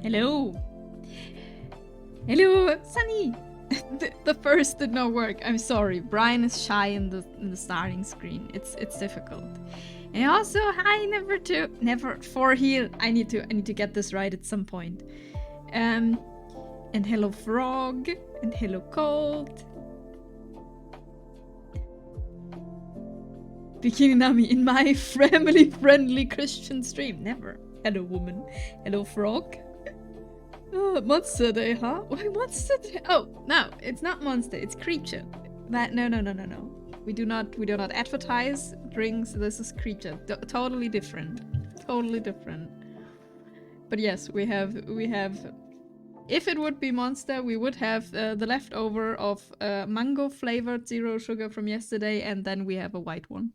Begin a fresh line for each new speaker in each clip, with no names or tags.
Hello. Hello, Sunny. The first did not work. I'm sorry. Brian is shy in the starting screen. It's difficult. And also, hi, never for heal. I need to get this right at some point. And hello, Frog. And hello, Cold. Bikini Nami in my family-friendly Christian stream. Never. Hello, woman. Hello, Frog. Oh, Monster Day, huh? Why Monster Day? Oh, no, it's not Monster. It's Creature. No. We do not advertise drinks. This is Creature. Totally different. Totally different. But yes, we have. If it would be Monster, we would have the leftover of mango flavored zero sugar from yesterday, and then we have a white one.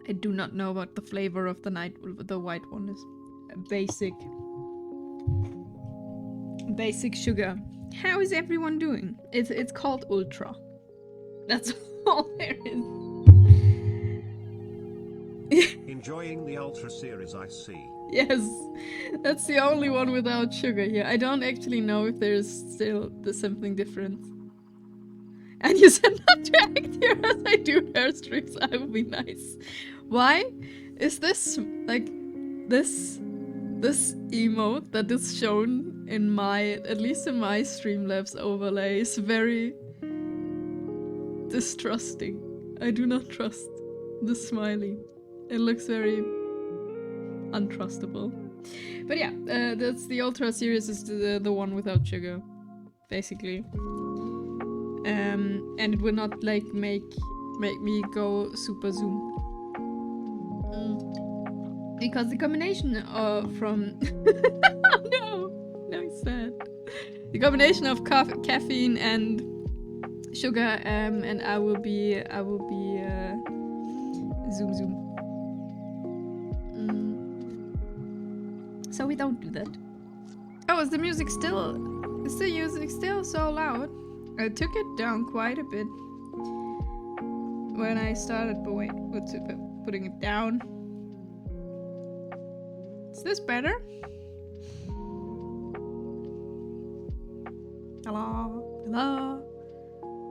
I do not know what the flavor of the white one is. Basic sugar. How is everyone doing? It's called Ultra. That's all there is.
Enjoying the Ultra series, I see.
Yes, that's the only one without sugar here. I don't actually know if there's still something different. And you said not to act here as I do hair streams. I would be nice. Why? Is this like this emote that is shown in at least in my Streamlabs overlay is very distrusting. I do not trust the smiley. It looks very untrustable. But yeah, that's the Ultra series is the one without sugar, basically. And it will not like make me go super zoom. Because the combination from oh no he's sad. The combination of caffeine and sugar and I will be zoom. So we don't do that. Oh, is the music still so loud? I took it down quite a bit when I started, but wait, putting it down. Is this better? Hello?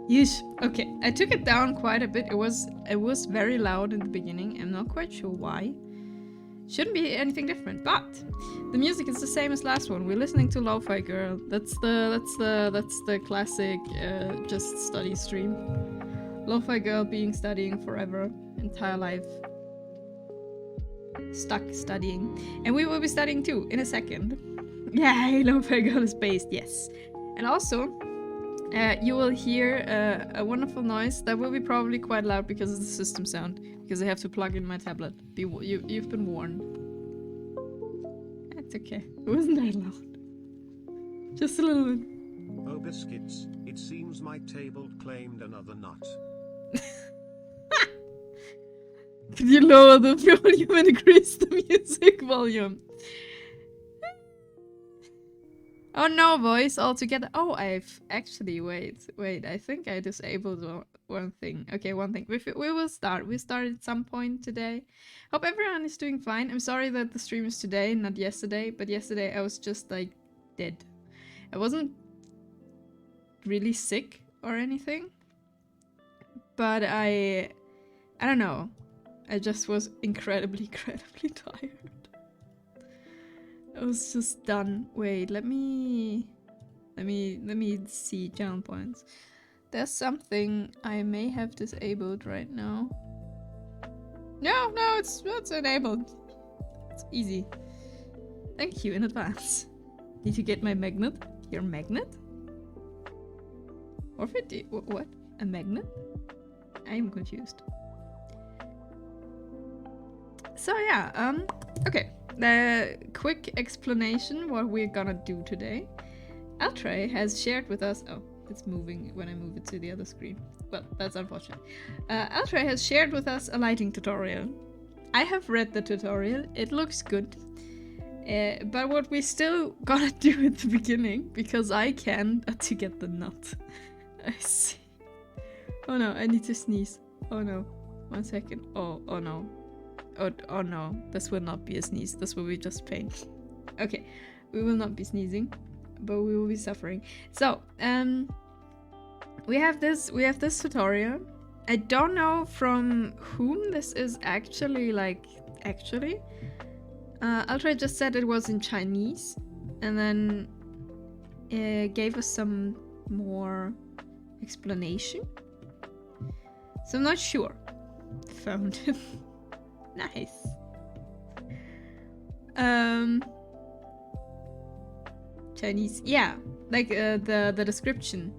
Yes. Okay, I took it down quite a bit. It was very loud in the beginning. I'm not quite sure why. Shouldn't be anything different, but the music is the same as last one. We're listening to Lo-Fi Girl. That's the classic just study stream. Lo-Fi Girl studying forever, entire life. Stuck studying. And we will be studying too in a second. Yay, Lo-Fi Girl is based, yes. And also, you will hear a wonderful noise that will be probably quite loud because of the system sound. Because I have to plug in my tablet. You've been warned. It's okay. It wasn't that loud. Just a little bit.
Oh biscuits, it seems my table claimed another nut.
Could you lower the volume and increase the music volume? Oh no, voice altogether. Oh, I've actually, wait. I think I disabled one thing. Okay, one thing. We will start. We started at some point today. Hope everyone is doing fine. I'm sorry that the stream is today, not yesterday. But yesterday I was just like dead. I wasn't really sick or anything. But I don't know. I just was incredibly tired. I was just done. Wait, let me see channel points. There's something I may have disabled right now. No, it's enabled. It's easy. Thank you in advance. Need to get my magnet. Your magnet? Or what? A magnet? I'm confused. So yeah, okay. The quick explanation what we're gonna do today. Altrey has shared with us. Oh, it's moving when I move it to the other screen. Well, that's unfortunate. Altrey has shared with us a lighting tutorial. I have read the tutorial. It looks good. But what we still gotta do at the beginning, because I can to get the nut. I see. Oh no, I need to sneeze. Oh no. 1 second. Oh no. Oh no, this will not be a sneeze. This will be just pain. Okay, we will not be sneezing, but we will be suffering. So, we have this tutorial. I don't know from whom this is actually, Ultra just said it was in Chinese, and then gave us some more explanation. So I'm not sure. Found it. Nice. Chinese, yeah, like the description.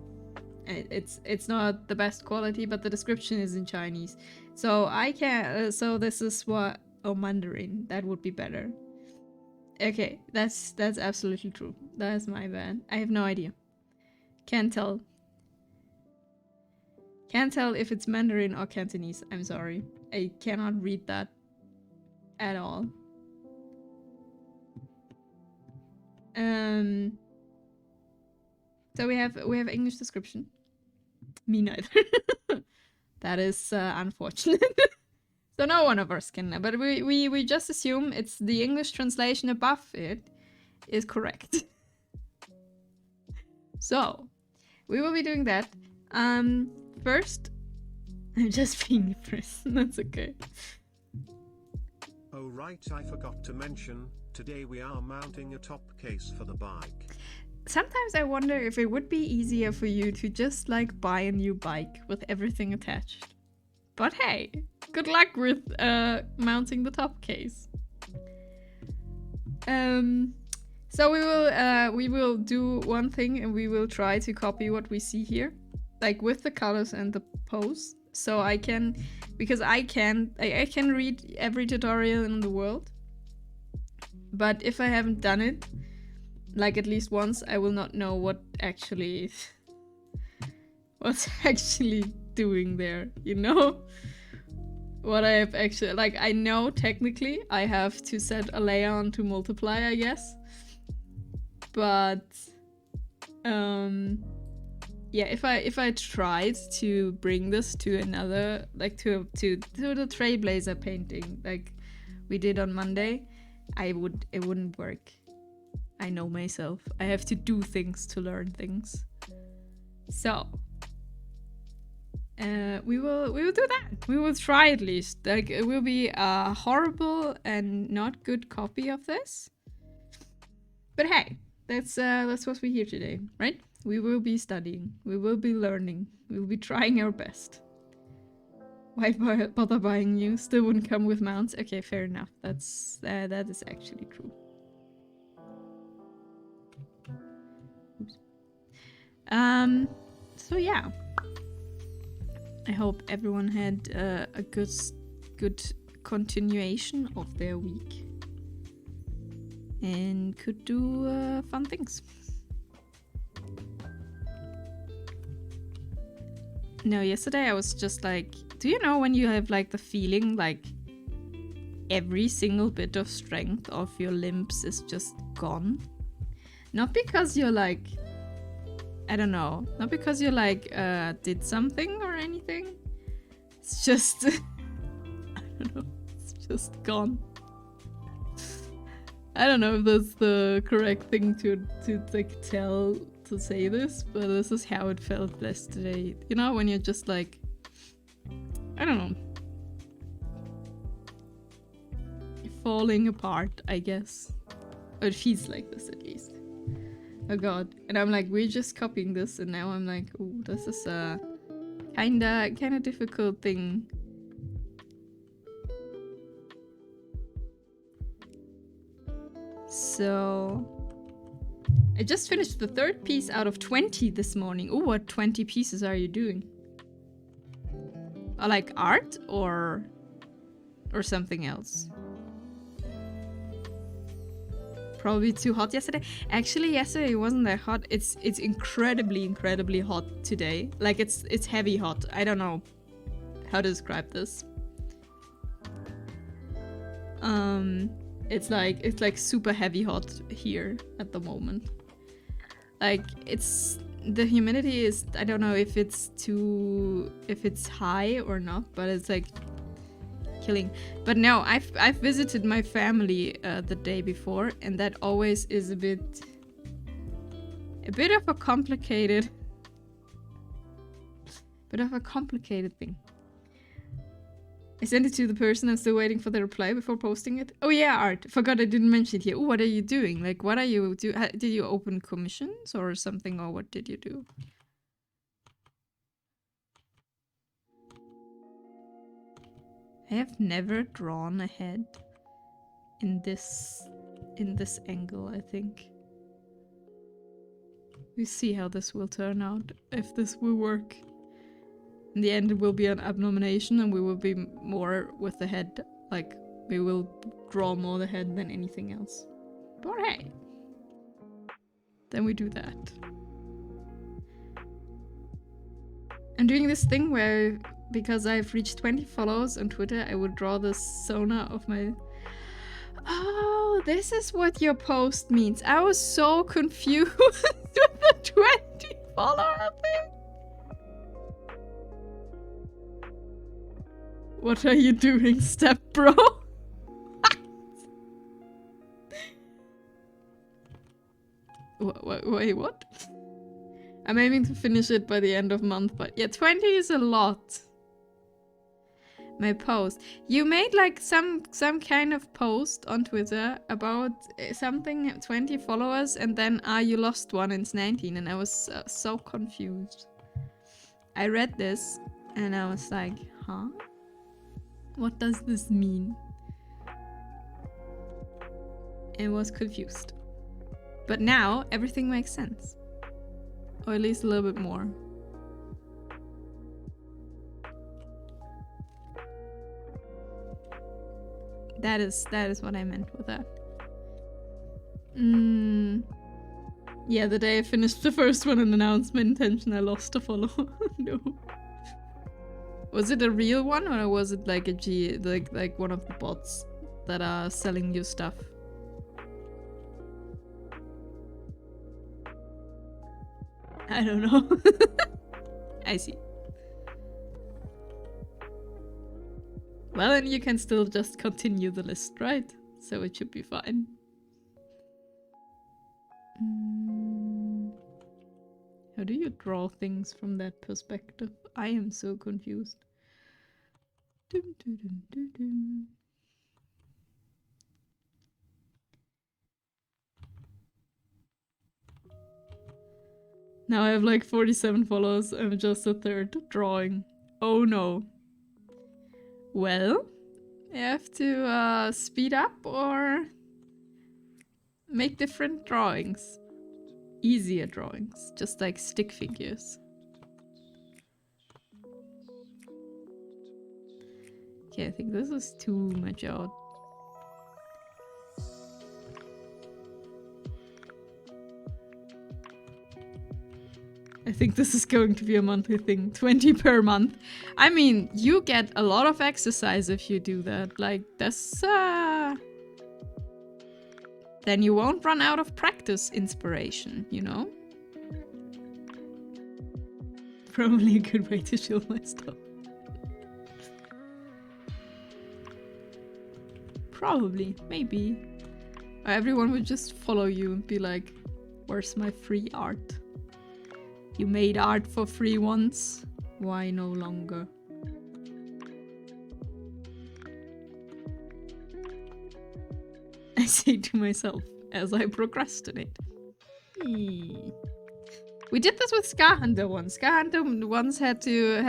It's not the best quality, but the description is in Chinese. So I can. So this is what. Oh, Mandarin. That would be better. Okay, that's absolutely true. That is my bad. I have no idea. Can't tell. Can't tell if it's Mandarin or Cantonese. I'm sorry. I cannot read that at all. So we have English description. Me neither. That is unfortunate. So no one of us can, but we just assume it's the English translation above it is correct. So we will be doing that. First, I'm just being depressed. That's okay.
Oh right, I forgot to mention, today we are mounting a top case for the bike.
Sometimes I wonder if it would be easier for you to just like buy a new bike with everything attached. But hey, good luck with mounting the top case. So we will do one thing, and we will try to copy what we see here, like with the colors and the pose. So I can, because I can read every tutorial in the world. But if I haven't done it, like at least once, I will not know what's actually doing there, you know? What I have actually, like, I know technically I have to set a layer on to multiply, I guess. But yeah, if I tried to bring this to another, like to the Trailblazer painting like we did on Monday, it wouldn't work. I know myself. I have to do things to learn things. So we will do that. We will try at least. Like it will be a horrible and not good copy of this. But hey, that's what we're here today, right? We will be studying. We will be learning. We will be trying our best. Why bother buying new? Still wouldn't come with mounts. Okay, fair enough. That is actually true. Oops. So yeah. I hope everyone had a good continuation of their week and could do fun things. No, yesterday I was just like, do you know when you have like the feeling like every single bit of strength of your limbs is just gone? Not because you're like, I don't know, not because you like did something or anything. It's just, I don't know, it's just gone. I don't know if that's the correct thing to like to say this, but this is how it felt yesterday. You know, when you're just like, I don't know, falling apart, I guess. Or it feels like this at least. Oh god. And I'm like, we're just copying this, and now I'm like, ooh, this is a kinda difficult thing. So I just finished the 3rd piece out of 20 this morning. Ooh, what 20 pieces are you doing? Like art or something else? Probably too hot yesterday. Actually, yesterday it wasn't that hot. It's incredibly hot today. Like it's heavy hot. I don't know how to describe this. It's like super heavy hot here at the moment. Like the humidity is, I don't know if it's high or not, but it's like killing. But no, I've visited my family the day before, and that always is a bit of a complicated thing. I sent it to the person. I'm still waiting for the reply before posting it. Oh yeah, Art. Forgot I didn't mention it here. Ooh, what are you doing? Like, what are you do? Did you open commissions or something, or what did you do? I have never drawn a head in this angle, I think. We see how this will turn out, if this will work. In the end, it will be an abomination, and we will be more with the head. Like, we will draw more the head than anything else. But hey, then we do that. I'm doing this thing where, because I've reached 20 followers on Twitter, I would draw the Sona of my... Oh, this is what your post means. I was so confused with the 20 follower thing. What are you doing, step bro? Wait, what? I'm aiming to finish it by the end of month, but yeah, 20 is a lot. My post. You made like some kind of post on Twitter about something 20 followers, and then you lost one and it's 19, and I was so confused. I read this and I was like, huh? What does this mean? And was confused. But now everything makes sense. Or at least a little bit more. That is what I meant with that. Yeah, the day I finished the first one and announced my intention, I lost a follower. No. Was it a real one, or was it like a like one of the bots that are selling you stuff? I don't know. I see. Well, then you can still just continue the list, right? So it should be fine. How do you draw things from that perspective? I am so confused. Dum, dum, dum, dum, dum. Now I have like 47 followers. I'm just a third drawing. Oh no. Well, I have to speed up or make different drawings. Easier drawings, just like stick figures. Okay, I think this is too much out. I think this is going to be a monthly thing. 20 per month. I mean, you get a lot of exercise if you do that. Like, that's then you won't run out of practice inspiration, you know? Probably a good way to chill my stuff. Probably, maybe. Or everyone would just follow you and be like, where's my free art? You made art for free once, why no longer? I say to myself as I procrastinate. We did this with Scar Hunter once. Scar Hunter once had to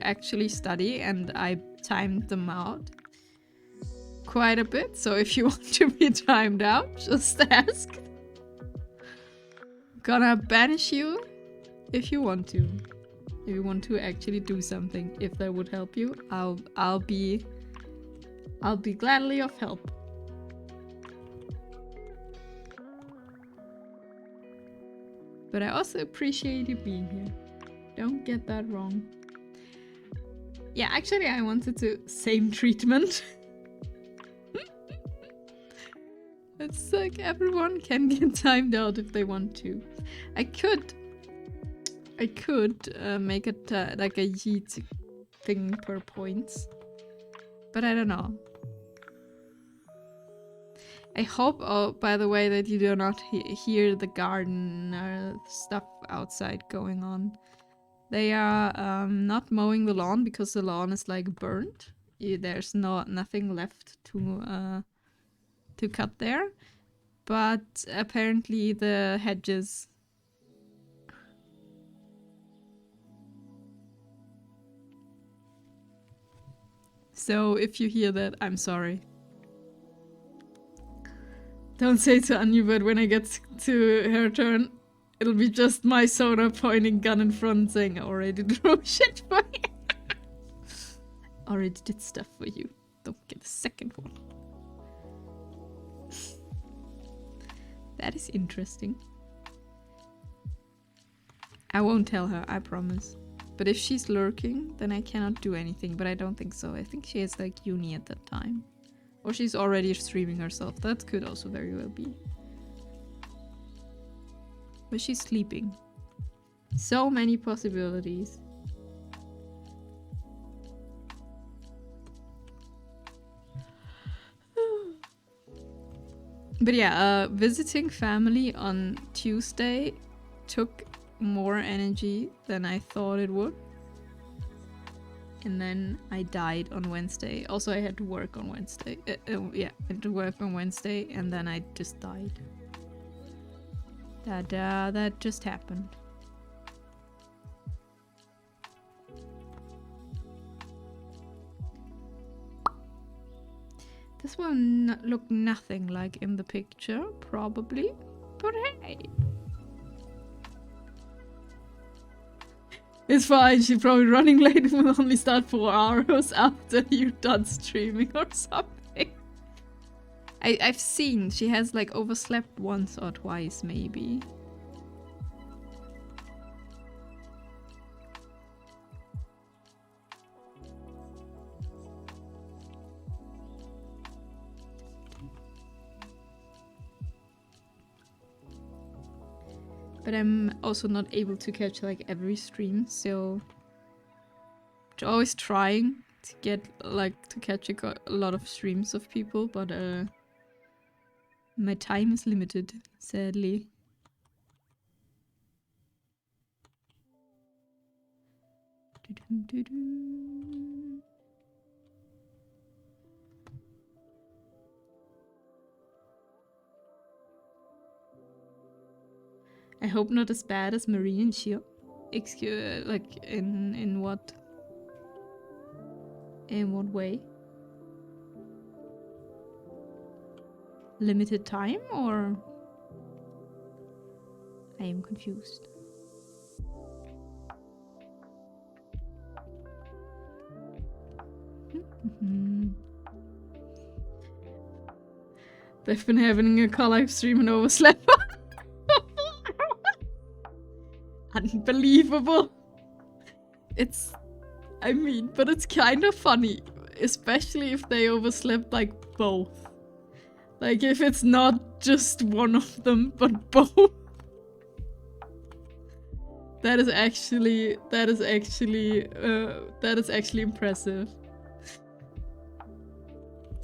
actually study, and I timed them out quite a bit. So if you want to be timed out, just ask. Gonna banish you if you want to. If you want to actually do something, if that would help you, I'll be gladly of help. But I also appreciate you being here. Don't get that wrong. Yeah, actually I wanted to same treatment. It's like everyone can get timed out if they want to. I could make it like a yeet thing per points. But I don't know. I hope, oh, by the way, that you do not hear the garden stuff outside going on. They are not mowing the lawn because the lawn is like burnt. There's nothing left to cut there. But apparently the hedges. So if you hear that, I'm sorry. Don't say to Anya, but when I get to her turn, it'll be just my Sona pointing gun in front saying, I already drove shit for you. Already did stuff for you. Don't get a second one. That is interesting. I won't tell her, I promise. But if she's lurking, then I cannot do anything, but I don't think so. I think she has like uni at that time. Or she's already streaming herself. That could also very well be. But she's sleeping. So many possibilities. But yeah, visiting family on Tuesday took more energy than I thought it would. And then I died on Wednesday. Also, I had to work on Wednesday. Yeah, I had to work on Wednesday, and then I just died. That just happened. This will look nothing like in the picture, probably. But hey. It's fine, she's probably running late and will only start 4 hours after you're done streaming or something. I've seen she has like overslept once or twice maybe. But I'm also not able to catch like every stream, so always trying to get like to catch a lot of streams of people, but my time is limited, sadly. I hope not as bad as Marine and Shio. Excuse, like in what? In what way? Limited time or? I am confused. They've been having a call-live stream and overslept. Unbelievable. It's, I mean, but it's kind of funny, especially if they overslept like both. Like if it's not just one of them, but both. That is actually impressive.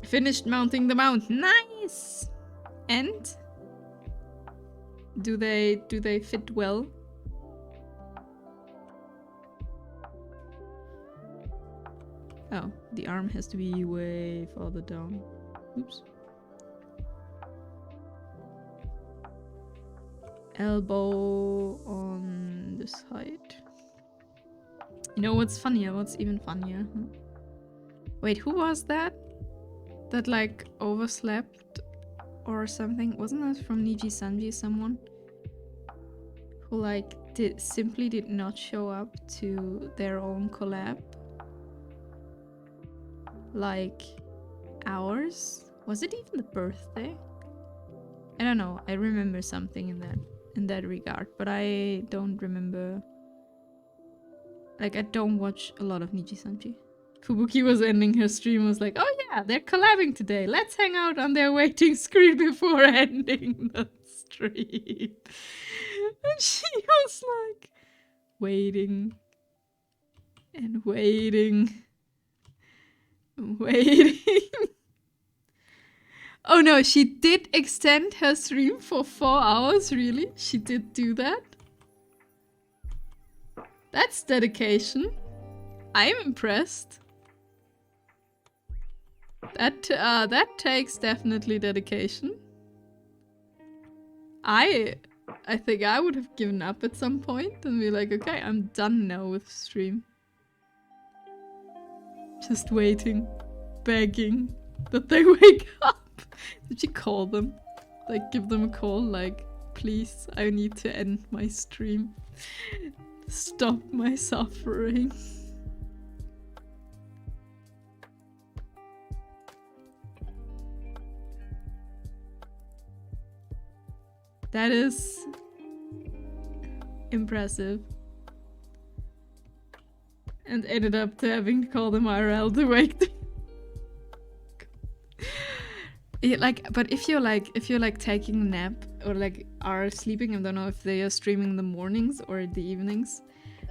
Finished mounting the mount. Nice. And do they fit well? Oh, the arm has to be way farther down. Oops. Elbow on this side. You know what's funnier? What's even funnier? Wait, who was that? That like overslept or something? Wasn't that from Niji Sanji, someone? Who like simply did not show up to their own collab? Like ours? Was it even the birthday? I don't know. I remember something in that regard, but I don't remember. Like I don't watch a lot of Niji Sanji. Fubuki was ending her stream, was like, oh yeah, they're collabing today. Let's hang out on their waiting screen before ending the stream. And she was like waiting And waiting. Waiting. Oh no, she did extend her stream for 4 hours, really? She did do that? That's dedication. I'm impressed. That takes definitely dedication. I think I would have given up at some point and be like, okay, I'm done now with stream. Just waiting, begging that they wake up. Did you call them? Like, give them a call, like, please, I need to end my stream. Stop my suffering. That is impressive. And ended up to having to call them IRL to wake them. Yeah, like, but if you're like taking a nap or like are sleeping, I don't know if they are streaming in the mornings or the evenings,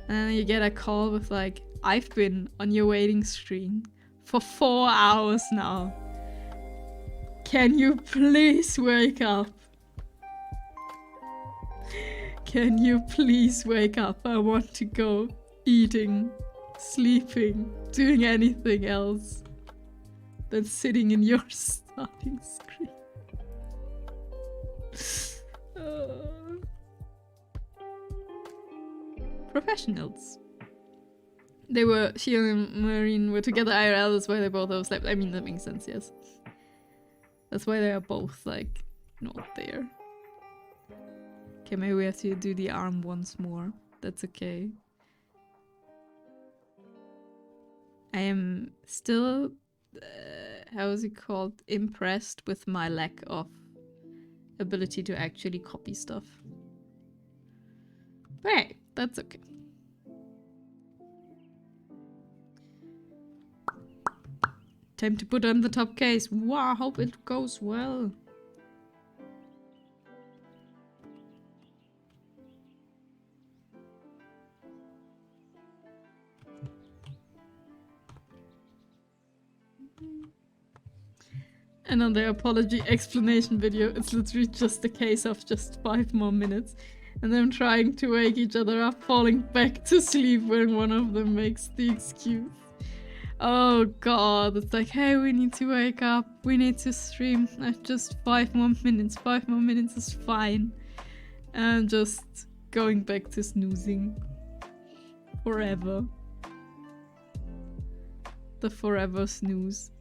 and you get a call with like, I've been on your waiting stream for 4 hours now. Can you please wake up? Can you please wake up? I want to go eating, sleeping, doing anything else than sitting in your starting screen. Professionals. She and Marine were together IRL, that's why they both overslept. I mean, that makes sense, yes. That's why they are both, like, not there. Okay, maybe we have to do the arm once more. That's okay. I am still, how is it called? Impressed with my lack of ability to actually copy stuff. But hey, that's okay. Time to put on the top case. Wow, hope it goes well. And on the apology explanation video, it's literally just a case of just 5 more minutes. And them trying to wake each other up, falling back to sleep when one of them makes the excuse. Oh god, it's like, hey, we need to wake up, we need to stream. Just 5 more minutes, 5 more minutes is fine. And just going back to snoozing. Forever. The forever snooze.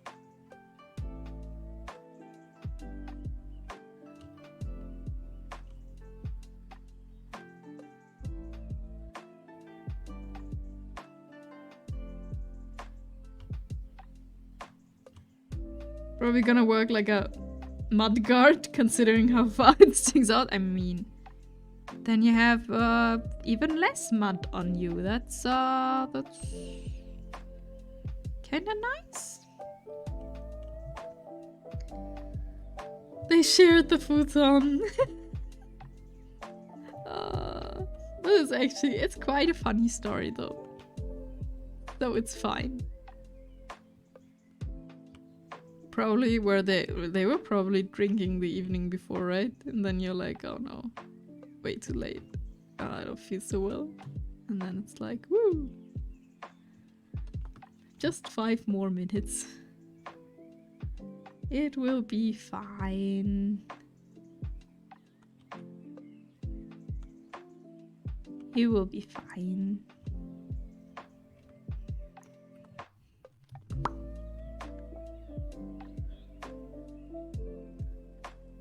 Probably gonna work like a mudguard, considering how far it sticks out. I mean, then you have even less mud on you. That's kinda nice. They shared the futon. That is actually, it's quite a funny story though. So it's fine. Probably were they were probably drinking the evening before, right? And then you're like, oh no, way too late. I don't feel so well. And then it's like, woo! Just 5 more minutes. It will be fine. It will be fine.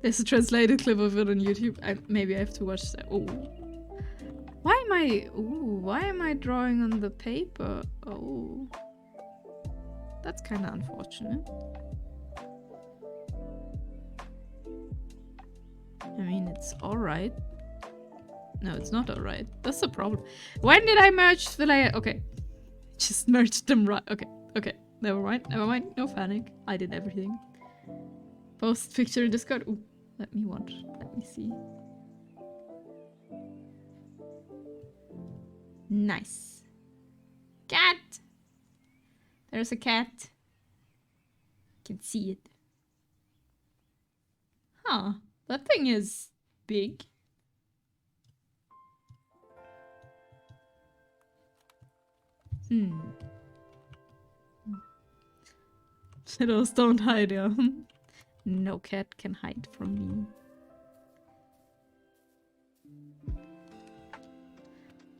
There's a translated clip of it on YouTube. Maybe I have to watch that. Oh, why am I drawing on the paper? Oh, that's kind of unfortunate. I mean, it's all right. No, it's not all right. That's the problem. When did I merge the layer? Okay, just merged them right. Okay. Never mind. No panic. I did everything. Post picture in Discord. Ooh. Let me watch. Let me see. Nice. Cat! There's a cat. Can see it. Huh. That thing is big. Shadows don't hide, yeah. No cat can hide from me.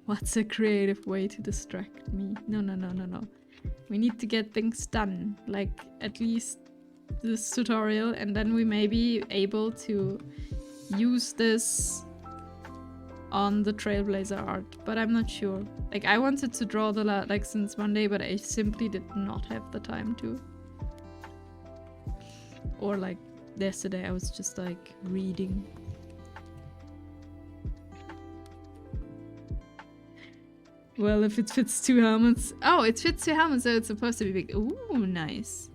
What's a creative way to distract me? No. We need to get things done. Like, at least this tutorial, and then we may be able to use this on the Trailblazer art, but I'm not sure. Like, I wanted to draw the like since Monday, but I simply did not have the time to. Or like yesterday, I was just like reading. Well, if it fits 2 helmets. Oh, it fits 2 helmets, so it's supposed to be big. Ooh, nice.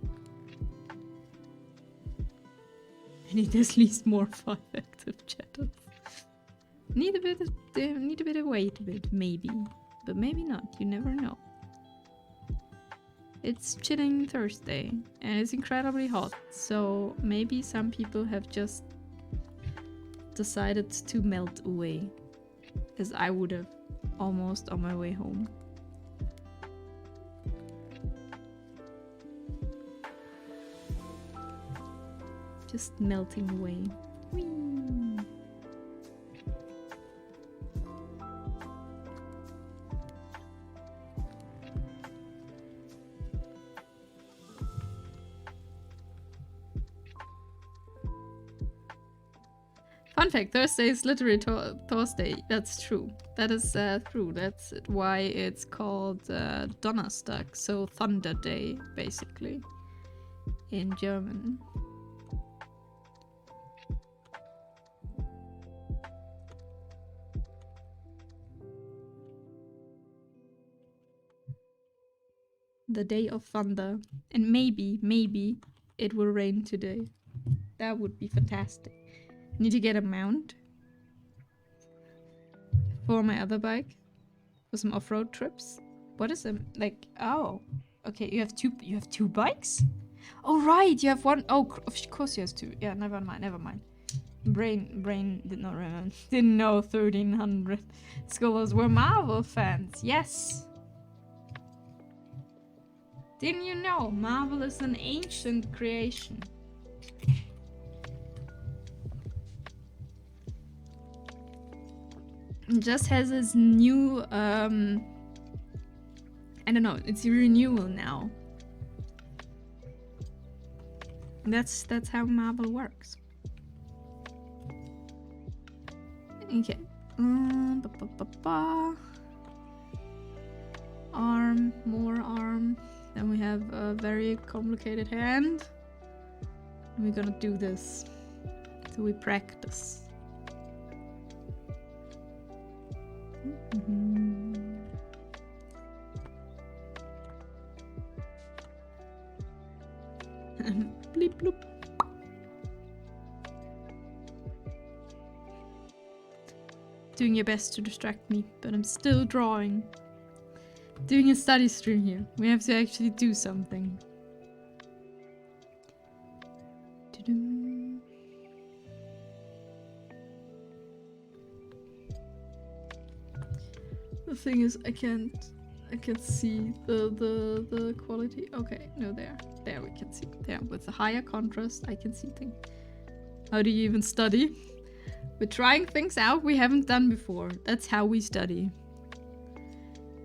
I need at least more 5 active shadows. Need a bit of weight, maybe, but maybe not. You never know. It's Chilling Thursday, and it's incredibly hot. So maybe some people have just decided to melt away, as I would have almost on my way home. Just melting away. Whee! Fun fact, Thursday is literally Thursday. That's true. That is true. That's why it's called Donnerstag, so Thunder Day, basically, in German. The day of thunder. And maybe it will rain today. That would be fantastic. Need to get a mount for my other bike for some off-road trips. What is them like? Oh, okay. You have two bikes. Oh right, you have one. Oh, of course you have two. Yeah, never mind. Brain did not remember. Didn't know 1300 scholars were Marvel fans. Yes. Didn't you know Marvel is an ancient creation? It just has this new, I don't know, it's a renewal now. That's how Marvel works. Okay. Arm, more arm. Then we have a very complicated hand. We're gonna do this. So we practice. Bleep bloop. Doing your best to distract me, but I'm still drawing. Doing a study stream here. We have to actually do something. The thing is, I can't see the quality. Okay, no, there we can see. There, with the higher contrast, I can see things. How do you even study? We're trying things out we haven't done before. That's how we study.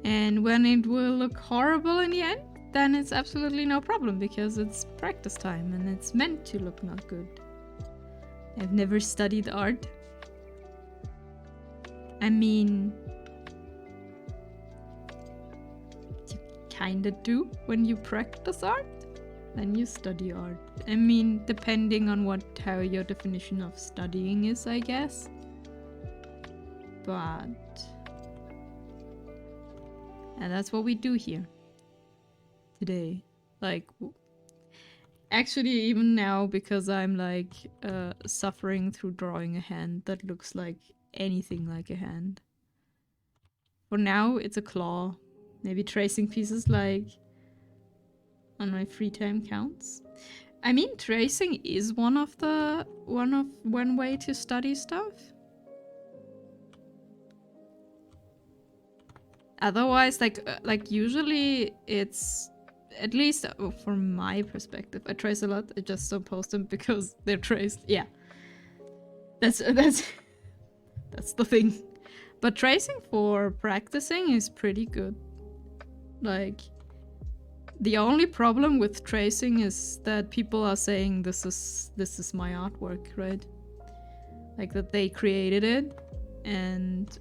And when it will look horrible in the end, then it's absolutely no problem because it's practice time and it's meant to look not good. I've never studied art. I mean, you kinda do when you practice art, then you study art. I mean, depending on how your definition of studying is, I guess. But and that's what we do here today. Like, actually, even now, because I'm like suffering through drawing a hand that looks like anything like a hand. For now, it's a claw. Maybe tracing pieces like on my free time counts. I mean, tracing is one way to study stuff. Otherwise, like usually it's, at least from my perspective, I trace a lot. I just don't post them because they're traced. Yeah, that's the thing. But tracing for practicing is pretty good. Like, the only problem with tracing is that people are saying this is my artwork, right? Like that they created it and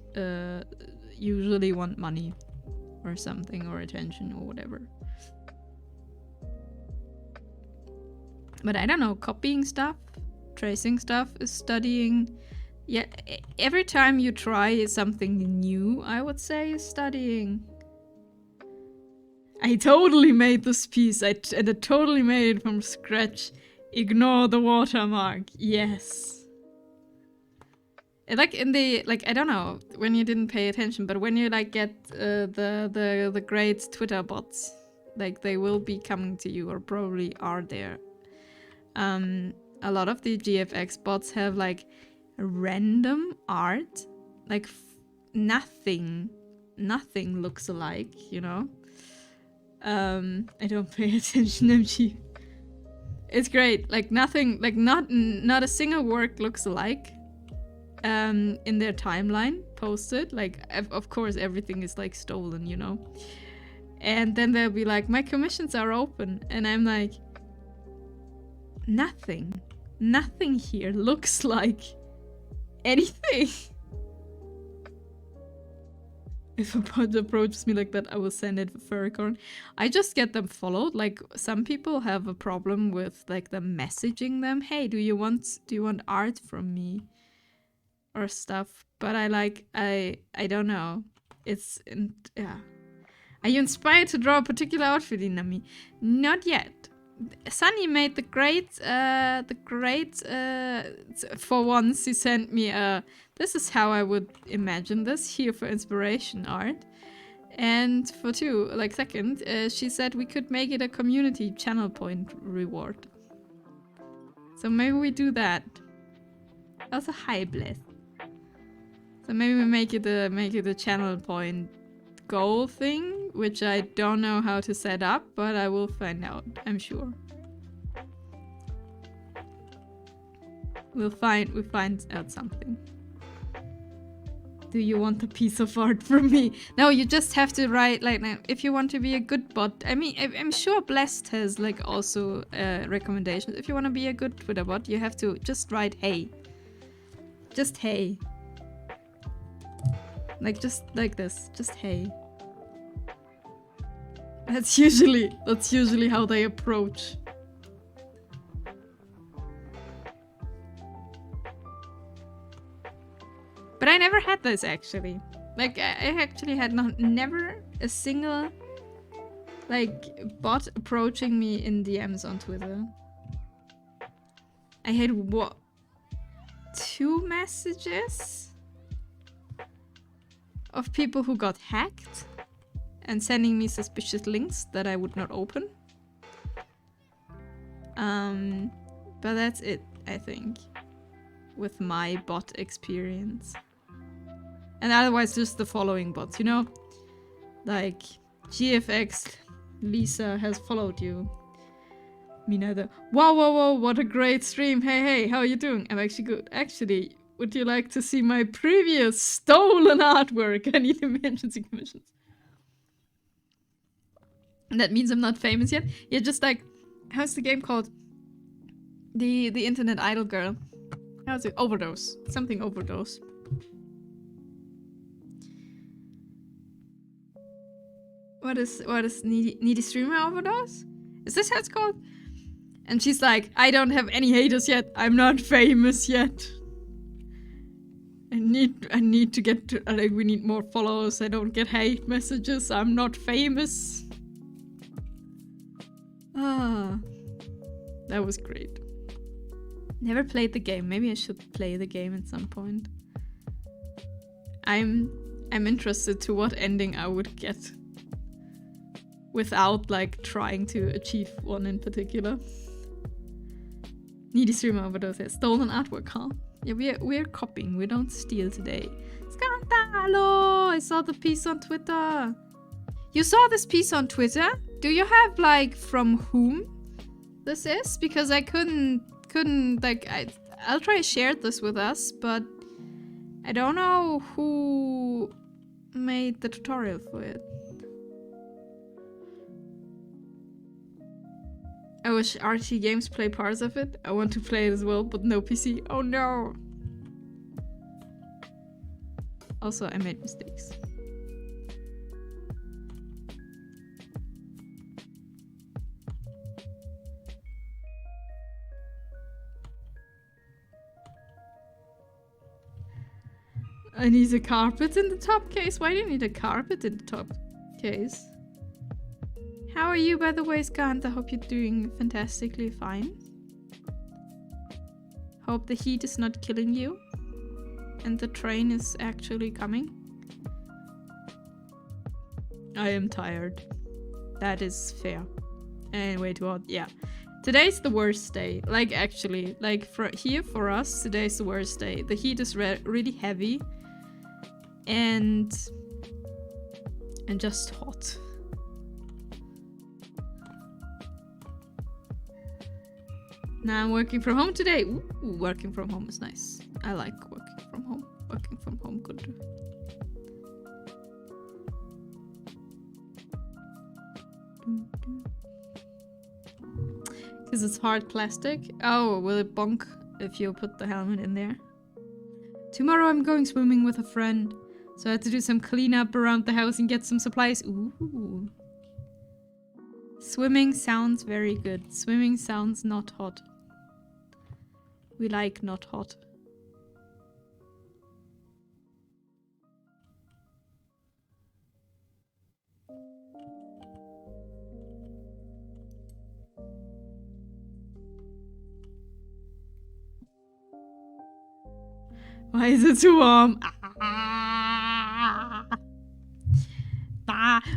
usually want money or something, or attention or whatever. But I don't know, copying stuff, tracing stuff is studying. Yeah, every time you try something new, I would say, is studying. I totally made this piece. I totally made it from scratch. Ignore the watermark. Yes. Like in the, like, I don't know when you didn't pay attention, but when you like get the great Twitter bots, like they will be coming to you or probably are there. A lot of the GFX bots have like random art, like nothing looks alike, you know. I don't pay attention, MG. It's great. Like nothing, like not a single work looks alike. In their timeline posted, like of course everything is like stolen, you know. And then they'll be like, my commissions are open, and I'm like, nothing here looks like anything. If a bot approaches me like that, I will send it for Furricorn. I just get them followed. Like some people have a problem with like them messaging them, hey, do you want art from me or stuff? But I don't know. It's yeah. Are you inspired to draw a particular outfit, Inami? Not yet. Sunny made the great for once he sent me this is how I would imagine this here for inspiration art. And for second, she said we could make it a community channel point reward. So maybe we do that. Also, hi Bless. So maybe we make it a channel point goal thing, which I don't know how to set up, but I will find out, I'm sure. We'll find out something. Do you want a piece of art from me? No, you just have to write, like, if you want to be a good bot. I mean, I'm sure Blessed has, like, also recommendations. If you want to be a good Twitter bot, you have to just write hey. Just hey. Like, just like this. Just hey. That's usually how they approach. But I never had this, actually. Like, I actually had never a single, like, bot approaching me in DMs on Twitter. I had, what, 2 messages of people who got hacked and sending me suspicious links that I would not open. But that's it, I think, with my bot experience. And otherwise just the following bots, you know? Like, GFX Lisa has followed you. Me neither. Whoa, what a great stream. Hey, how are you doing? I'm actually good. Actually, would you like to see my previous stolen artwork? I need emergency commissions. And that means I'm not famous yet? Yeah, just like, how's the game called? The Internet Idol girl. How's it? Overdose. Something overdose. What is needy streamer overdose? Is this how it's called? And she's like, I don't have any haters yet. I'm not famous yet. I need to get to, like, we need more followers. I don't get hate messages. I'm not famous. Ah, that was great. Never played the game. Maybe I should play the game at some point. I'm interested to what ending I would get. without like trying to achieve one in particular. Needy streamer overdose here. Stolen artwork, huh? Yeah, we're copying. We don't steal today. Scandalo! I saw the piece on Twitter. You saw this piece on Twitter? Do you have like from whom this is? Because I couldn't like I'll try to share this with us, but I don't know who made the tutorial for it. I wish RT Games play parts of it. I want to play it as well, but no PC. Oh no! Also, I made mistakes. I need a carpet in the top case. Why do you need a carpet in the top case? How are you, by the way, Skant? I hope you're doing fantastically fine. Hope the heat is not killing you. And the train is actually coming. I am tired. That is fair. And way too hot. Yeah. Today's the worst day. Like, actually. Like, for us, today's the worst day. The heat is really heavy. And just hot. Now I'm working from home today. Ooh, working from home is nice. I like working from home. Working from home, good. Because it's hard plastic. Oh, will it bonk if you put the helmet in there? Tomorrow I'm going swimming with a friend. So I had to do some cleanup around the house and get some supplies. Ooh. Swimming sounds very good. Swimming sounds not hot. We like not hot. Why is it too warm?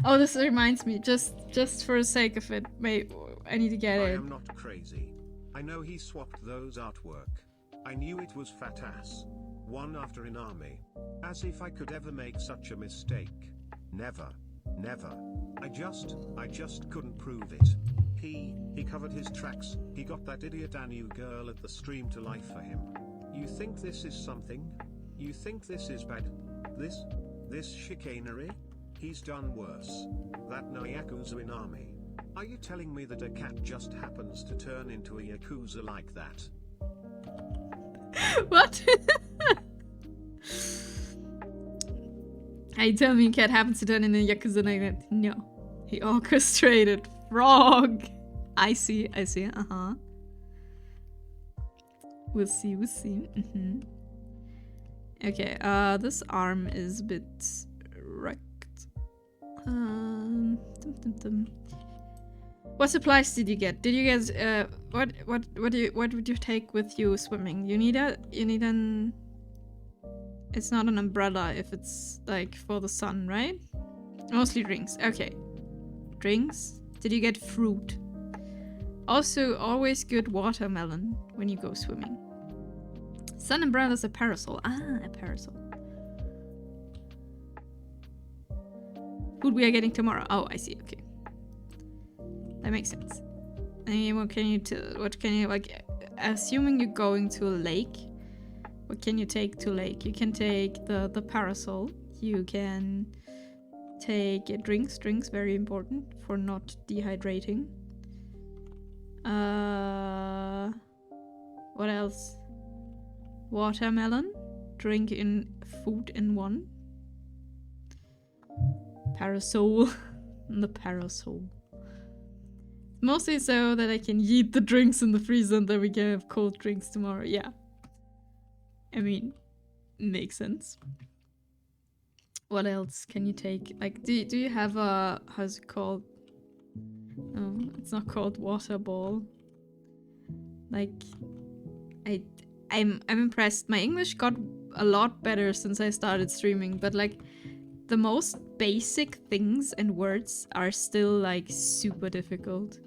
Oh, this reminds me. Just for the sake of it, wait, I need to get it.
I am not crazy. I know he swapped those artwork. I knew it was fat ass. One after in army. As if I could ever make such a mistake. Never. Never. I just couldn't prove it. He covered his tracks. He got that idiot Anu girl at the stream to life for him. You think this is something? You think this is bad? This chicanery? He's done worse. That no Yakuza in army. Are you telling me that a cat just happens to turn into a Yakuza like that?
What? Are you telling me a cat happens to turn into a Yakuza like that? No. He orchestrated frog. I see, uh-huh. We'll see. Mm-hmm. Okay, this arm is a bit wrecked. What supplies did you get? Did you get what would you take with you swimming? You need an it's not an umbrella if it's like for the sun, right? Mostly drinks. Okay. Drinks. Did you get fruit? Also, always good watermelon when you go swimming. Sun umbrella's a parasol. Ah, a parasol. Food we are getting tomorrow. Oh, I see. Okay. That makes sense. And what can you like, assuming you're going to a lake, what can you take to lake? You can take the parasol. You can take drinks, very important for not dehydrating. What else? Watermelon. Drink in food in one. Parasol. The parasol. Mostly so that I can eat the drinks in the freezer and then we can have cold drinks tomorrow. Yeah. I mean, makes sense. What else can you take? Like, do you have a, how's it called? No, it's not called water ball. Like, I'm impressed. My English got a lot better since I started streaming, but like, the most basic things and words are still like super difficult.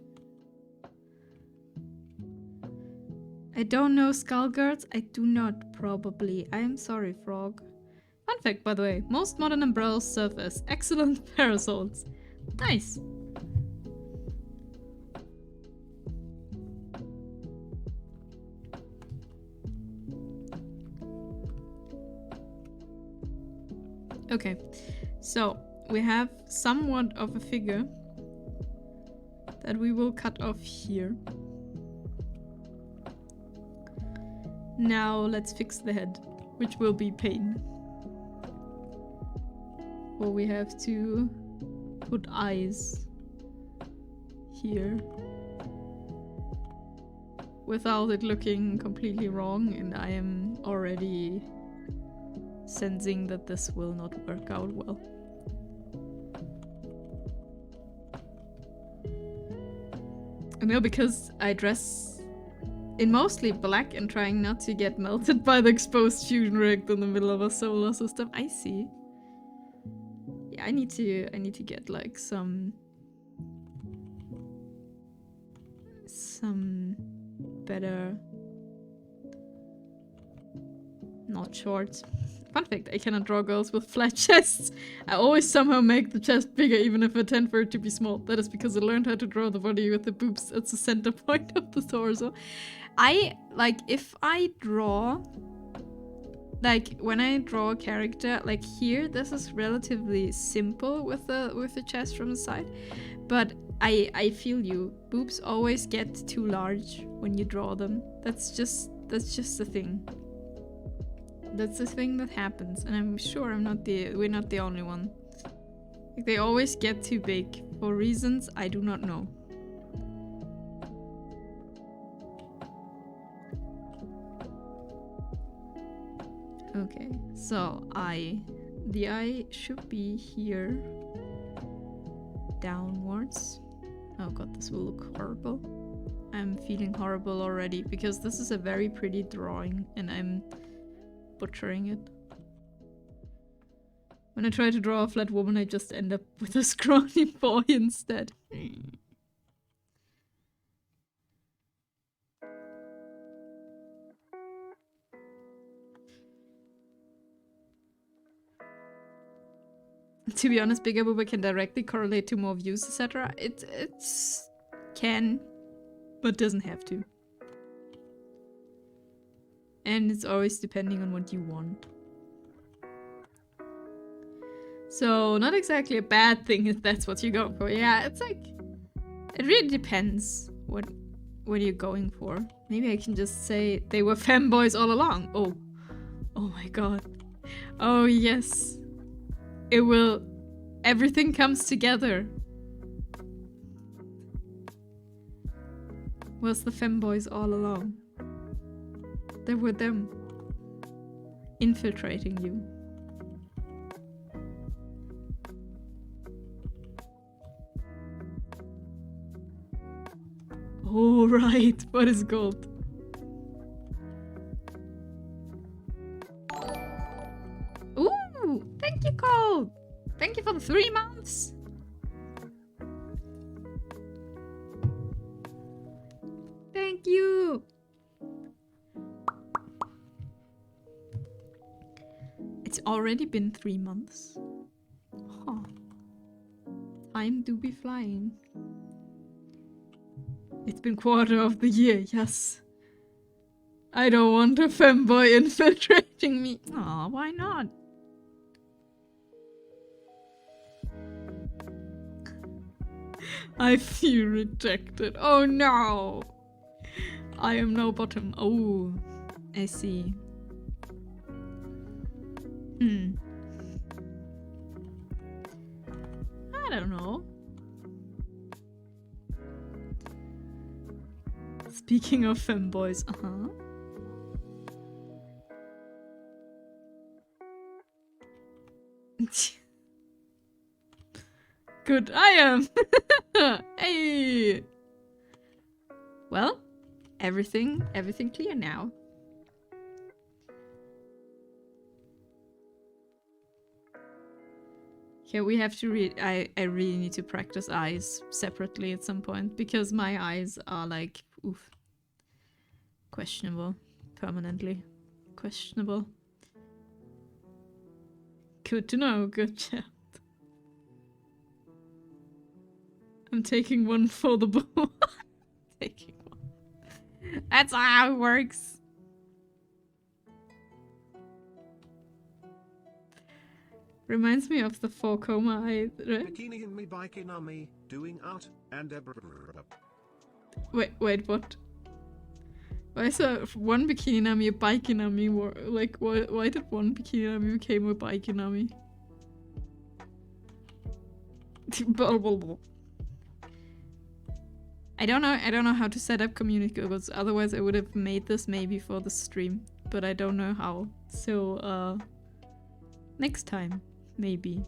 I don't know Skullgirds. I do not, probably. I am sorry, Frog. Fun fact, by the way, most modern umbrellas serve as excellent parasols. Nice. Okay, so we have somewhat of a figure that we will cut off here. Now let's fix the head, which will be pain. Well, we have to put eyes here without it looking completely wrong, and I am already sensing that this will not work out well. I know, because I dress in mostly black and trying not to get melted by the exposed fusion reactor in the middle of a solar system. I see. Yeah, I need to get like some better, not shorts. Fun fact, I cannot draw girls with flat chests. I always somehow make the chest bigger even if I tend for it to be small. That is because I learned how to draw the body with the boobs at the center point of the torso. If I draw, like when I draw a character, like here, this is relatively simple with the chest from the side. But I feel you. Boobs always get too large when you draw them. That's just the thing. That's the thing that happens, and I'm sure we're not the only one. Like, they always get too big for reasons I do not know. Okay, so the eye should be here, downwards. Oh god, this will look horrible. I'm feeling horrible already because this is a very pretty drawing and I'm butchering it. When I try to draw a flat woman, I just end up with a scrawny boy instead. To be honest, bigger booba can directly correlate to more views, etc. It's can, but doesn't have to. And it's always depending on what you want. So, not exactly a bad thing if that's what you go for. Yeah, it's like, it really depends what you're going for. Maybe I can just say they were femboys all along. Oh my god. Oh yes. It will, everything comes together. Was the femboys all along? There were them infiltrating you. Oh right, what is gold? Ooh, thank you, Gold. Thank you for the 3 months. Thank you. It's already been 3 months. Huh. Time do be flying. It's been quarter of the year, yes. I don't want a femboy infiltrating me. Aw, why not? I feel rejected. Oh no! I am no bottom. Oh, I see. I don't know. Speaking of femboys, Good, I am. Hey. Well, everything clear now. Okay, we have to read. I really need to practice eyes separately at some point because my eyes are like, oof, questionable, permanently questionable. Good to know. Good chat. I'm taking one for the ball. Taking one. That's how it works. Reminds me of the 4 coma eye, right?
Bikini in me biking on me, doing art, and
Wait, what? Why is one bikini nami a bikini nami? Like, why did one bikini nami become a bikini nami? I don't know how to set up community goals, otherwise I would have made this maybe for the stream, but I don't know how. So, next time, maybe.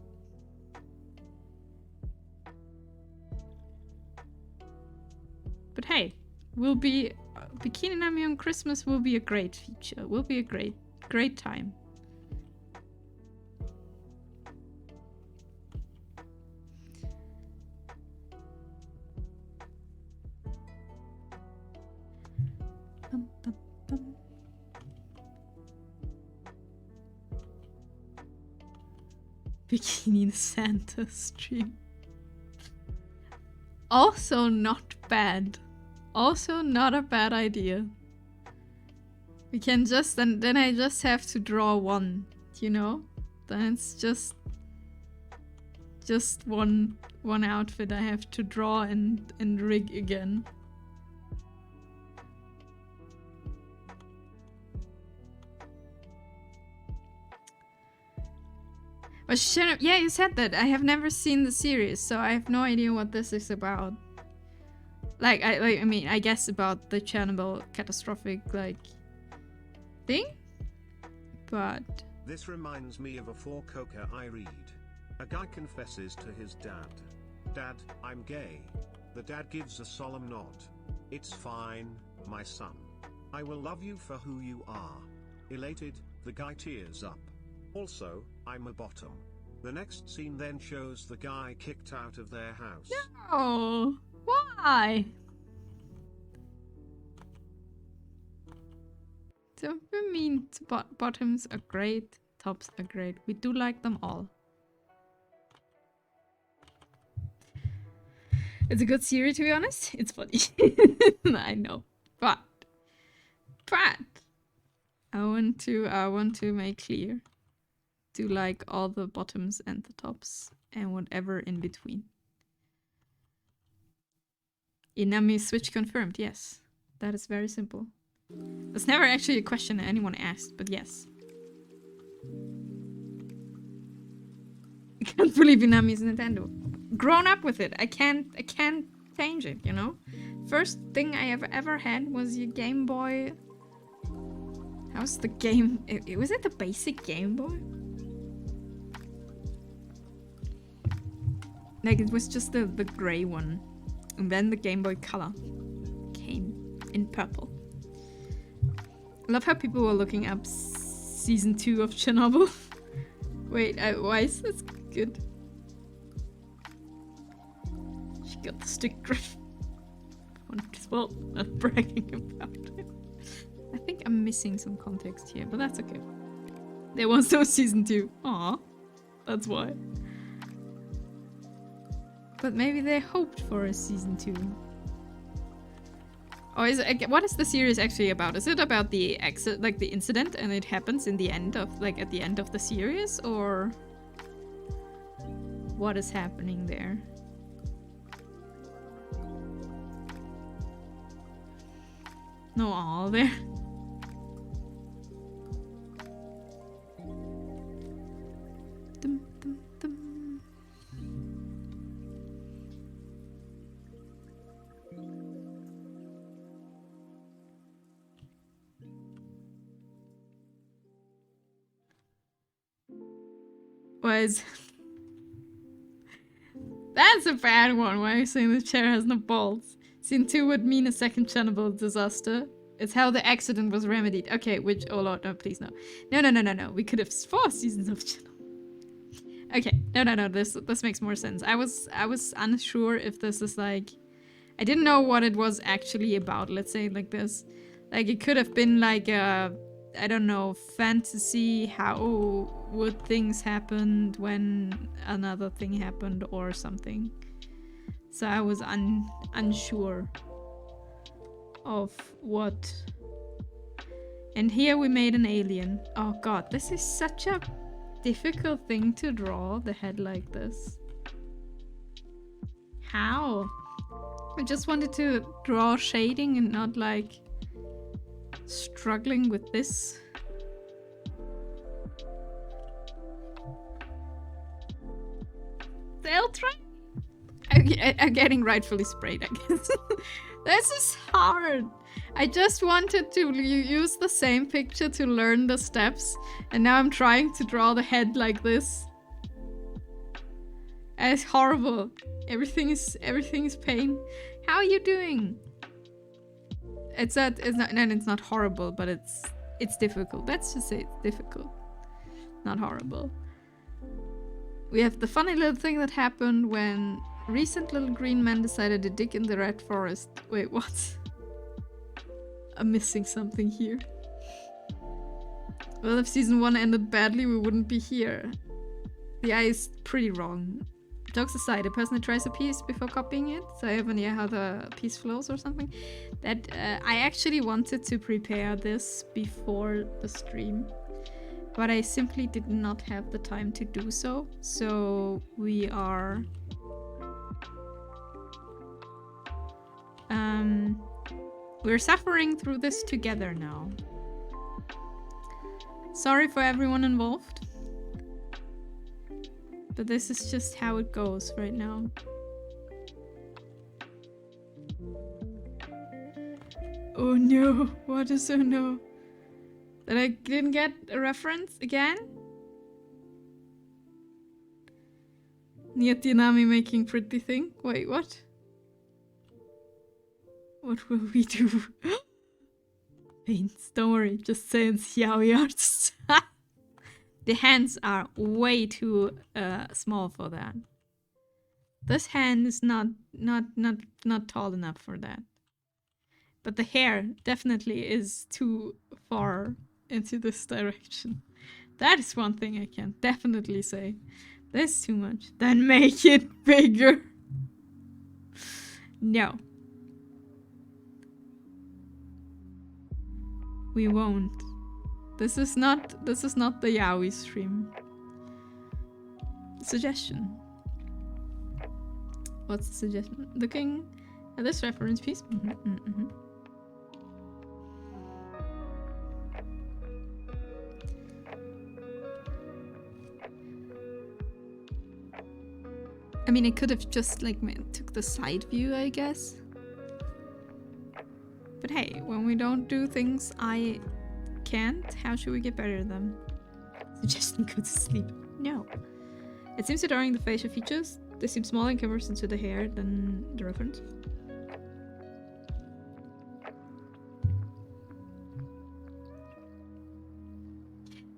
But hey, will be Bikini Nami on Christmas will be a great feature. Will be a great time. Bikini Santa stream. Also not bad. Also not a bad idea. We can just, and then I just have to draw one, you know? Then it's just one outfit I have to draw and rig again. But yeah, you said that. I have never seen the series, so I have no idea what this is about. I mean, I guess about the Chernobyl catastrophic, like, thing? But...
This reminds me of a 4 coca I read. A guy confesses to his dad. Dad, I'm gay. The dad gives a solemn nod. It's fine, my son. I will love you for who you are. Elated, the guy tears up. Also, I'm a bottom. The next scene then shows the guy kicked out of their house.
No! Why? Don't we mean bottoms are great, tops are great. We do like them all. It's a good series, to be honest. It's funny. I know. But I want to make clear. Do like all the bottoms and the tops and whatever in between. Inami switch confirmed, yes. That is very simple. That's never actually a question anyone asked, but yes. I can't believe Inami is Nintendo. Grown up with it. I can't change it, you know? First thing I have ever had was your Game Boy. How's the game? Was it the basic Game Boy? Like, it was just the grey one. And then the Game Boy Color came in purple. I love how people were looking up season 2 of Chernobyl. Wait, why is this good? She got the stick grip. Well, not bragging about it. I think I'm missing some context here, but that's okay. There was no season 2. Aw, that's why. But maybe they hoped for a season 2. Or is it, what is the series actually about? Is it about the like the incident and it happens in the end of, like, at the end of the series, or what is happening there? No, all there. Dum, dum, dum. Was that's a bad one. Why are you saying the chair has no balls? Scene 2 would mean a second Chernobyl disaster. It's how the accident was remedied. Okay, which, oh lord, no, please no. No. We could have 4 seasons of Chernobyl. Okay, no. This makes more sense. I was unsure if this is like, I didn't know what it was actually about. Let's say it like this. Like it could have been like a, I don't know, fantasy. How would things happen when another thing happened or something. So I was unsure of what. And here we made an alien. Oh god, this is such a difficult thing to draw, the head like this. How? I just wanted to draw shading and not like struggling with this. They'll try. I'm getting rightfully sprayed, I guess. This is hard. I just wanted to use the same picture to learn the steps, and now I'm trying to draw the head like this. And it's horrible. Everything is pain. How are you doing? It's not horrible, but it's difficult. Let's just say it's difficult. Not horrible. We have the funny little thing that happened when recent little green man decided to dig in the red forest. Wait, what? I'm missing something here. Well, if season 1 ended badly, we wouldn't be here. The eye is pretty wrong. Jokes aside, a person who tries a piece before copying it, so I have an idea how the piece flows or something. That I actually wanted to prepare this before the stream, but I simply did not have the time to do so. So we're suffering through this together now. Sorry for everyone involved. But this is just how it goes right now. Oh no, what is oh no? That I didn't get a reference again? Niatinami making pretty thing? Wait, what? What will we do? Paints, don't worry, just saying yaoi artists. The hands are way too small for that. This hand is not tall enough for that. But the hair definitely is too far into this direction. That is one thing I can definitely say. This is too much. Then make it bigger. No. We won't. This is not the yaoi stream. Suggestion. What's the suggestion? Looking at this reference piece. I mean, it could have just like took the side view, I guess. But hey, when we don't do things I can't, how should we get better at them? Suggesting go to sleep. No. It seems that during the facial features, they seem smaller in comparison to the hair than the reference.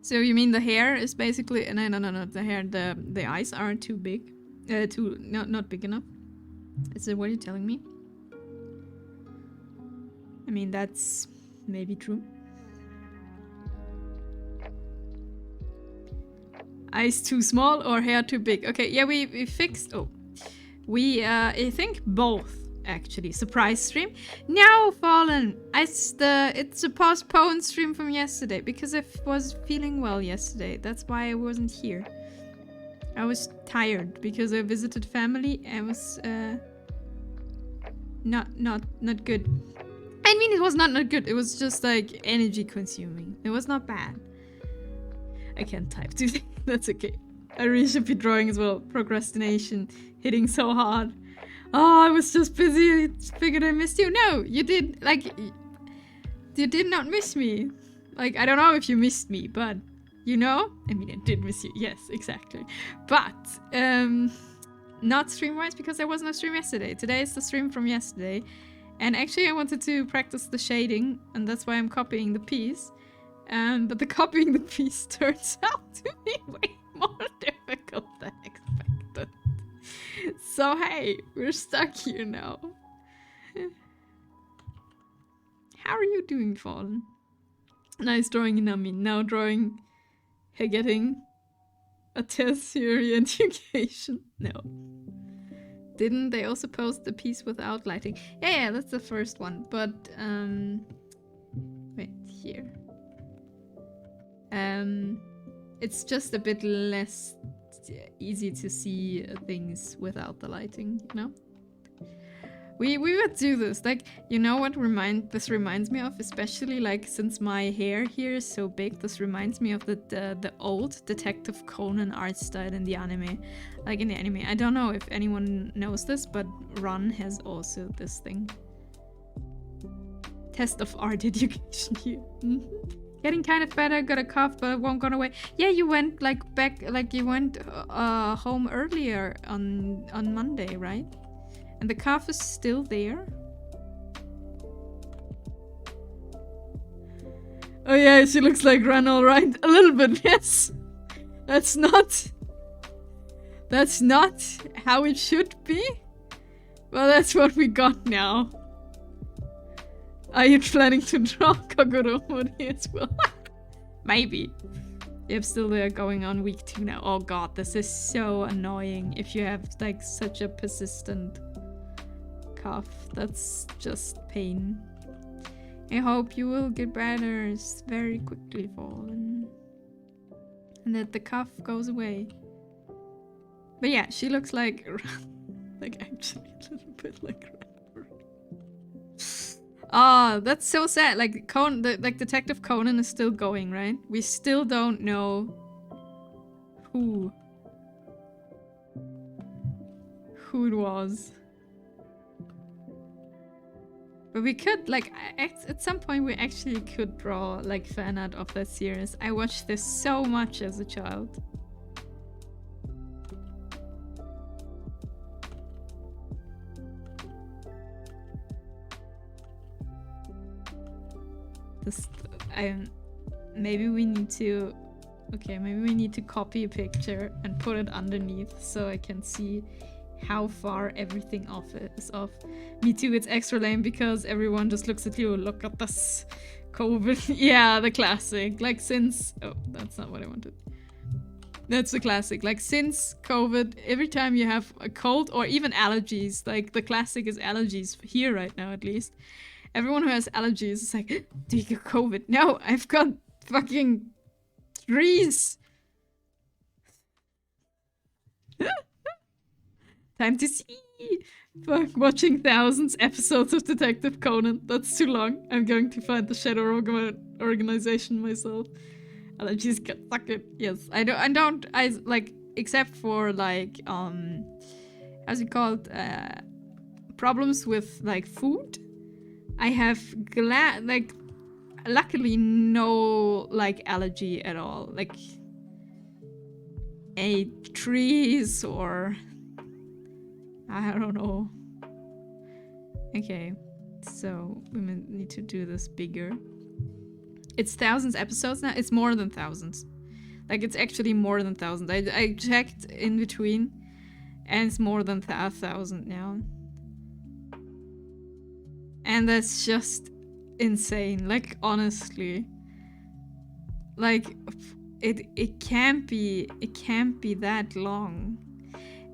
So you mean the hair is basically no, the hair, the eyes are too big. Not big enough. Is that what you're telling me? I mean, that's maybe true. Eyes too small or hair too big? Okay, yeah, we fixed. Oh, I think both actually. Surprise stream. No, Fallen. It's a postponed stream from yesterday because I was feeling well yesterday. That's why I wasn't here. I was tired because I visited family and was not good. I mean, it was not good. It was just like energy consuming. It was not bad. I can't type today. That's okay. I really should be drawing as well. Procrastination hitting so hard. Oh, I was just busy. I figured I missed you. No, you did. Like, you did not miss me. Like, I don't know if you missed me, but you know? I mean, I did miss you. Yes, exactly. But, not stream-wise because there was no stream yesterday. Today is the stream from yesterday. And actually I wanted to practice the shading, and that's why I'm copying the piece. But the copying the piece turns out to be way more difficult than So hey, we're stuck here now. How are you doing, Fallen? Nice drawing, Inami. Now drawing her getting a tertiary education. No. Didn't they also post the piece without lighting? Yeah, that's the first one. But, wait, here. It's just a bit less easy to see things without the lighting, you know? We would do this, like, you know what this reminds me of, especially like since my hair here is so big, this reminds me of the old Detective Conan art style in the anime. Like in the anime. I don't know if anyone knows this, but Run has also this thing. Test of art education here. Getting kind of better, got a cough, but it won't go away. Yeah, you went like back, like you went home earlier on Monday, right? And the cough is still there. Oh yeah, she looks like Run, alright. A little bit, yes. That's not how it should be. Well, that's what we got now. Are you planning to draw Kaguromori as well? Maybe. Yep, still there, going on week 2 now. Oh god, this is so annoying if you have like such a persistent cough. That's just pain. I hope you will get better very quickly, Fallen. And that the cough goes away. But yeah, she looks like like actually a little bit like Ah, that's so sad. Like like Detective Conan is still going, right? We still don't know who it was. But we could, like, at some point we actually could draw, like, fan art of that series. I watched this so much as a child. Maybe we need to... Okay, maybe we need to copy a picture and put it underneath so I can see how far everything is off. Me too, it's extra lame because everyone just looks at you. Look at this COVID. Yeah, the classic. Like since... Oh, that's not what I wanted. That's the classic. Like since COVID, every time you have a cold or even allergies, like the classic is allergies here right now at least. Everyone who has allergies is like, do you get COVID? No, I've got fucking trees. Time to see. Fuck, watching thousands episodes of Detective Conan. That's too long. I'm going to find the Shadow organization myself. Allergies can suck it. Yes, I like, except for like, how's it called? Problems with like food. I have luckily no like allergy at all. Like any trees or I don't know. Okay, so we need to do this bigger. It's thousands episodes now. It's more than thousands. Like it's actually more than thousands. I checked in between, and it's more than 1,000 now. And that's just insane. Like honestly, like it can't be that long.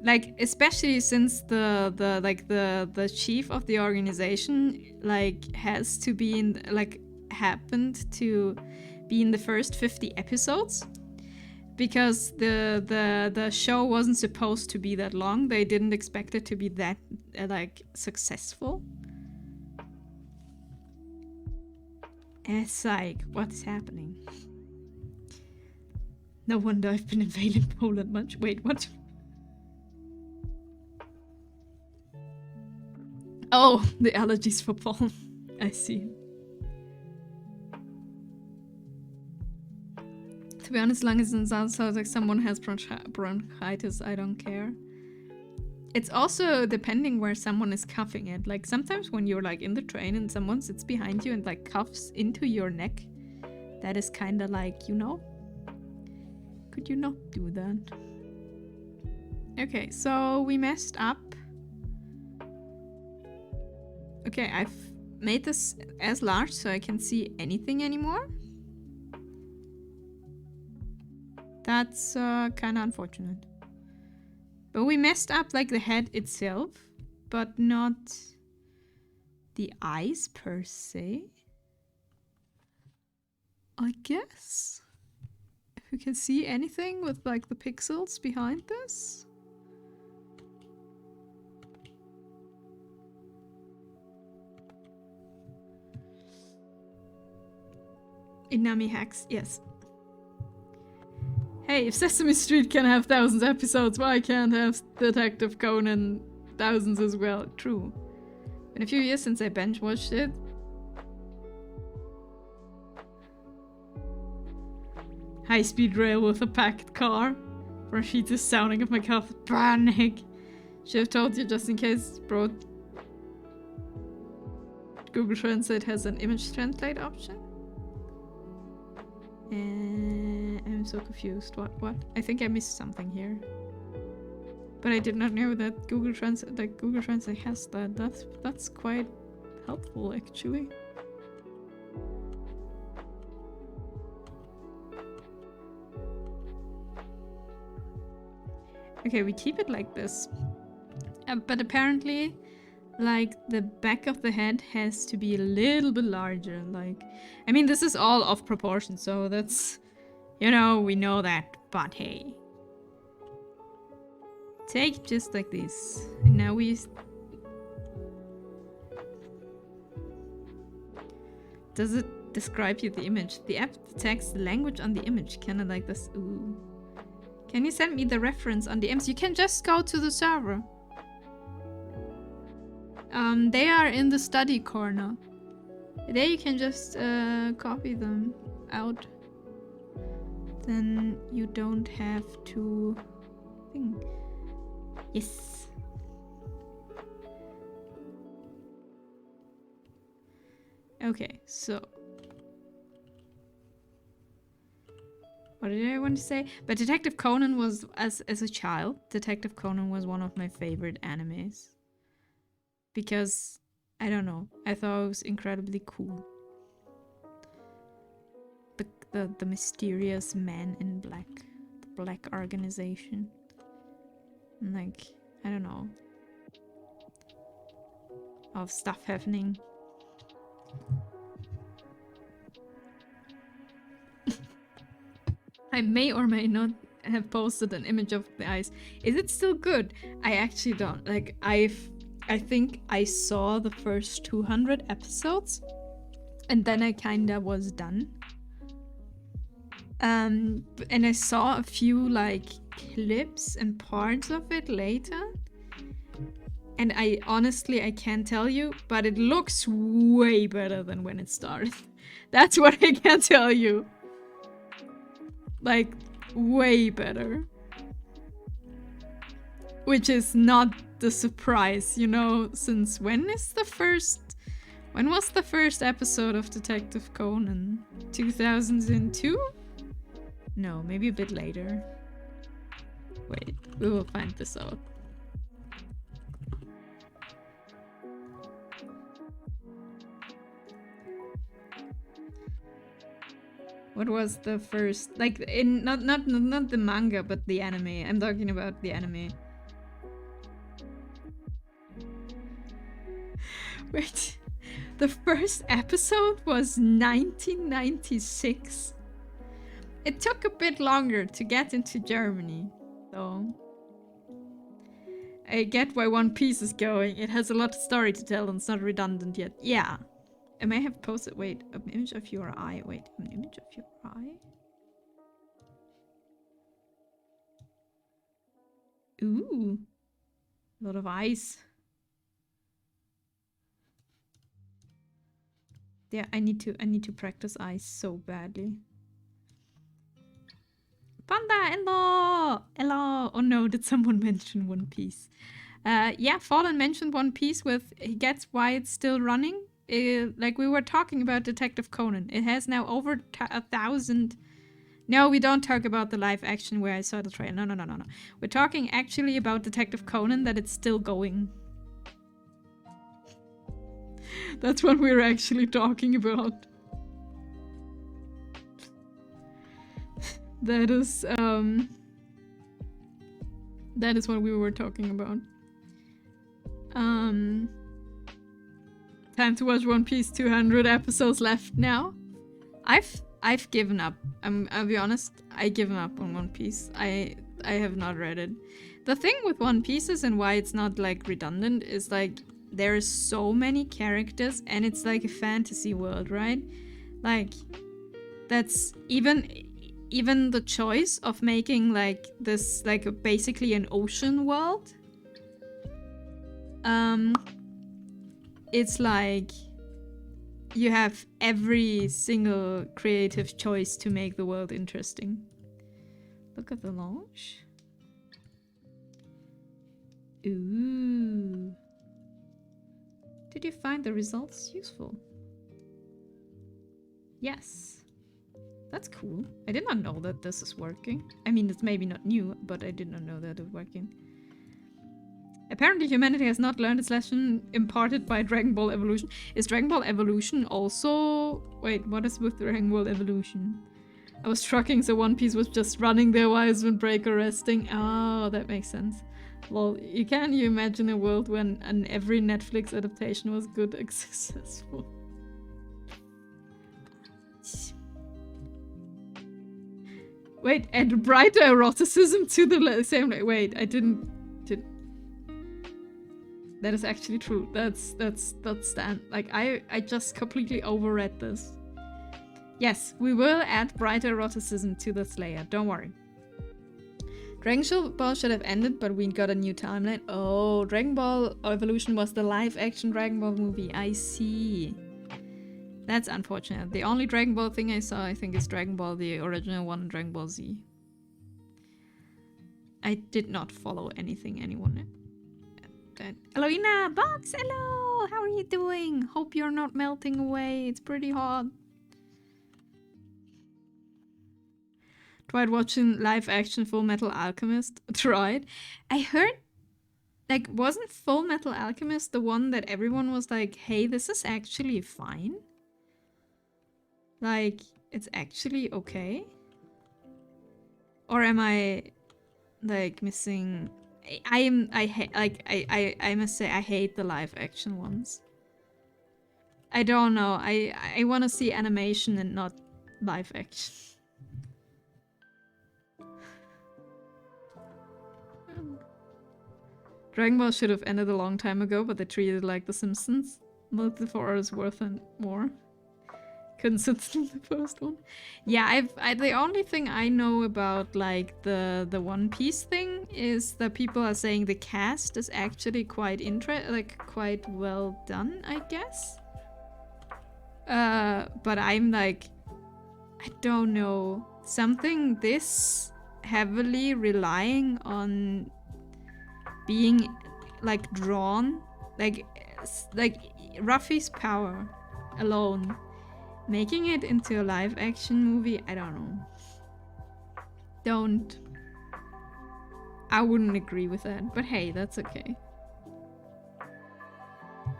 Like especially since the chief of the organization like has to be in happened to be in the first 50 episodes because the show wasn't supposed to be that long. They didn't expect it to be that like successful. And it's like, what's happening? No wonder I've been invading Poland much. Wait, what? Oh, the allergies for pollen. I see. To be honest, as long as it sounds like someone has bronchitis, I don't care. It's also depending where someone is coughing it. Like sometimes when you're like in the train and someone sits behind you and like coughs into your neck, that is kind of like, you know, could you not do that? Okay, so we messed up Okay, I've made this as large so I can see anything anymore. That's kind of unfortunate. But we messed up like the head itself, but not the eyes per se. I guess. If you can see anything with like the pixels behind this. Inami hacks, yes. Hey, if Sesame Street can have thousands of episodes, why can't have Detective Conan thousands as well? True. Been a few years since I binge watched it. High-speed rail with a packed car. Rashid's sounding of my cough. Panic. Should have told you just in case, bro. Google Translate has an image translate option. I'm so confused. What? I think I missed something here. But I did not know that Google Translate has that. That's quite helpful actually. Okay, we keep it like this. But apparently, like, the back of the head has to be a little bit larger. Like, I mean, this is all off proportion, so that's, you know, we know that. But hey. Take just like this. And now we... Does it describe you the image? The app detects the language on the image. Kinda like this. Ooh. Can you send me the reference on the image? You can just go to the server. They are in the study corner. There you can just copy them out. Then you don't have to think. Yes. Okay, so what did I want to say? But Detective Conan was, as a child, Detective Conan was one of my favorite animes. Because, I don't know, I thought it was incredibly cool. The mysterious man in black. The black organization. And like, I don't know. Of stuff happening. I may or may not have posted an image of the eyes. Is it still good? I actually don't. Like, I think I saw the first 200 episodes. And then I kinda was done. And I saw a few, like, clips and parts of it later. And I honestly can't tell you, but it looks way better than when it started. That's what I can tell you. Like, way better. Which is not the surprise, you know, since when was the first episode of Detective Conan? 2002? No, maybe a bit later. Wait, we will find this out. What was the first, like, in not the manga, but the anime. I'm talking about the anime. Wait, the first episode was 1996. It took a bit longer to get into Germany, though. I get why One Piece is going. It has a lot of story to tell and it's not redundant yet. Yeah. I may have posted, wait, an image of your eye. Wait, an image of your eye? Ooh. A lot of eyes. Yeah, I need to practice eyes so badly. Panda, hello! Hello! Oh no, did someone mention One Piece? Yeah, Fallen mentioned One Piece with, he gets why it's still running. Like we were talking about Detective Conan. It has now over 1,000... No, we don't talk about the live action where I saw the trailer. No. We're talking actually about Detective Conan, that it's still going. That's what we're actually talking about. That is what we were talking about. Time to watch One Piece. 200 episodes left now. I've given up. I'll be honest. I've given up on One Piece. I have not read it. The thing with One Piece is, and why it's not like redundant, is like there's so many characters and it's like a fantasy world, right? Like that's even the choice of making like this like basically an ocean world. It's like you have every single creative choice to make the world interesting. Look at the launch. Ooh. Did you find the results useful? Yes. That's cool. I did not know that this is working. I mean, it's maybe not new, but I did not know that it's working. Apparently humanity has not learned its lesson imparted by Dragon Ball Evolution. Is Dragon Ball Evolution also... Wait, what is with Dragon Ball Evolution? I was trucking, so One Piece was just running there while Windbreaker resting. Oh, that makes sense. Well, can you imagine a world when every Netflix adaptation was good and successful? Wait, add brighter eroticism to the same... Wait, I didn't... That is actually true. That's like I just completely overread this. Yes, we will add brighter eroticism to the Slayer. Don't worry. Dragon Ball should have ended, but we got a new timeline. Oh, Dragon Ball Evolution was the live-action Dragon Ball movie. I see. That's unfortunate. The only Dragon Ball thing I saw, I think, is Dragon Ball, the original one, and Dragon Ball Z. I did not follow anyone. Hello, Ina! Box! Hello! How are you doing? Hope you're not melting away. It's pretty hot. Tried watching live action Full Metal Alchemist. Tried. I heard, like, wasn't Full Metal Alchemist the one that everyone was like, hey, this is actually fine? Like, it's actually okay? Or am I, like, missing... I must say, I hate the live action ones. I don't know. I want to see animation and not live action. Dragon Ball should have ended a long time ago, but they treated it like The Simpsons. Multiple 4 hours worth and more. Couldn't sit through the first one. Yeah, the only thing I know about like the One Piece thing is that people are saying the cast is actually quite quite well done, I guess. But I'm like, I don't know, something this heavily relying on being like drawn, like Ruffy's power alone. Making it into a live action movie, I don't know. I wouldn't agree with that, but hey, that's okay.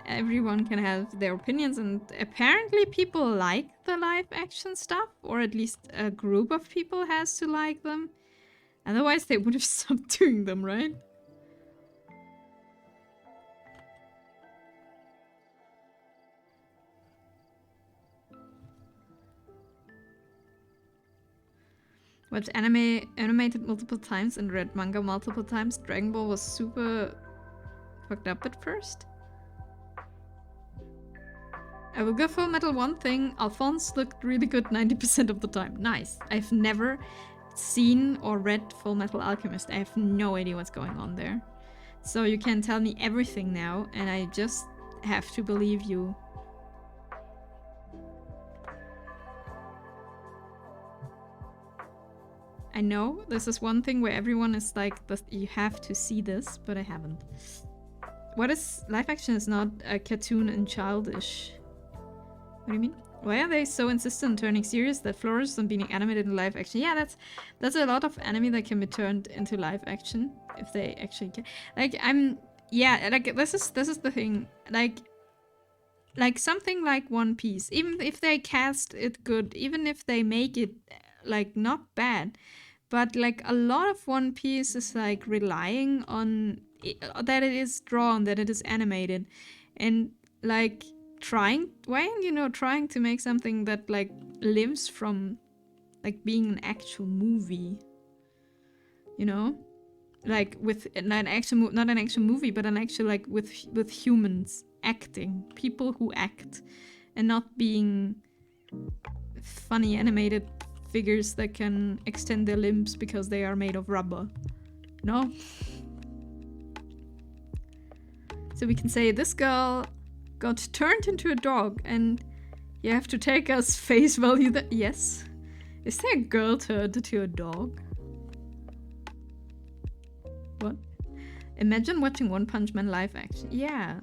Everyone can have their opinions, and apparently people like the live action stuff, or at least a group of people has to like them. Otherwise they would have stopped doing them, right? Watched animated multiple times and read manga multiple times. Dragon Ball was super fucked up at first. I will go Full Metal one thing. Alphonse looked really good 90% of the time. Nice. I've never seen or read Full Metal Alchemist. I have no idea what's going on there. So you can tell me everything now, and I just have to believe you. I know this is one thing where everyone is like, you have to see this, but I haven't. What is live action is not a cartoon and childish. What do you mean? Why are they so insistent on turning serious that flourishes on being animated in live action? Yeah, that's a lot of anime that can be turned into live action if they actually can. Like yeah, like this is the thing. Like like something like One Piece, even if they cast it good, even if they make it like not bad, but like a lot of One Piece is like relying on that it is drawn, that it is animated, and like trying to make something that like lives from like being an actual movie, you know, like with not an actual movie, but an actual like with humans acting, people who act, and not being funny animated figures that can extend their limbs because they are made of rubber. No? So we can say this girl got turned into a dog, and you have to take as face value that yes. Is there a girl turned into a dog? What? Imagine watching One Punch Man live action. Yeah.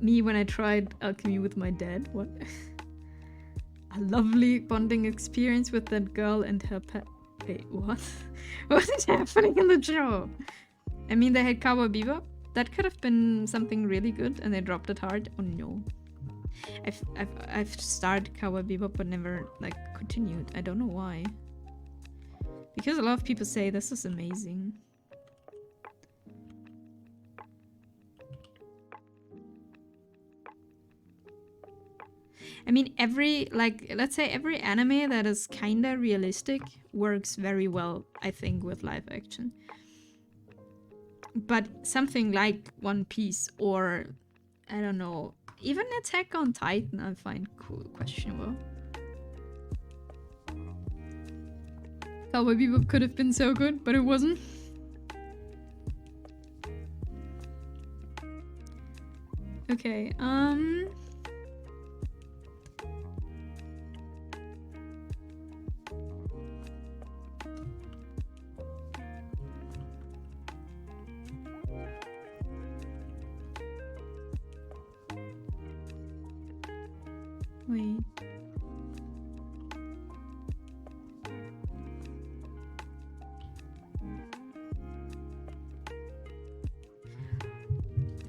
Me when I tried alchemy with my dad. What? A lovely bonding experience with that girl and her pet. Wait, what? What is happening in the show? I mean, they had Cowboy Bebop. That could have been something really good, and they dropped it hard. Oh no. I've started Cowboy Bebop but never like continued. I don't know why. Because a lot of people say this is amazing. I mean, let's say every anime that is kinda realistic works very well, I think, with live action. But something like One Piece or, I don't know, even Attack on Titan I find questionable. Cowboy Bebop could have been so good, but it wasn't. Okay, wait.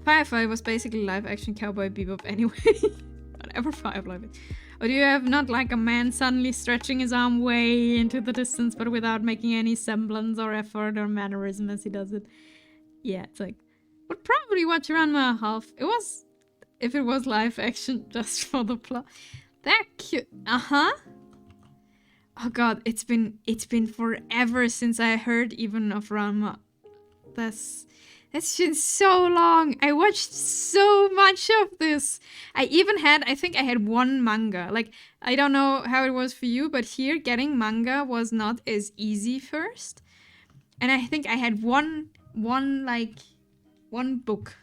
Firefly was basically live action Cowboy Bebop anyway. Whatever Firefly is. Or do you have not like a man suddenly stretching his arm way into the distance but without making any semblance or effort or mannerism as he does it? Yeah, it's like, would probably watch Ranma half. It was, if it was live action just for the plot. That cute. Uh-huh. Oh god, it's been forever since I heard even of Ranma. That's been so long. I watched so much of this. I think I had one manga. Like, I don't know how it was for you, but here getting manga was not as easy first. And I think I had one book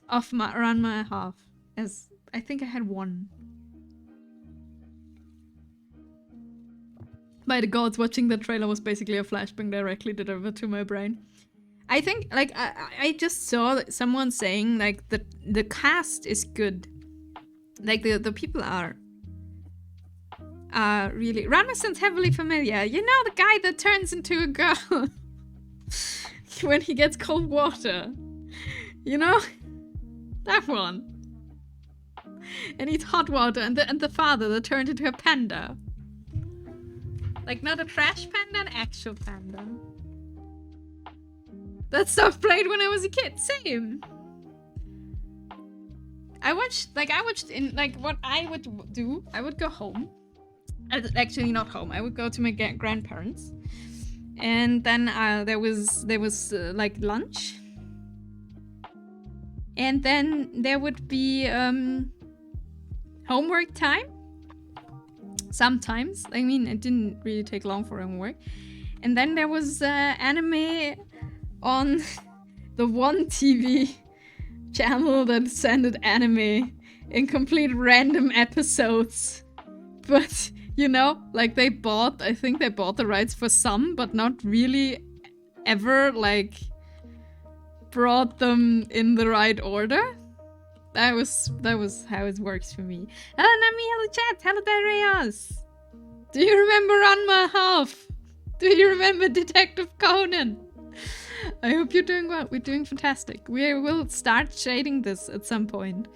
of Ranma half. As I think I had one. By the gods, watching the trailer was basically a flashbang directly delivered to my brain. I think, like, I just saw someone saying, like, the cast is good. Like, the people are really... Ranma sounds heavily familiar. You know, the guy that turns into a girl when he gets cold water. You know? That one. And eats hot water. And the father that turned into a panda. Like, not a trash panda, an actual panda. That stuff played when I was a kid. Same. I watched in, like, what I would do. I would go home. Actually, not home. I would go to my grandparents. And then there was like, lunch. And then there would be homework time. Sometimes. I mean, it didn't really take long for homework. And then there was anime on the one TV channel that sent anime in complete random episodes. But, you know, like I think they bought the rights for some, but not really ever, like, brought them in the right order. That was how it works for me. Hello Nami, hello chat, hello Darius. Do you remember Ranma half? Do you remember Detective Conan? I hope you're doing well. We're doing fantastic. We will start shading this at some point.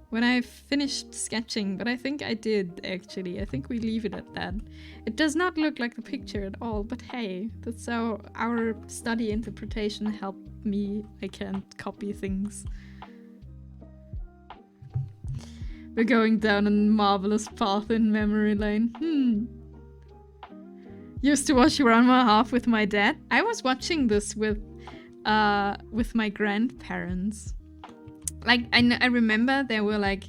when I finished sketching, but I think I did actually. I think we leave it at that. It does not look like the picture at all, but hey, that's our study interpretation helped me. I can't copy things. We're going down a marvelous path in memory lane. Used to watch Ranma half with my dad. I was watching this with my grandparents. Like, I remember there were like...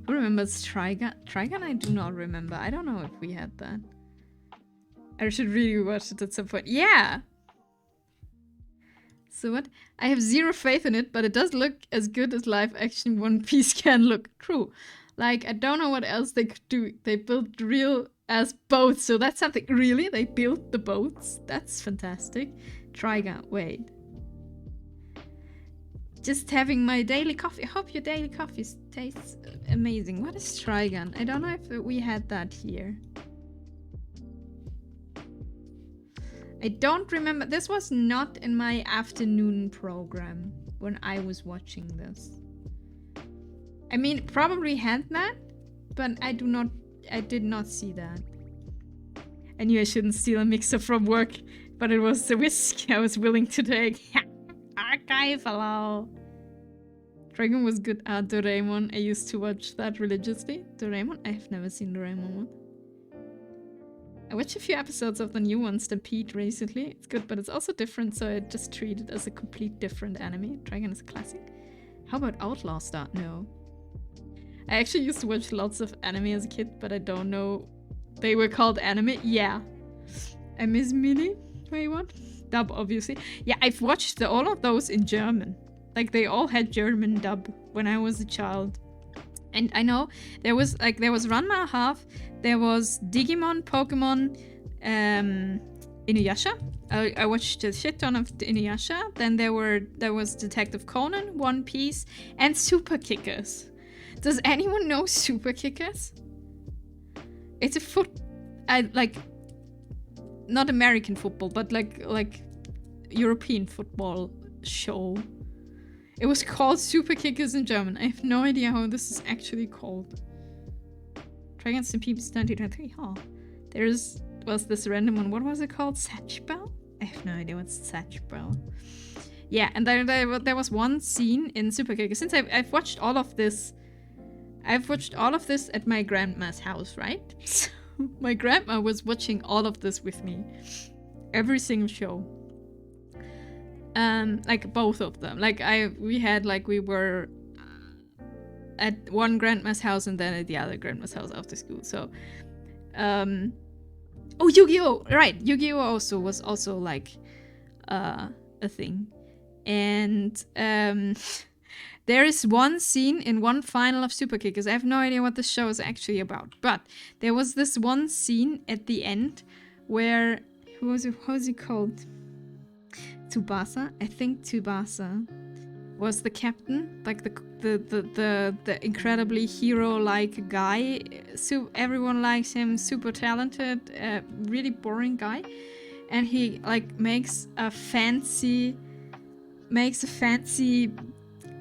Who remembers Trigun? Trigun I do not remember. I don't know if we had that. I should really watch it at some point. Yeah! So what? I have zero faith in it, but it does look as good as live action One Piece can look. True. Like, I don't know what else they could do. They built real as boats, so that's something. Really? They built the boats? That's fantastic. Trigun, wait. Just having my daily coffee. I hope your daily coffee tastes amazing. What is Trigun? I don't know if we had that here. I don't remember. This was not in my afternoon program when I was watching this. I mean, probably had that, but I did not see that. I knew I shouldn't steal a mixer from work, but it was the risk I was willing to take. Archive, hello. Dragon was good. Doraemon. I used to watch that religiously. Doraemon? I have never seen Doraemon one. I watched a few episodes of the new one, Stampede, recently. It's good, but it's also different, so I just treat it as a complete different anime. Dragon is a classic. How about Outlaw Star? No. I actually used to watch lots of anime as a kid, but I don't know. They were called anime? Yeah. I miss Mini. Wait, what? Dub, obviously. Yeah, I've watched all of those in German. Like, they all had German dub when I was a child. And I know there was Ranma half, there was Digimon, Pokemon, Inuyasha. I watched a shit ton of Inuyasha. Then there was Detective Conan, One Piece, and Super Kickers. Does anyone know Super Kickers? It's a not American football, but like European football show. It was called Super Kickers in German. I have no idea how this is actually called. Dragon Stampede 2023. Huh. Was this random one. What was it called? Satchbell? I have no idea what's Satchbell. Yeah, and there was one scene in Super Kickers. Since I've watched all of this. I've watched all of this at my grandma's house, right? So my grandma was watching all of this with me. Every single show. Like both of them. We were at one grandma's house and then at the other grandma's house after school. So, oh, Yu-Gi-Oh! Right, Yu-Gi-Oh! Also was also like a thing. And there is one scene in one final of Super Kickers. I have no idea what the show is actually about, but there was this one scene at the end where how was he called? Tsubasa? I think Tsubasa was the captain, like the incredibly hero-like guy. So everyone likes him, super talented, really boring guy, and he like makes a fancy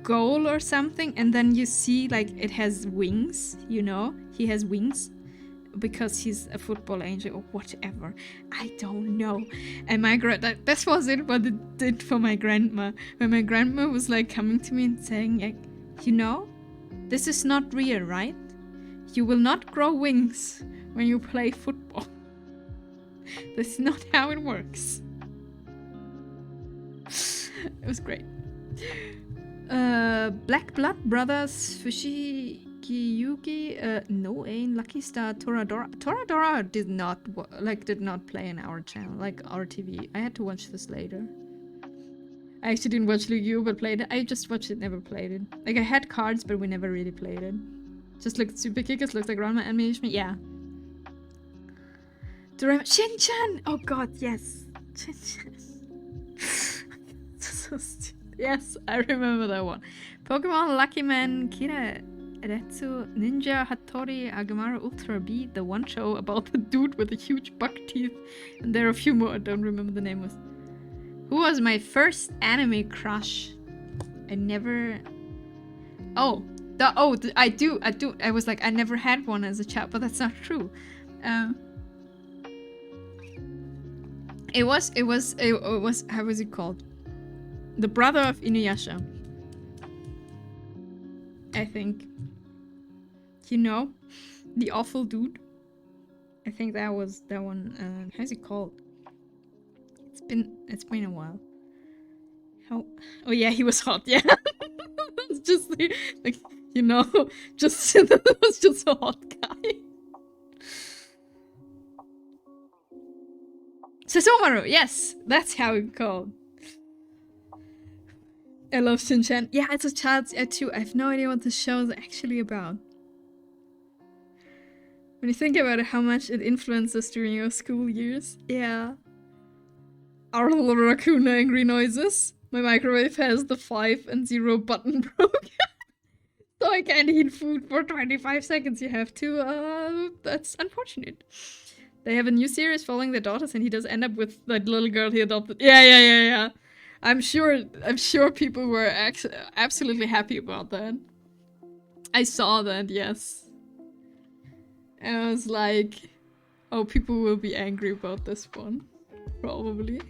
goal or something, and then you see like it has wings. You know, he has wings. Because he's a football angel or whatever. I don't know. And this was what it did for my grandma. When my grandma was like coming to me and saying, like, you know, this is not real, right? You will not grow wings when you play football. That's not how it works. It was great. Black Blood Brothers Yugi, no Ain, Lucky Star, Toradora. Toradora did not play in our channel, like our TV. I had to watch this later. I actually didn't watch Yu-Gi-Oh! But played it. I just watched it, never played it. Like I had cards, but we never really played it. Just like Super Kickers, looks like Ranma animation. Yeah. Doraemon, Shin-chan! Oh god, yes. Shin-chan. So stupid. Yes, I remember that one. Pokemon, Lucky Man, Kira, Retsu, Ninja, Hattori, Agamaru, Ultra B, the one show about the dude with the huge buck teeth. And there are a few more I don't remember the name was. Who was my first anime crush? I never... Oh, I do. I was like, I never had one as a child, but that's not true. It was, how was it called? The brother of Inuyasha. I think. You know? The awful dude. I think that was that one. How's it called? It's been a while. How? Oh yeah, he was hot. Yeah, it's just like you know, just that was just a hot guy. Susumaru, yes, that's how it's called. I love Shinchan. Yeah, it's a child too. I have no idea what the show is actually about. When you think about it, how much it influences during your school years. Yeah. Our little raccoon angry noises. My microwave has the 5 and 0 button broken. So I can't eat food for 25 seconds. You have to, that's unfortunate. They have a new series following their daughters and he does end up with that little girl he adopted. Yeah. I'm sure people were absolutely happy about that. I saw that, yes. And I was like, oh, people will be angry about this one. Probably.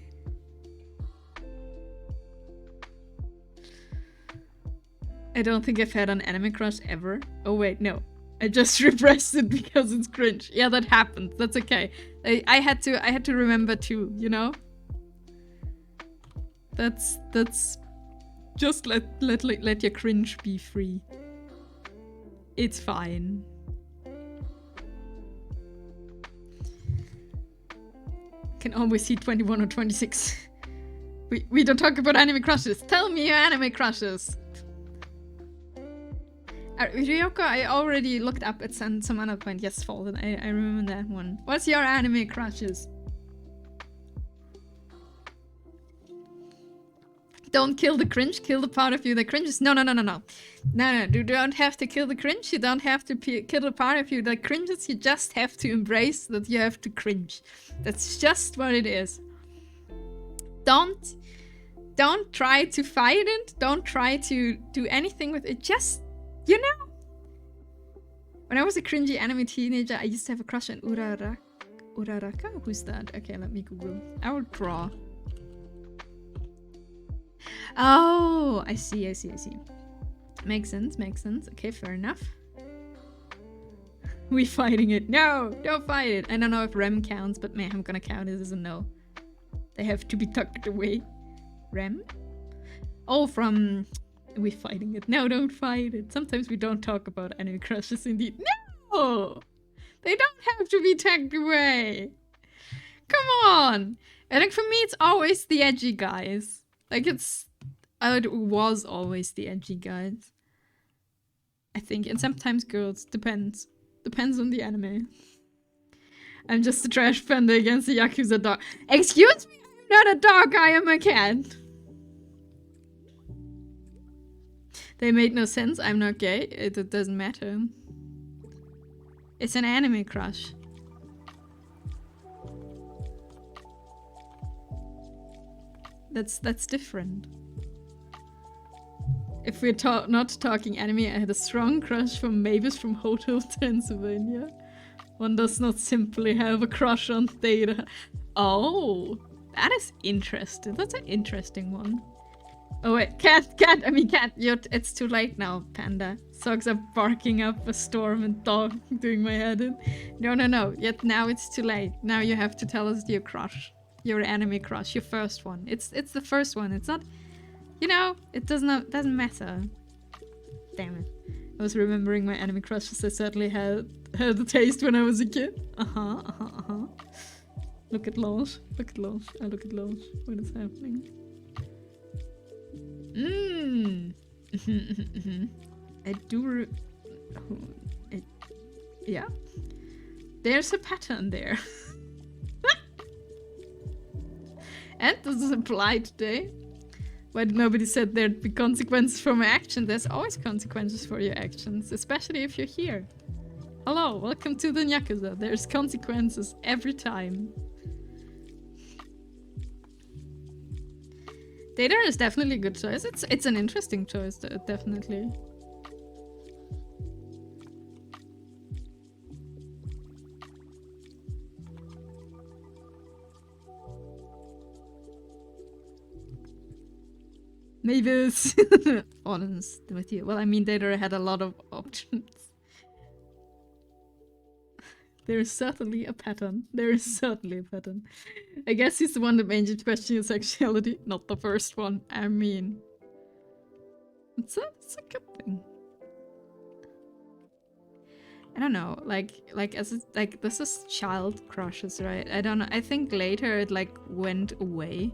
I don't think I've had an anime crush ever. Oh wait, no. I just repressed it because it's cringe. Yeah, that happened. That's okay. I had to remember too, you know? That's just let your cringe be free. It's fine. Can always see 21 or 26. We don't talk about anime crushes. Tell me your anime crushes. Ryoko, I already looked up at some other point. Yes, Fallen. I remember that one. What's your anime crushes? Don't kill the cringe, kill the part of you that cringes. No. No, you don't have to kill the cringe. You don't have to kill the part of you that cringes. You just have to embrace that you have to cringe. That's just what it is. Don't try to fight it. Don't try to do anything with it. Just, you know. When I was a cringy anime teenager, I used to have a crush on Uraraka? Who's that? Okay, let me Google. I will draw. Oh, I see. Makes sense. Okay, fair enough. We fighting it. No, don't fight it. I don't know if Rem counts, but man, I'm gonna count it as a no. They have to be tucked away. Rem? Oh, from... We fighting it. No, don't fight it. Sometimes we don't talk about anime crushes indeed. No! They don't have to be tucked away. Come on! I think for me it's always the edgy guys. Like it was always the edgy guys. I think. And sometimes girls. Depends. Depends on the anime. I'm just a trash panda against a Yakuza dog. Excuse me? I'm not a dog, I am a cat. They made no sense. I'm not gay. It doesn't matter. It's an anime crush. That's different. If we're not talking anime, I had a strong crush for Mavis from Hotel Transylvania. One does not simply have a crush on Theta. Oh, that is interesting. That's an interesting one. Oh wait, cat, it's too late now, Panda. Sogs are barking up a storm and dog doing my head in. No, yet now it's too late. Now you have to tell us your crush. Your anime crush, your first one. It's the first one. It's not, you know, it doesn't matter. Damn it. I was remembering my anime crushes. I certainly had the taste when I was a kid. Look at Lounge. I look at Lounge. What is happening? I do yeah. There's a pattern there. And does this apply today? But nobody said there'd be consequences for my action. There's always consequences for your actions, especially if you're here. Hello, welcome to the Yakuza. There's consequences every time. Data is definitely a good choice. It's an interesting choice, definitely. Mavis. Honest with you. Well, I mean, Data had a lot of options. There's certainly a pattern. There is certainly a pattern. I guess he's the one that made you question your sexuality, not the first one. I mean, it's a good thing. I don't know, like this is child crushes, right? I don't know. I think later it like went away.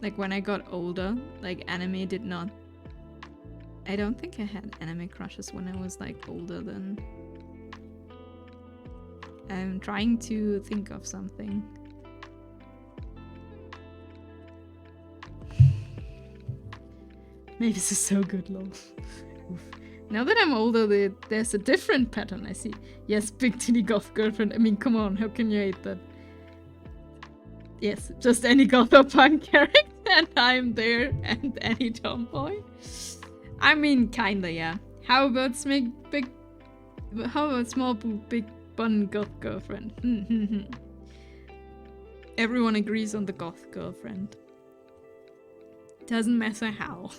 Like when I got older, like anime did not. I don't think I had anime crushes when I was like older than. I'm trying to think of something. Maybe this is so good, lol. Now that I'm older, there's a different pattern I see. Yes, big titty goth girlfriend. I mean, come on, how can you hate that? Yes, just any goth or punk character and I'm there, and any tomboy. I mean, kinda, yeah. How about small boob, big bun goth girlfriend? Everyone agrees on the goth girlfriend. Doesn't matter how.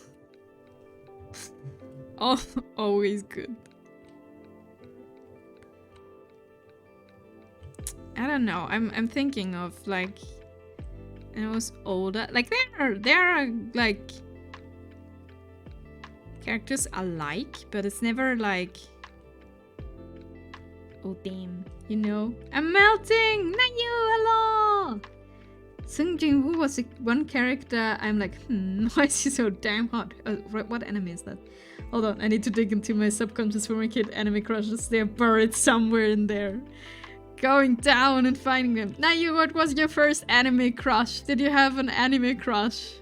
Oh, always good. I don't know. I'm thinking of like when I was older. Like there are like characters I like, but it's never like, oh damn, you know, I'm melting. Not you, hello. Sung Jin-woo was one character I'm like, why is he so damn hot? What anime is that? Hold on, I need to dig into my subconscious for my kid anime crushes. They're buried somewhere in there. Going down and finding them. Nayu, what was your first anime crush? Did you have an anime crush?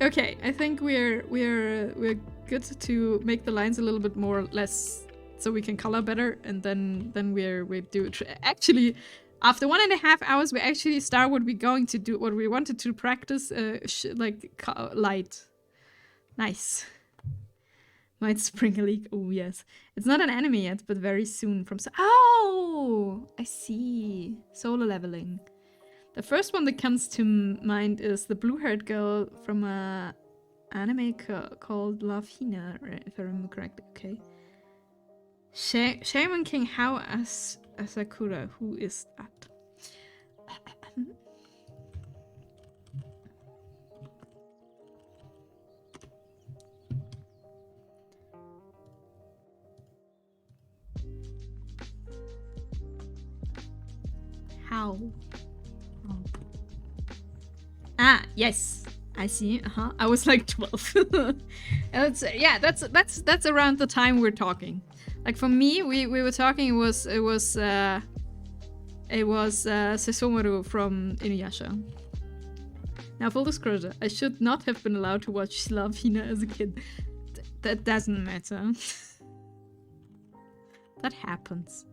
Okay, I think we're good to make the lines a little bit more less so we can color better, and then we do it. Actually, after 1.5 hours, we actually start what we're going to do, what we wanted to practice, like light. Nice. Might spring a leak. Oh yes, it's not an anime yet, but very soon from. Oh, I see. Solo leveling. The first one that comes to mind is the blue-haired girl from a anime called Love Hina, if I remember correctly. Okay. Shaman King How Asakura. Who is that? How? Oh. Ah, yes. I see. I was like 12. Yeah, that's around the time we're talking. Like for me, we were talking. It was Sesomaru from Inuyasha. Now, full disclosure, I should not have been allowed to watch Love Hina as a kid. That doesn't matter. That happens.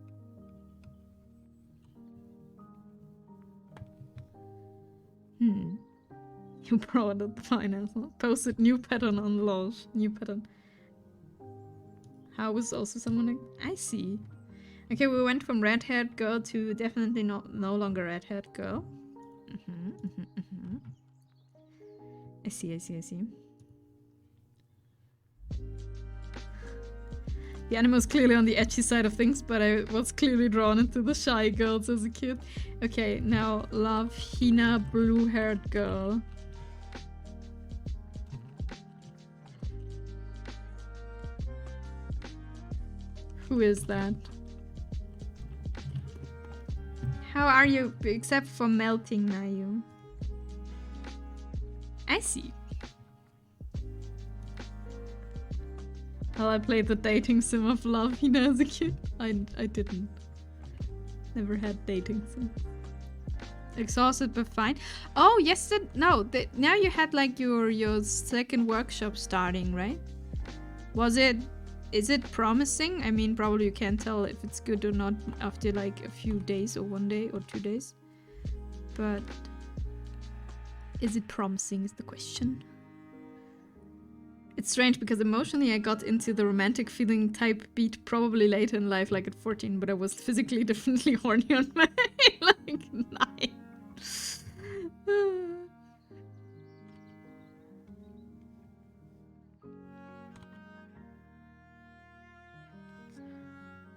You brought it fine as well. Posted new pattern on launch. New pattern. How was also someone I see. Okay, we went from red-haired girl to definitely no longer red-haired girl. I see. The anime was clearly on the edgy side of things, but I was clearly drawn into the shy girls as a kid. Okay, now Love Hina, blue-haired girl. Who is that? How are you, except for melting, Nayu? I see. Well, I played the dating sim of Love Hina as a kid. I didn't. Never had dating sim. Exhausted but fine. Oh, yes, no. Now you had like your second workshop starting, right? Is it promising? I mean, probably you can't tell if it's good or not after like a few days or 1 day or 2 days. But is it promising is the question. It's strange because emotionally I got into the romantic feeling type beat probably later in life, like at 14, but I was physically definitely horny on my like 9.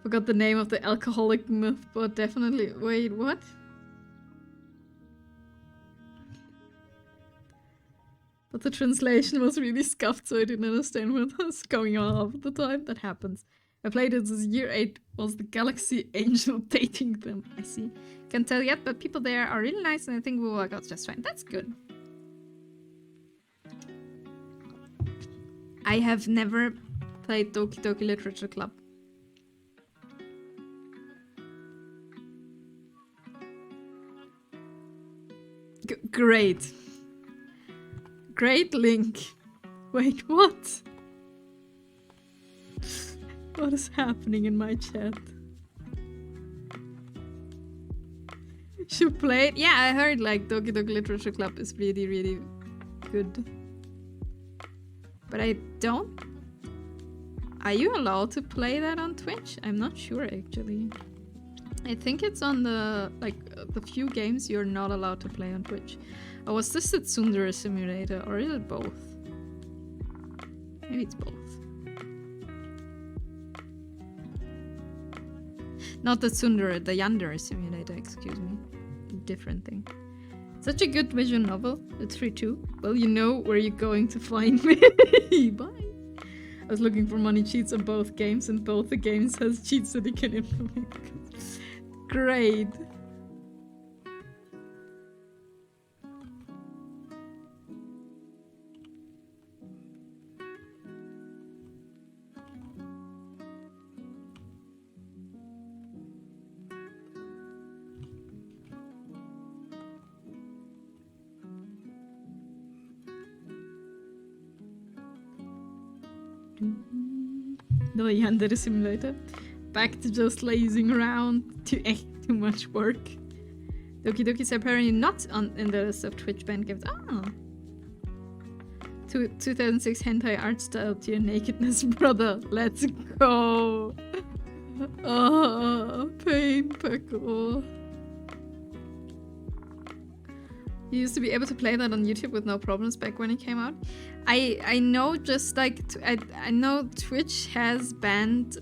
Forgot the name of the alcoholic myth, but definitely. Wait, what? But the translation was really scuffed, so I didn't understand what was going on half the time. That happens. I played it as year 8, was the Galaxy Angel dating them. I see. Can't tell yet, but people there are really nice and I think we'll work out just fine. That's good. I have never played Doki Doki Literature Club. Great. Great link. Wait, what? What is happening in my chat? Should play it? Yeah, I heard like Doki Doki Literature Club is really, really good. But I don't... Are you allowed to play that on Twitch? I'm not sure actually. I think it's on the, like, the few games you're not allowed to play on Twitch. Or was this the Tsundere Simulator, or is it both? Maybe it's both. Not the Tsundere, the Yandere Simulator, excuse me. Different thing. Such a good visual novel. It's free too. Well, you know where you're going to find me. Bye. I was looking for money cheats on both games, and both the games has cheats that you can implement. Great. The Yandere Simulator. Back to just lazing around to too much work. Doki Doki is apparently not in the list of Twitch banned games. Ah. 2006 hentai art style to your nakedness, brother. Let's go. Oh, pain pickle. You used to be able to play that on YouTube with no problems back when it came out. I know, just like I know Twitch has banned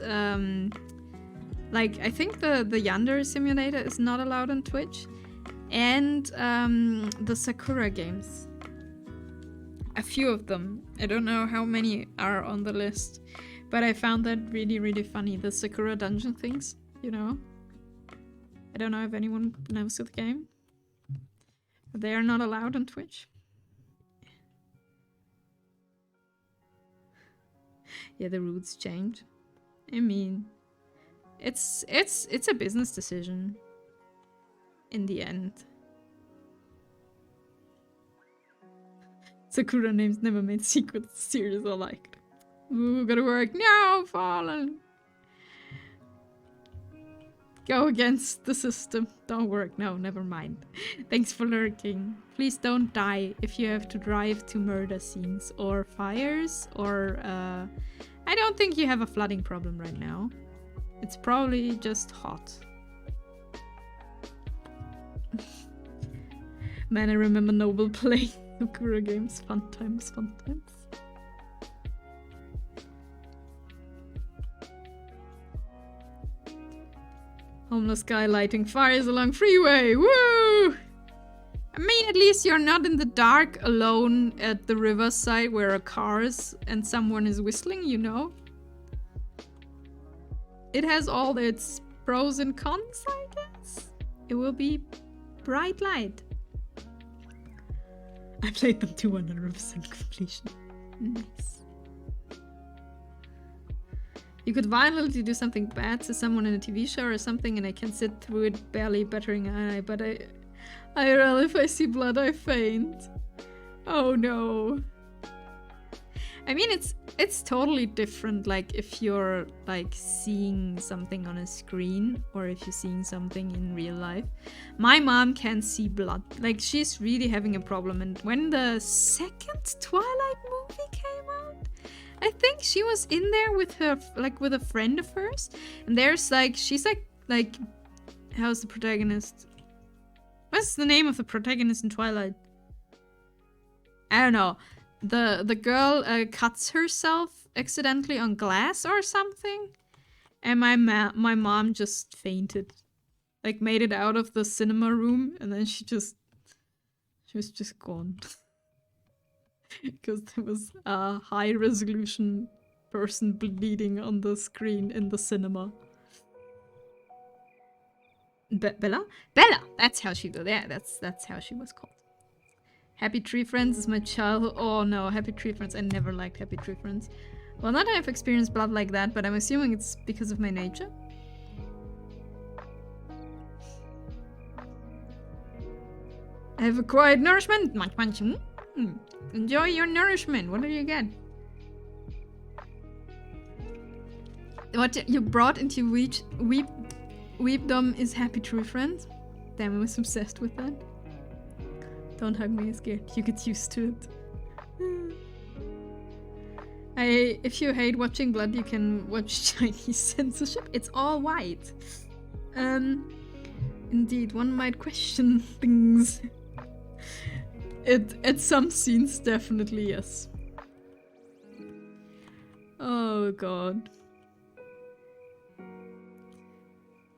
like I think the Yandere Simulator is not allowed on Twitch, and the Sakura games. A few of them. I don't know how many are on the list, but I found that really, really funny. The Sakura dungeon things, you know. I don't know if anyone knows the game. But they are not allowed on Twitch. Yeah, the rules change. I mean, it's a business decision in the end. Sakura names never made secrets serious or liked. Ooh, gotta work. No, fallen. Go against the system. Don't work. No, never mind. Thanks for lurking. Please don't die if you have to drive to murder scenes or fires or I don't think you have a flooding problem right now. It's probably just hot. Man, I remember Noble playing Sakura games. Fun times, fun times. Homeless guy lighting fires along freeway. Woo! I mean, at least you're not in the dark alone at the riverside where a car is and someone is whistling, you know? It has all its pros and cons, I guess. It will be bright light. I played them to 100% completion. Nice. You could violently do something bad to someone in a TV show or something and I can sit through it barely battering an eye, but IRL, if I see blood, I faint. Oh no. I mean, it's totally different, like, if you're, like, seeing something on a screen or if you're seeing something in real life. My mom can't see blood. Like, she's really having a problem. And when the second Twilight movie came out, think she was in there with her, like with a friend of hers. And there's like, she's like, how's the protagonist? What's the name of the protagonist in Twilight? I don't know. The girl cuts herself accidentally on glass or something. And my mom just fainted. Like made it out of the cinema room and then she was just gone. Because there was a high resolution person bleeding on the screen in the cinema. Bella? Bella! That's how she did. Yeah, that's how she was called. Happy Tree Friends is my childhood. Oh no, Happy Tree Friends. I never liked Happy Tree Friends. Well, not that I've experienced blood like that, but I'm assuming it's because of my nature. I have acquired nourishment. Munch, munch. Enjoy your nourishment. What do you get? What you brought into weepdom is Happy True Friends. Damn, I was obsessed with that. Don't hug me, I'm scared. You get used to it. If you hate watching blood, you can watch Chinese censorship. It's all white. Indeed, one might question things. At some scenes, definitely yes. Oh god.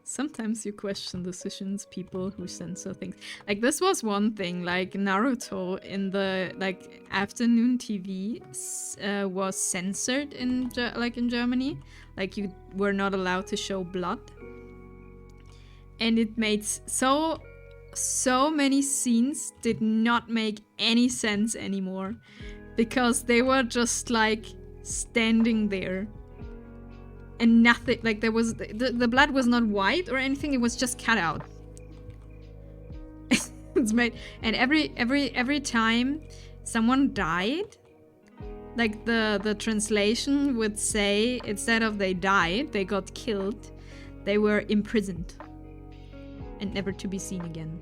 Sometimes you question decisions, people who censor things. Like this was one thing, like Naruto in the like afternoon TV was censored in Germany. Like you were not allowed to show blood. And it made so many scenes did not make any sense anymore because they were just like standing there and nothing, like there was the blood was not white or anything, it was just cut out. It's made, and every time someone died, like the translation would say instead of they died, they got killed, they were imprisoned and never to be seen again.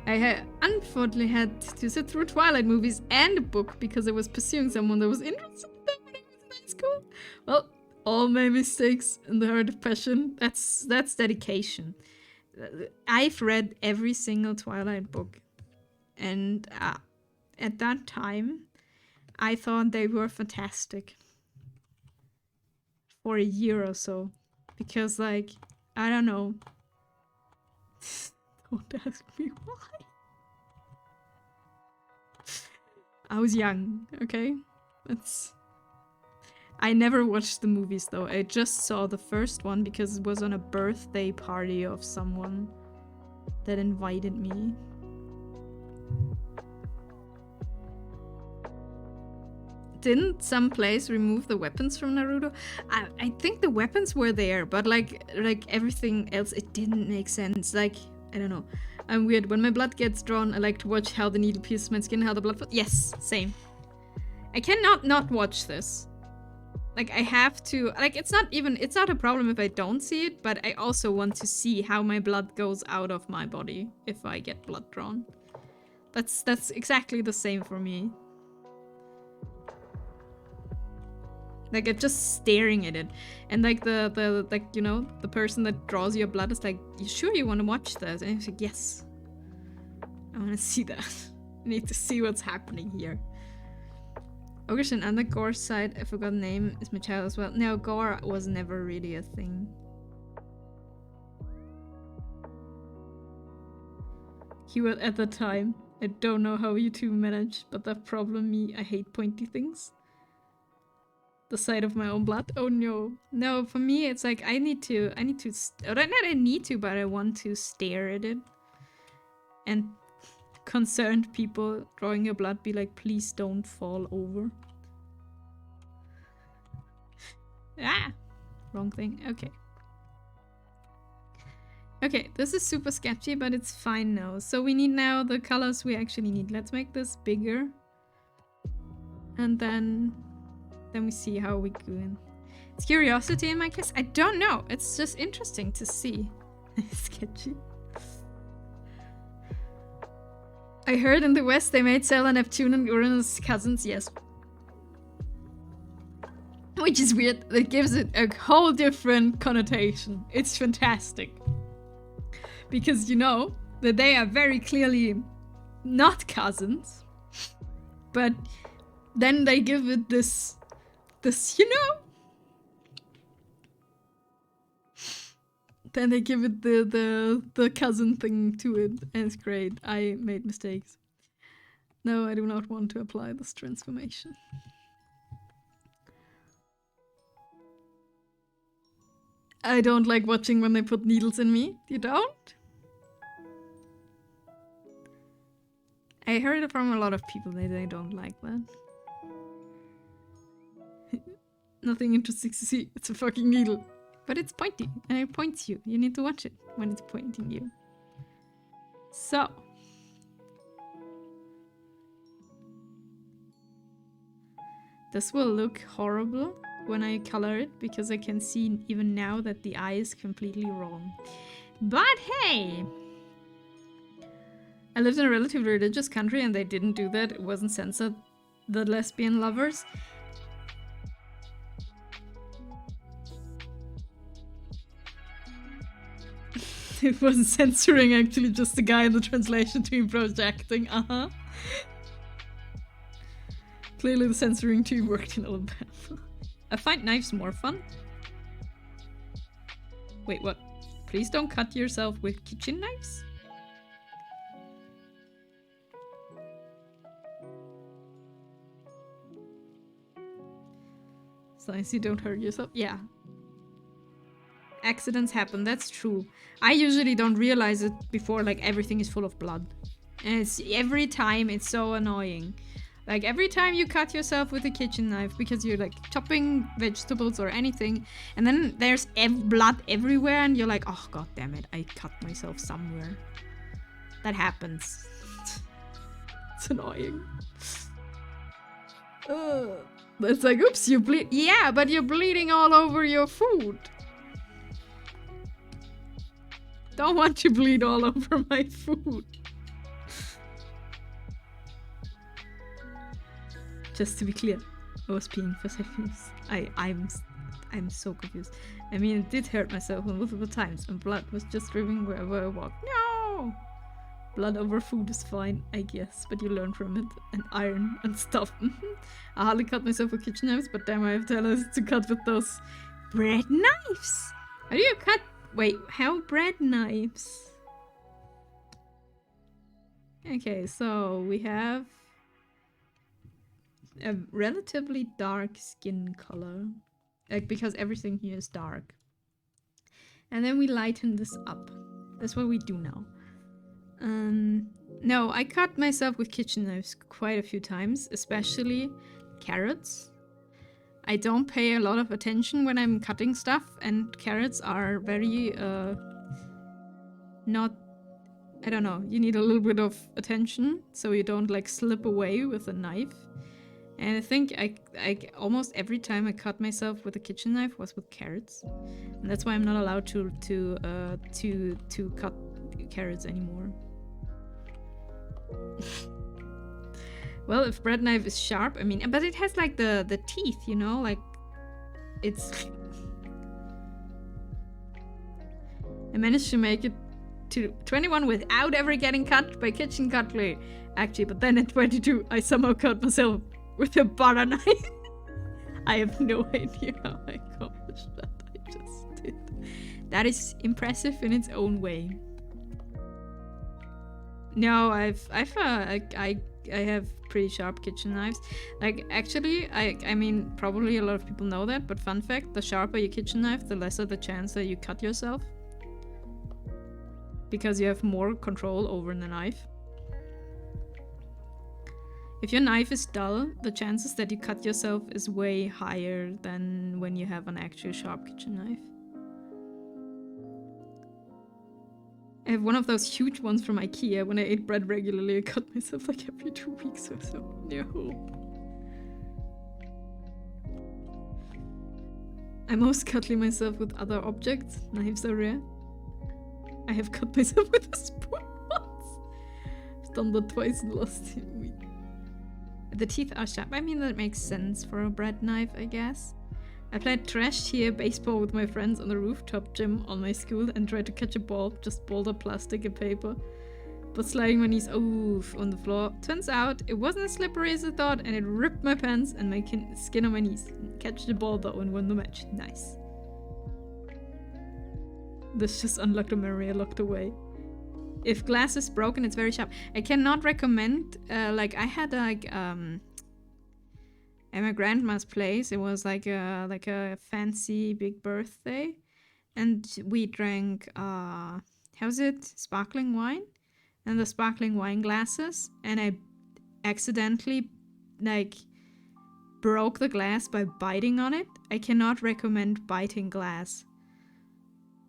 I unfortunately had to sit through Twilight movies and a book because I was pursuing someone that was interested in them when I was in high school. Well, all my mistakes in the Heart of Passion, that's dedication. I've read every single Twilight book, and at that time, I thought they were fantastic for a year or so, because like, I don't know. Don't ask me why. I was young, okay? I never watched the movies though. I just saw the first one because it was on a birthday party of someone that invited me. Didn't some place remove the weapons from Naruto? I think the weapons were there, but like everything else, it didn't make sense. Like, I don't know. I'm weird. When my blood gets drawn, I like to watch how the needle pierces my skin, how the blood... Yes, same. I cannot not watch this. Like, I have to... Like, it's not a problem if I don't see it, but I also want to see how my blood goes out of my body if I get blood drawn. That's exactly the same for me. Like, I'm just staring at it. And like like, you know, the person that draws your blood is like, you sure you want to watch this? And I was like, yes. I want to see that. I need to see what's happening here. Ogres and on the gore side, I forgot the name, is my child as well. No, gore was never really a thing. Keyword at the time. I don't know how you two manage, but that problem me, I hate pointy things. The sight of my own blood. Oh no. No, for me it's like I need to or not I need to, but I want to stare at it. And concerned people drawing your blood be like, please don't fall over. Ah! Wrong thing. Okay. Okay, this is super sketchy, but it's fine now. So we need now the colors we actually need. Let's make this bigger. And then we see how we go in. It's curiosity in my case? I don't know. It's just interesting to see. Sketchy. I heard in the West they made Zella, Neptune, and Uranus cousins. Yes. Which is weird. It gives it a whole different connotation. It's fantastic. Because you know that they are very clearly not cousins. But then they give it this, you know. Then they give it the cousin thing to it, and it's great. I made mistakes. No, I do not want to apply this transformation. I don't like watching when they put needles in me. You don't? I heard it from a lot of people that they don't like that. Nothing interesting to see. It's a fucking needle. But it's pointy, and it points you. You need to watch it when it's pointing you. So. This will look horrible when I color it, because I can see even now that the eye is completely wrong. But hey! I lived in a relatively religious country and they didn't do that. It wasn't censored, the lesbian lovers. It wasn't censoring, actually, just the guy in the translation team projecting. Clearly the censoring team worked in Alabama. I find knives more fun. Wait, what? Please don't cut yourself with kitchen knives? So I see, don't hurt yourself. Yeah. Accidents happen, that's true. I usually don't realize it before like everything is full of blood. And it's every time it's so annoying. Like every time you cut yourself with a kitchen knife because you're like chopping vegetables or anything, and then there's blood everywhere and you're like, oh god damn it, I cut myself somewhere. That happens. It's annoying. It's like, oops, you bleed. Yeah, but you're bleeding all over your food. Don't want to bleed all over my food. Just to be clear, I was peeing for seconds. I'm so confused. I mean, it did hurt myself multiple times, and blood was just dripping wherever I walked. No! Blood over food is fine, I guess, but you learn from it. And iron and stuff. I hardly cut myself with kitchen knives, but damn, I have talents to cut with those bread knives. How do you cut? Wait, how bread knives? Okay, so we have a relatively dark skin color, like because everything here is dark. And then we lighten this up. That's what we do now. No, I cut myself with kitchen knives quite a few times, especially carrots. I don't pay a lot of attention when I'm cutting stuff, and carrots are very, not, I don't know, you need a little bit of attention so you don't like slip away with a knife. And I think I almost every time I cut myself with a kitchen knife was with carrots, and that's why I'm not allowed to cut carrots anymore. Well, if bread knife is sharp, I mean, but it has like the teeth, you know, like it's. I managed to make it to 21 without ever getting cut by kitchen cutlery, actually. But then at 22, I somehow cut myself with a butter knife. I have no idea how I accomplished that. I just did. That is impressive in its own way. No, I have pretty sharp kitchen knives. Like, actually, I mean, probably a lot of people know that, but fun fact, the sharper your kitchen knife, the lesser the chance that you cut yourself. Because you have more control over the knife. If your knife is dull, the chances that you cut yourself is way higher than when you have an actual sharp kitchen knife. I have one of those huge ones from IKEA. When I ate bread regularly, I cut myself like every 2 weeks or so. No. I most cuddly myself with other objects. Knives are rare. I have cut myself with a spoon once. I've done that twice in the last week. The teeth are sharp. I mean, that makes sense for a bread knife, I guess. I played trash tier baseball with my friends on the rooftop gym on my school and tried to catch a ball, just boulder plastic and paper. But sliding my knees on the floor. Turns out it wasn't as slippery as I thought and it ripped my pants and my skin on my knees. Catch the ball though and win the match. Nice. This just unlocked a memory I locked away. If glass is broken, it's very sharp. I cannot recommend, like I had like, at my grandma's place, it was like a fancy big birthday. And we drank, how's it? Sparkling wine? And the sparkling wine glasses. And I accidentally, like, broke the glass by biting on it. I cannot recommend biting glass.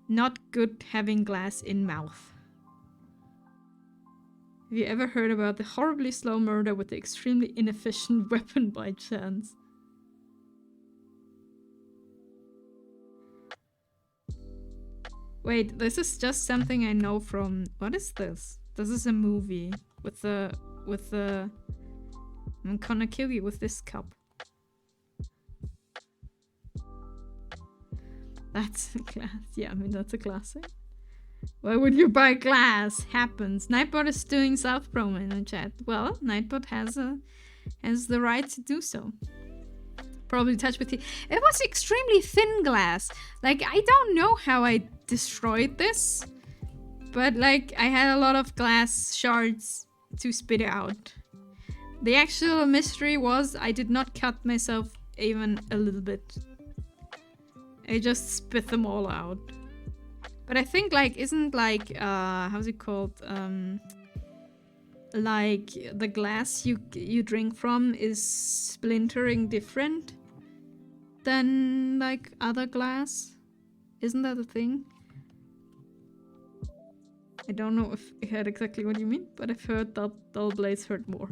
Not good having glass in mouth. Have you ever heard about the horribly slow murder with the extremely inefficient weapon by chance? Wait, this is just something I know from... What is this? This is a movie with the... I'm gonna kill you with this cup. That's a class. Yeah, I mean, that's a classic. Why would you buy glass? Happens. Nightbot is doing self promo in the chat. Well, Nightbot has the right to do so. Probably touch with it. It was extremely thin glass. Like, I don't know how I destroyed this, but like I had a lot of glass shards to spit out. The actual mystery was I did not cut myself even a little bit. I just spit them all out. But I think like, isn't like, how's it called? Like the glass you drink from is splintering different than like other glass? Isn't that a thing? I don't know if I heard exactly what you mean, but I've heard that dull blades hurt more.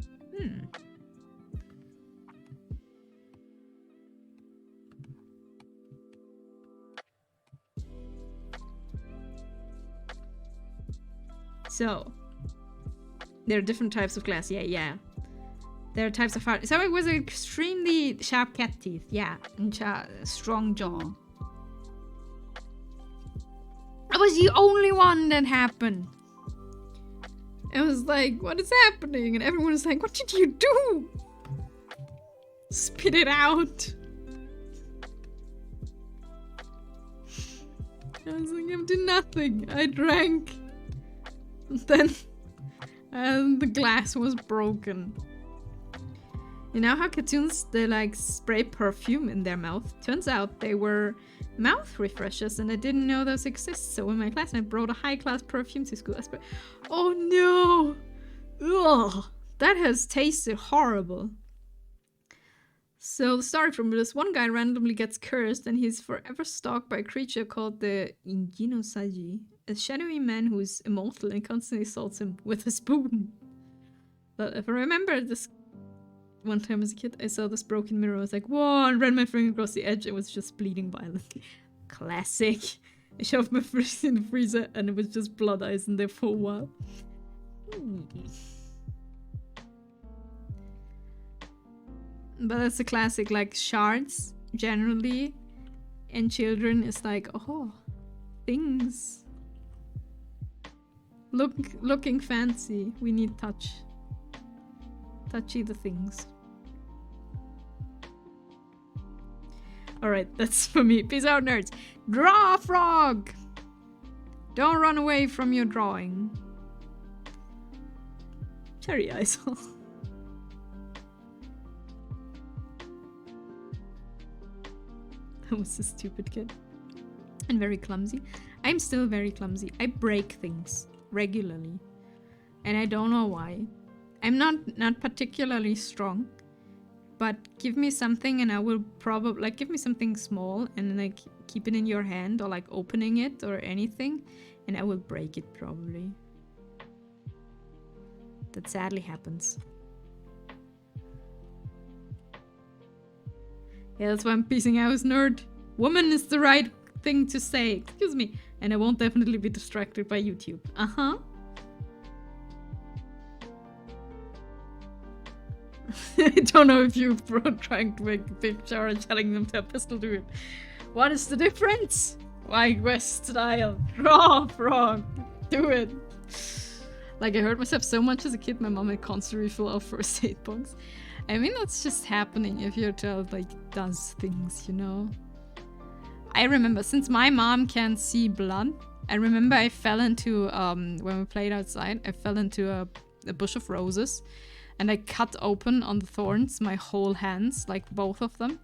So, there are different types of glass. Yeah. There are types of hard. So it was extremely sharp cat teeth. Yeah, and strong jaw. I was the only one that happened. I was like, what is happening? And everyone was like, what did you do? Spit it out. I was like, I did nothing. I drank. Then the glass was broken. You know how cartoons, they like spray perfume in their mouth? Turns out they were mouth refreshers and I didn't know those exist. So in my class I brought a high-class perfume to school. Oh no! Ugh, that has tasted horrible. So the story from this: one guy randomly gets cursed and he's forever stalked by a creature called the Inginosaji, a shadowy man who is immortal and constantly assaults him with a spoon. But if I remember this one time as a kid, I saw this broken mirror. I was like, whoa, and ran my finger across the edge. It was just bleeding violently. Classic. I shoved my fist in the freezer and it was just blood ice in there for a while. But that's a classic, like shards generally in children is like, oh, things. Looking fancy. We need touch. Touchy the things. Alright, that's for me. Peace out, nerds. Draw a frog! Don't run away from your drawing. Cherry eyes. I was a stupid kid. And very clumsy. I'm still very clumsy. I break things regularly. And I don't know why. I'm not particularly strong. But give me something and I will probably, like, give me something small and like keep it in your hand or like opening it or anything and I will break it probably. That sadly happens. Yeah, that's why I'm peacing out, nerd. Woman is the right thing to say. Excuse me. And I won't definitely be distracted by YouTube. Uh-huh. I don't know if you're trying to make a picture or telling them to a pistol do it. What is the difference? Wild West style. Raw frog. Do it. Like, I hurt myself so much as a kid, my mom had constant refill of first aid box. I mean, that's just happening if your child, like, does things, you know? I remember, since my mom can't see blood, I remember I fell into, when we played outside, I fell into a bush of roses. And I cut open on the thorns my whole hands, like both of them.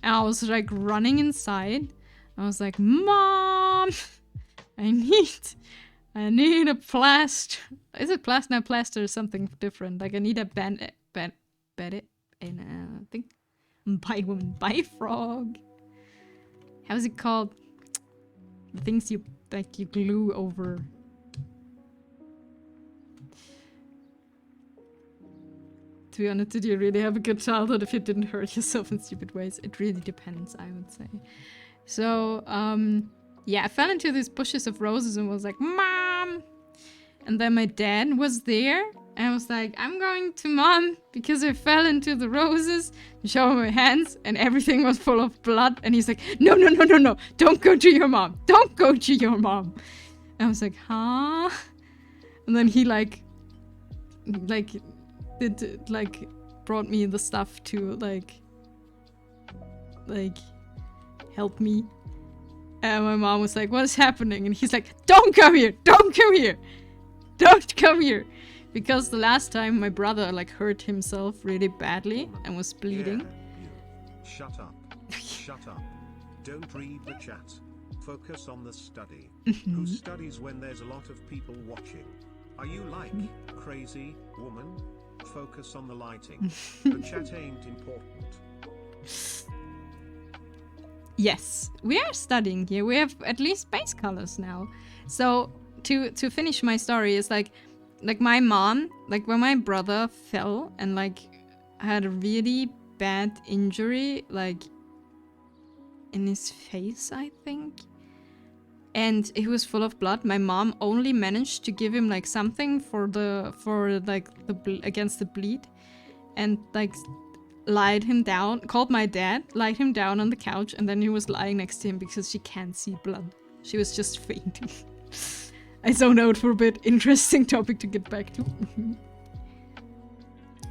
And I was like running inside. I was like, Mom, I need a plaster. Is it plaster? No, plaster or something different. Like I need a bandit, and I think bye woman, bye frog. How's it called? The things you like you glue over. To be honest, did you really have a good childhood if you didn't hurt yourself in stupid ways? It really depends, I would say. So, yeah, I fell into these bushes of roses and was like, Mom! And then my dad was there, and I was like, I'm going to Mom because I fell into the roses, show him my hands, and everything was full of blood. And he's like, no, don't go to your mom. Don't go to your mom. And I was like, huh? And then he brought me the stuff to like help me, and my mom was like, what is happening? And he's like, don't come here, because the last time my brother like hurt himself really badly and was bleeding.
Yeah, you. Shut up, don't read the chat, focus on the study. Who studies when there's a lot of people watching? Are you like crazy woman? Focus on the lighting. The chat ain't important.
Yes, we are studying here. We have at least base colors now. So to finish my story is like my mom, like when my brother fell and like had a really bad injury, like in his face, I think. And he was full of blood. My mom only managed to give him like something against the bleed, and like lied him down. Called my dad, lied him down on the couch, and then he was lying next to him because she can't see blood. She was just fainting. I zoned out for a bit. Interesting topic to get back to.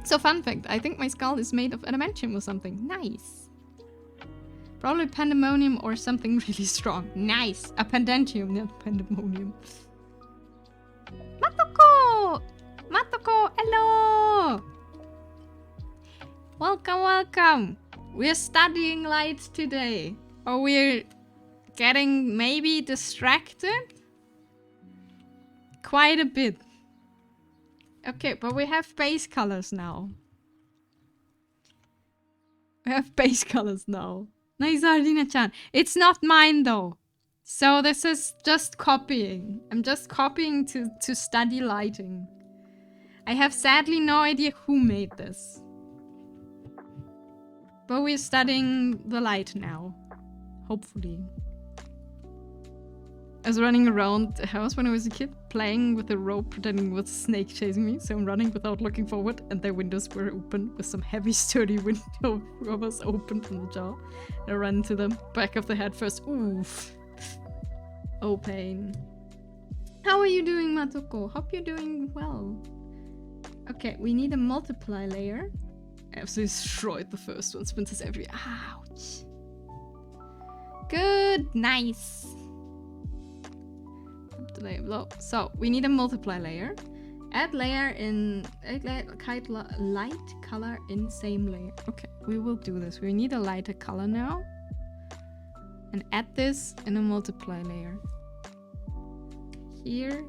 So fun fact, I think my skull is made of adamantium or something. Nice. Probably pandemonium or something really strong. Nice! A pendantium, not pandemonium. Matoko! Matoko, hello! Welcome! We're studying light today. Or we're getting maybe distracted? Quite a bit. Okay, but we have base colors now. Nice, Ardina-chan. It's not mine though. So this is just copying. I'm just copying to study lighting. I have sadly no idea who made this. But we're studying the light now. Hopefully. I was running around the house when I was a kid, playing with a rope, pretending it was a snake chasing me. So I'm running without looking forward, and their windows were open with some heavy, sturdy window was open from the jaw. I ran into them, back of the head first. Oof. Oh, pain. How are you doing, Matoko? Hope you're doing well. Okay, we need a multiply layer. I absolutely destroyed the first one. Splinters everywhere. Ouch. Good. Nice. So we need a multiply layer. Add layer in light color in same layer. Okay, we will do this. We need a lighter color now, and add this in a multiply layer. Here,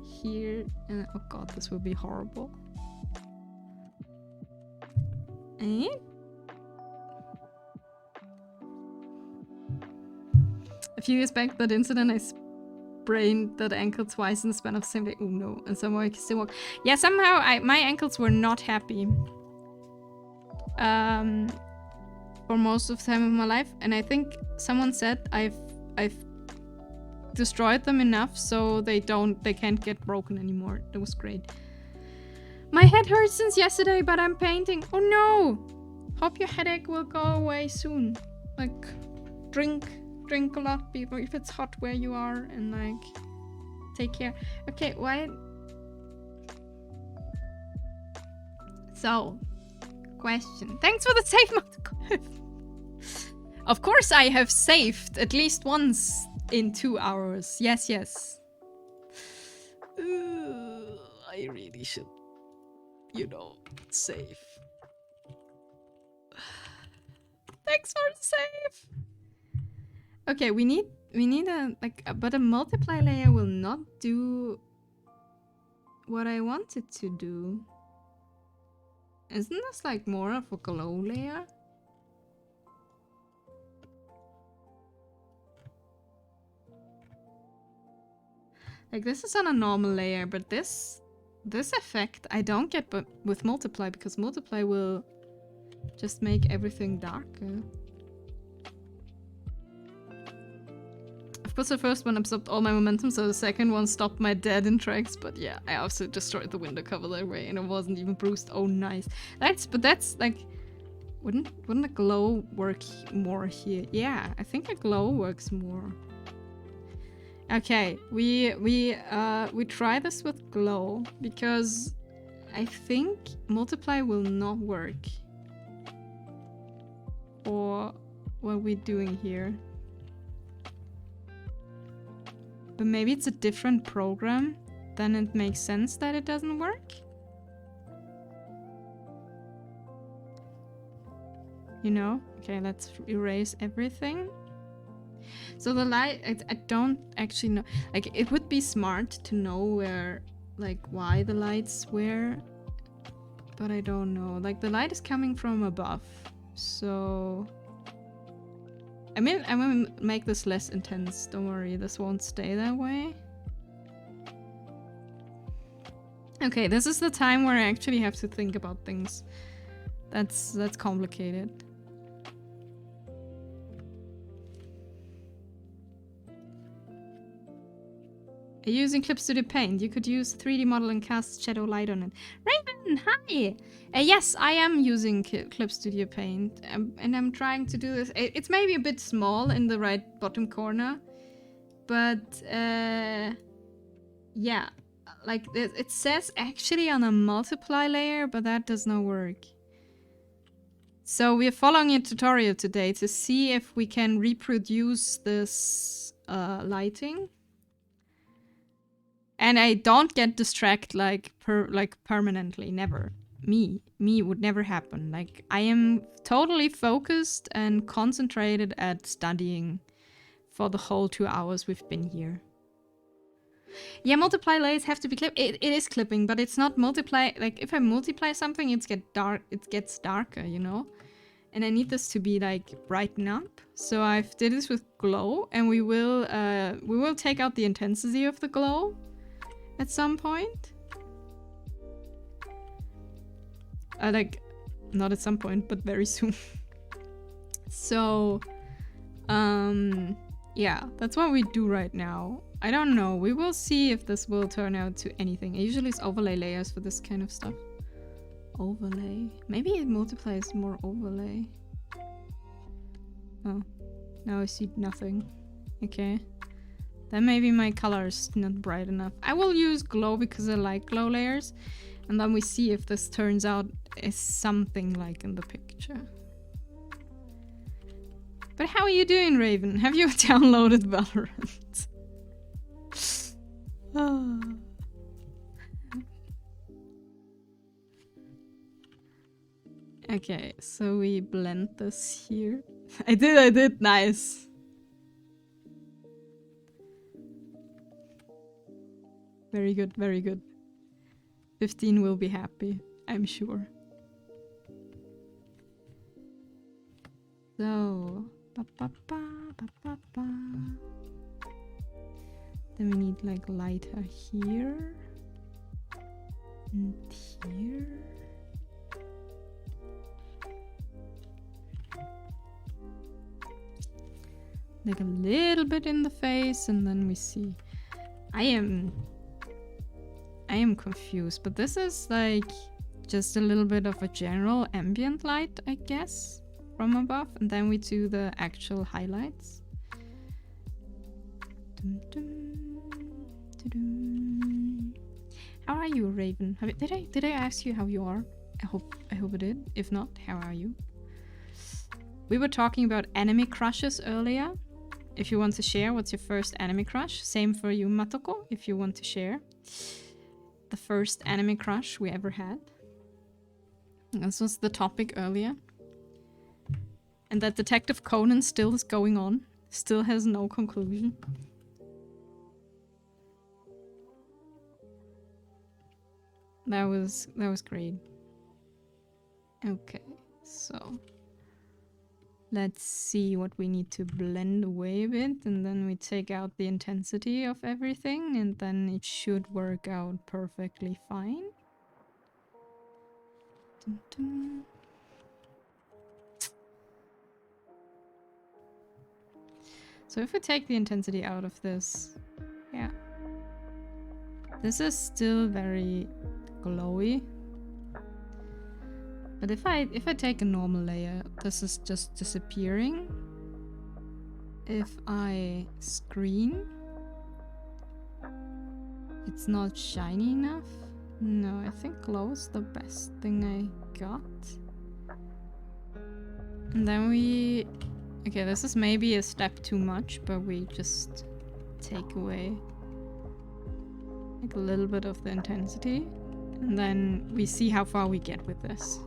and oh god, this will be horrible. And a few years back, that incident, I sprained that ankle twice in the span of the same day. Oh no! And somehow I can still walk. Yeah, somehow my ankles were not happy. For most of the time of my life, and I think someone said I've destroyed them enough so they can't get broken anymore. That was great. My head hurts since yesterday, but I'm painting. Oh no! Hope your headache will go away soon. Like, drink a lot, people, if it's hot where you are, and like, take care. Okay, why? So, question. Thanks for the save mode. Of course I have saved at least once in 2 hours. Yes, yes. I really should, you know, save. Thanks for the save. Okay, we need but a multiply layer will not do what I want it to do. Isn't this like more of a glow layer? Like, this is on a normal layer, but this effect I don't get but with multiply, because multiply will just make everything darker. Of course the first one absorbed all my momentum, so the second one stopped my dead in tracks, but yeah, I also destroyed the window cover that way and it wasn't even bruised. Oh nice. That's like, wouldn't a glow work more here? Yeah, I think a glow works more. Okay, we try this with glow because I think multiply will not work. Or what are we doing here? But maybe it's a different program, then it makes sense that it doesn't work. You know? Okay, let's erase everything. So the light, I don't actually know. Like, it would be smart to know where, like, why the light's where, but I don't know. Like, the light is coming from above, so I'm gonna make this less intense. Don't worry, this won't stay that way. Okay, this is the time where I actually have to think about things. That's complicated. Using Clip Studio Paint, you could use 3D model and cast shadow light on it. Raven, hi! Yes, I am using Clip Studio Paint, and I'm trying to do this. It's maybe a bit small in the right bottom corner, but yeah, like it says actually on a multiply layer, but that does not work. So we're following a tutorial today to see if we can reproduce this lighting. And I don't get distracted like permanently, never. Me would never happen. Like, I am totally focused and concentrated at studying for the whole 2 hours we've been here. Yeah, multiply layers have to be clipped. It is clipping, but it's not multiply. Like, if I multiply something, it gets darker, you know? And I need this to be like brighten up. So I've did this with glow, and we will take out the intensity of the glow at some point. Like, not at some point, but very soon. So, yeah, that's what we do right now. I don't know. We will see if this will turn out to anything. I usually use overlay layers for this kind of stuff. Overlay. Maybe it multiplies more overlay. Oh, now I see nothing. Okay. Then maybe my color is not bright enough. I will use glow because I like glow layers. And then we see if this turns out as something like in the picture. But how are you doing, Raven? Have you downloaded Valorant? Oh. Okay, so we blend this here. I did, nice. Very good, very good. 15 will be happy, I'm sure. So, then we need like lighter here and here. Like a little bit in the face, and then we see. I am confused, but this is like just a little bit of a general ambient light, I guess, from above, and then we do the actual highlights. Dum, dum, dum. How are you, Raven? Did I ask you how you are? I hope I did. If not, how are you? We were talking about anime crushes earlier. If you want to share, what's your first anime crush? Same for you, Matoko, if you want to share the first anime crush we ever had. This was the topic earlier. And that Detective Conan still is going on. Still has no conclusion. That was great. Okay, so let's see what we need to blend away a bit, and then we take out the intensity of everything, and then it should work out perfectly fine. Dun, dun. So if we take the intensity out of this, yeah, this is still very glowy. But if I take a normal layer, this is just disappearing. If I screen, it's not shiny enough. No, I think glow is the best thing I got. And then we... Okay, this is maybe a step too much, but we just take away like a little bit of the intensity. And then we see how far we get with this.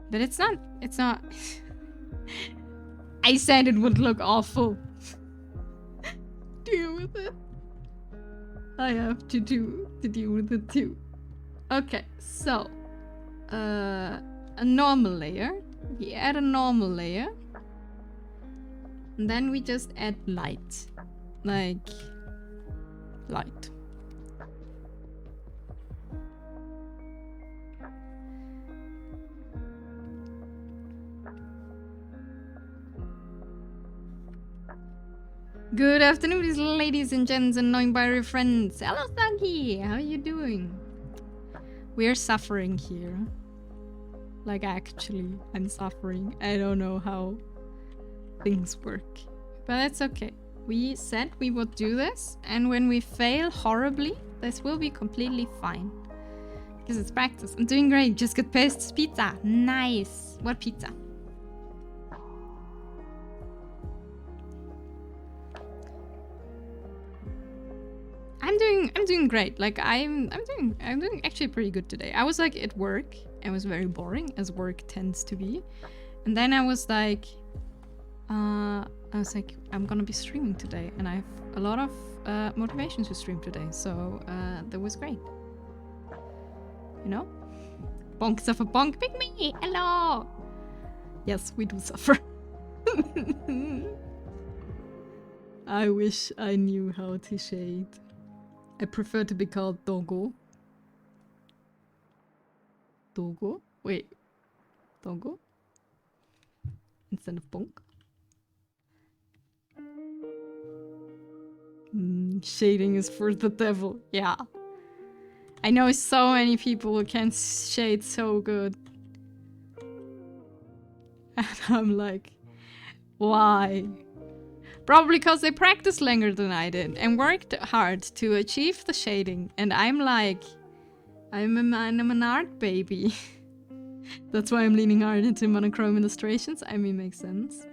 But it's not... I said it would look awful. Deal with it. I have to deal with it too. Okay, so... a normal layer. We add a normal layer. And then we just add light. Like... light. Good afternoon, ladies and gents and non-binary friends. Hello, Saki. How are you doing? We're suffering here. Like, actually, I'm suffering. I don't know how things work. But that's okay. We said we would do this, and when we fail horribly, this will be completely fine. Because it's practice. I'm doing great. Just got pizza. Nice. What pizza? I'm doing great. Like I'm doing actually pretty good today. I was like at work. It was very boring, as work tends to be. And then I was like I'm gonna be streaming today, and I have a lot of motivation to stream today. So that was great. You know? Bonk suffer bonk pick me! Hello! Yes, we do suffer. I wish I knew how to shade. I prefer to be called Dogo. Dogo? Wait. Dogo? Instead of Bonk? Shading is for the devil. Yeah. I know so many people who can shade so good. And I'm like, why? Probably because they practiced longer than I did and worked hard to achieve the shading. And I'm like, I'm an art baby. That's why I'm leaning hard into monochrome illustrations. I mean, makes sense.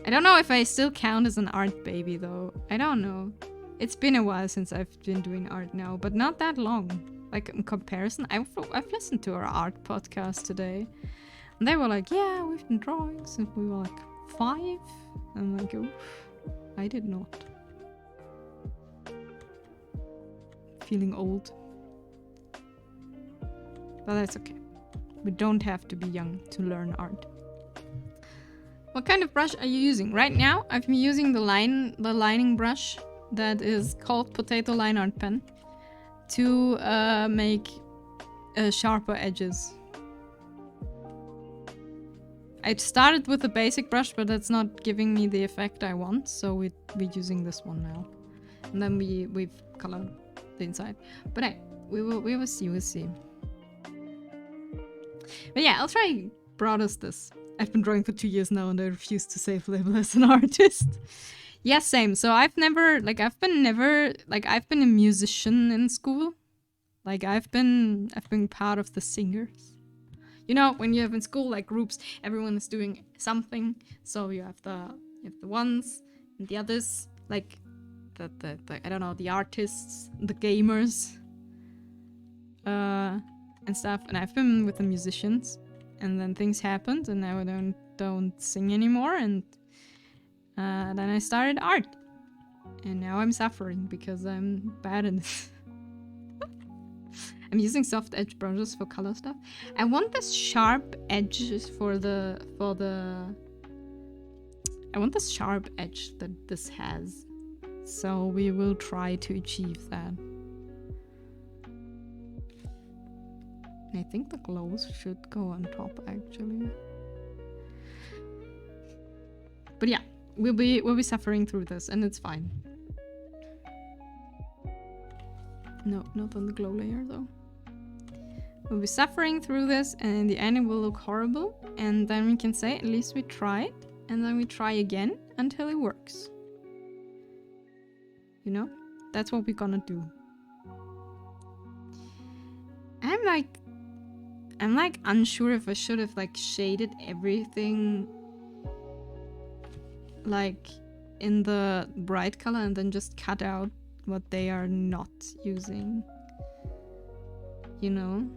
I don't know if I still count as an art baby though. I don't know. It's been a while since I've been doing art now, but not that long. Like in comparison, I've listened to our art podcast today. And they were like, yeah, we've been drawing since we were like 5. I'm like, oof, I did not. Feeling old. But that's okay. We don't have to be young to learn art. What kind of brush are you using? Right now, I've been using the lining brush that is called Potato Line Art Pen to make sharper edges. I started with a basic brush, but that's not giving me the effect I want, so we're using this one now. And then we've colored the inside. But hey, we will see, we'll see. But yeah, I'll try broadest this. I've been drawing for 2 years now and I refuse to self-label as an artist. Yeah, same. So I've been a musician in school. Like I've been part of the singers. You know, when you have in school like groups, everyone is doing something. So you have the ones and the others, like the I don't know, the artists, the gamers, and stuff. And I've been with the musicians, and then things happened, and now I don't sing anymore. And then I started art, and now I'm suffering because I'm bad at this. I'm using soft edge brushes for color stuff. I want this sharp edges for the I want this sharp edge that this has. So we will try to achieve that. And I think the glows should go on top actually. But yeah, we'll be suffering through this and it's fine. No, not on the glow layer though. We'll be suffering through this, and in the end it will look horrible, and then we can say at least we tried, and then we try again until it works. You know? That's what we're gonna do. I'm like unsure if I should have like shaded everything like in the bright color and then just cut out what they are not using. You know?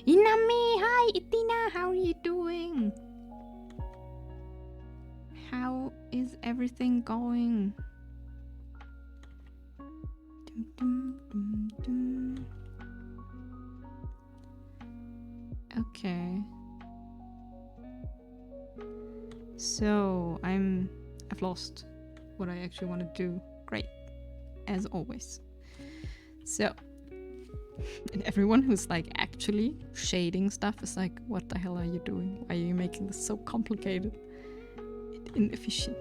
Inami, hi Itina, how are you doing? How is everything going? Dum, dum, dum, dum. Okay. So I've lost what I actually want to do. Great. As always. So, and everyone who's like actually shading stuff is like, what the hell are you doing? Why are you making this so complicated and inefficient?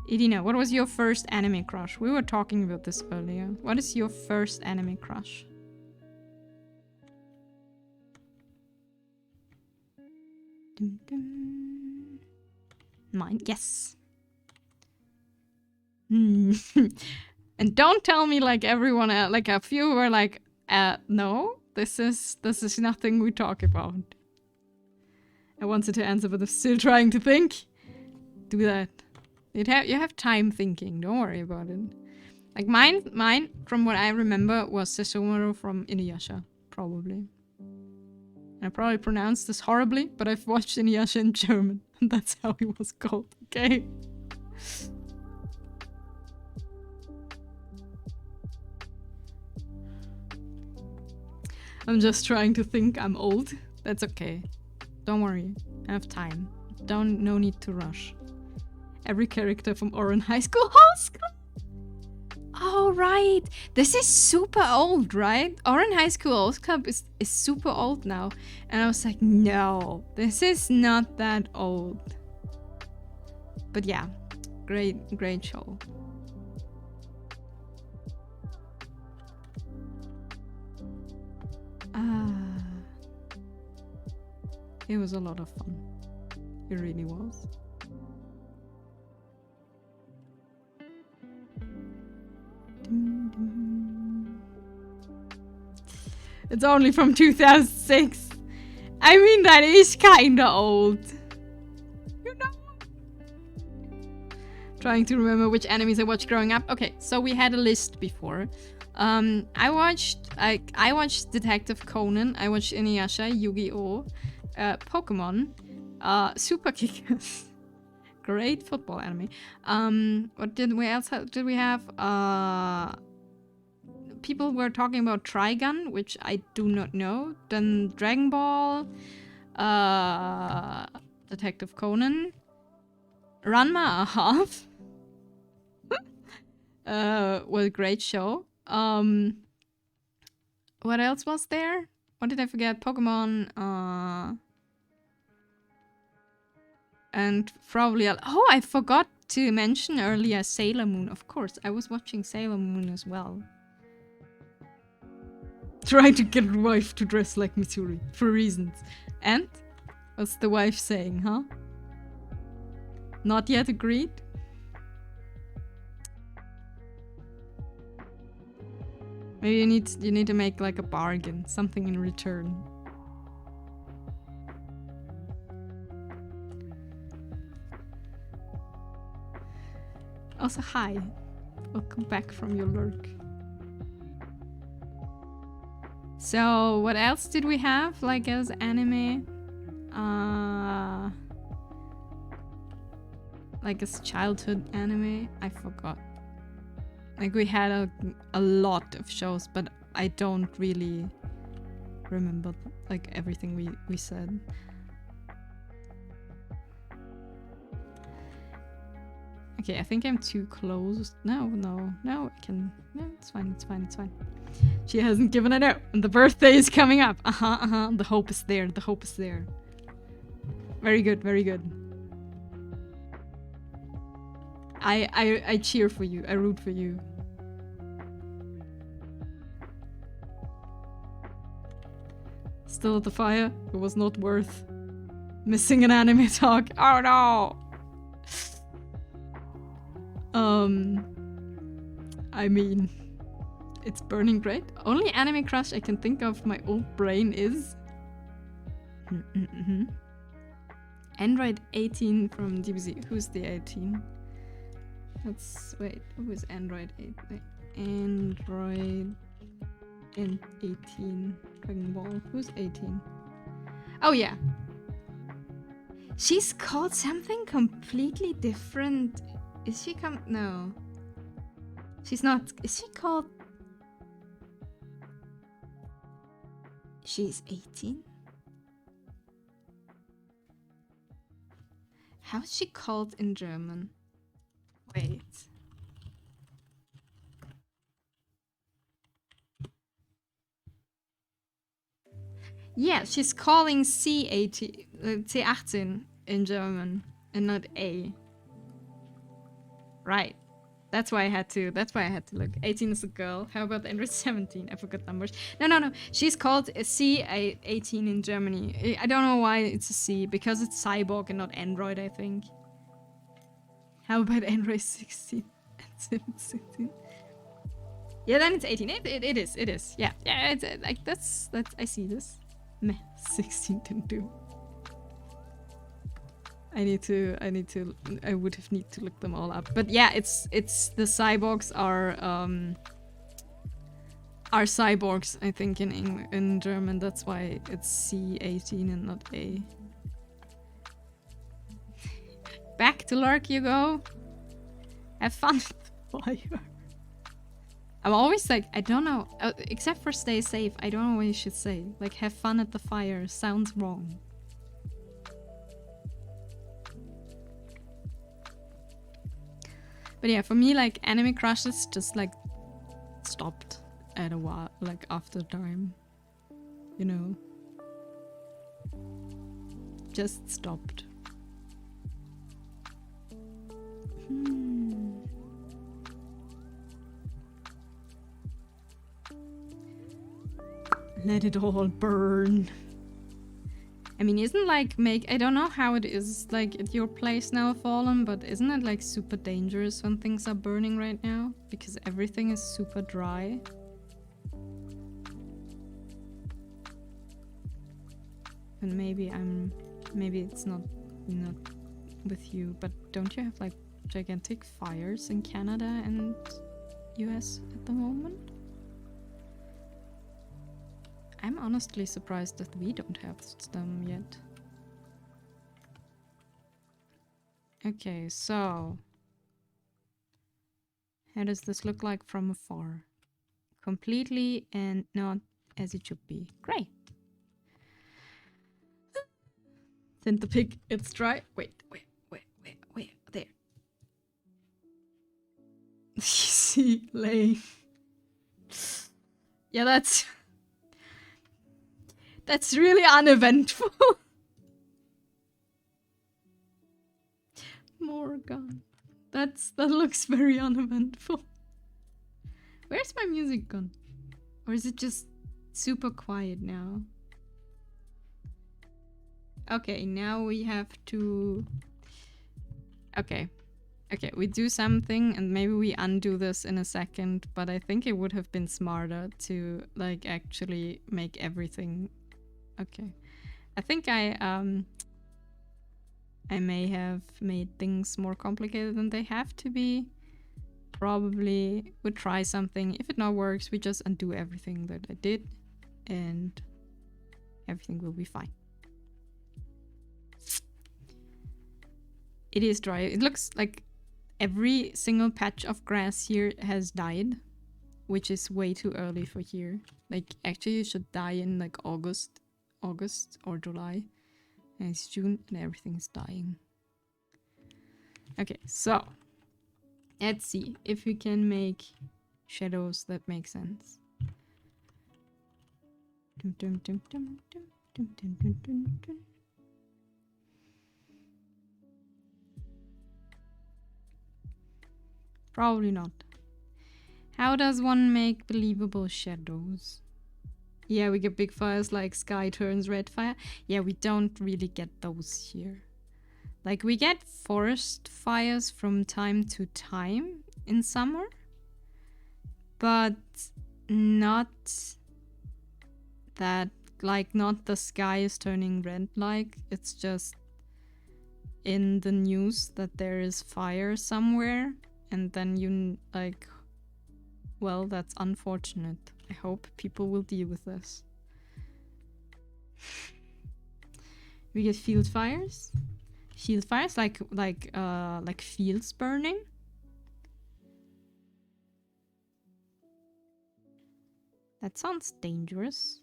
Irina, what was your first anime crush? We were talking about this earlier. What is your first anime crush? Dum, dum. Mine, yes. And don't tell me like everyone else, like a few were like, no, this is nothing we talk about. I wanted to answer, but I'm still trying to think. Do that. You have time thinking. Don't worry about it. Like mine, from what I remember, was Sesshomaru from Inuyasha, probably. I probably pronounced this horribly, but I've watched Inuyasha in German, and that's how he was called. Okay. I'm just trying to think. I'm old. That's okay. Don't worry. I have time. No need to rush. Every character from Oran High School House Club. Oh, right. This is super old, right? Oran High School House Club is super old now. And I was like, no, this is not that old. But yeah, great show. It was a lot of fun. It really was. It's only from 2006. I mean, that is kinda old. You know? Trying to remember which animes I watched growing up. Okay, so we had a list before. I watched Detective Conan. I watched Inuyasha, Yu-Gi-Oh, Pokemon, Super Kickers. Great football anime. What did we else have? Did we have? People were talking about Trigun, which I do not know. Then Dragon Ball, Detective Conan, Ranma a half. Was a great show. What else was there? What did I forget? Pokemon, and probably... Oh, I forgot to mention earlier Sailor Moon. Of course, I was watching Sailor Moon as well. Trying to get a wife to dress like Mitsuri, for reasons. And? What's the wife saying, huh? Not yet agreed? Maybe you need to make like a bargain, something in return. Also, hi. Welcome back from your lurk. So, what else did we have, like, as anime? Like, as childhood anime? I forgot. Like, we had a lot of shows, but I don't really remember, like, everything we said. Okay, I think I'm too close. No, I can... No, it's fine. She hasn't given it out, and the birthday is coming up. The hope is there, Very good. I cheer for you, I root for you. Still at the fire? It was not worth missing an anime talk. Oh no! I mean, it's burning great. Only anime crush I can think of my old brain is... Android 18 from DBZ. Who's the 18? Let's... Wait, who is Android 8? Android... and 18. Dragon Ball. Who's 18? Oh yeah. She's called something completely different. Is she no. She's not. Is she called... She's 18? How is she called in German? Wait. Yeah, she's calling C18, C18 in German and not A. Right. That's why I had to look. 18 is a girl. How about Android 17? I forgot numbers. No. She's called a C18 in Germany. I don't know why it's a C, because it's Cyborg and not Android, I think. How about Android 16 and 17? Yeah, then it's 18. It is. Yeah, it's like that's I see this. Meh, 16 didn't do. I would have need to look them all up. But yeah, it's the cyborgs are cyborgs, I think, in German. That's why it's C18 and not A. Back to lurk you go. Have fun with the fire. I'm always like, I don't know, except for stay safe, I don't know what you should say. Like, have fun at the fire sounds wrong. But yeah, for me, like, anime crushes just, like, stopped at a while, like, after time. You know? Just stopped. Let it all burn. I mean, isn't like I don't know how it is like at your place now, Fallen, but isn't it like super dangerous when things are burning right now? Because everything is super dry. And maybe it's not with you, but don't you have like gigantic fires in Canada and US at the moment? I'm honestly surprised that we don't have them yet. Okay, so... how does this look like from afar? Completely and not as it should be. Great! Send the pig, it's dry. Wait, there. See, lame. Yeah, that's... That's really uneventful. Morgan. That looks very uneventful. Where's my music gone? Or is it just super quiet now? Okay, now we have to... Okay. Okay, we do something and maybe we undo this in a second, but I think it would have been smarter to like actually make everything... Okay. I think I may have made things more complicated than they have to be. Probably would try something. If it not works, we just undo everything that I did and everything will be fine. It is dry. It looks like every single patch of grass here has died, which is way too early for here. Like actually it should die in like August or July. And it's June and everything's dying. Okay, so let's see if we can make shadows that make sense. Dum, dum, dum, dum, dum, dum, dum, dum, dum, dum. Probably not. How does one make believable shadows? Yeah, we get big fires like sky turns red fire. Yeah, we don't really get those here. Like, we get forest fires from time to time in summer. But not that, like, not the sky is turning red like. It's just in the news that there is fire somewhere. And then you, like, well, that's unfortunate. I hope people will deal with this. We get field fires. Field fires, like fields burning. That sounds dangerous.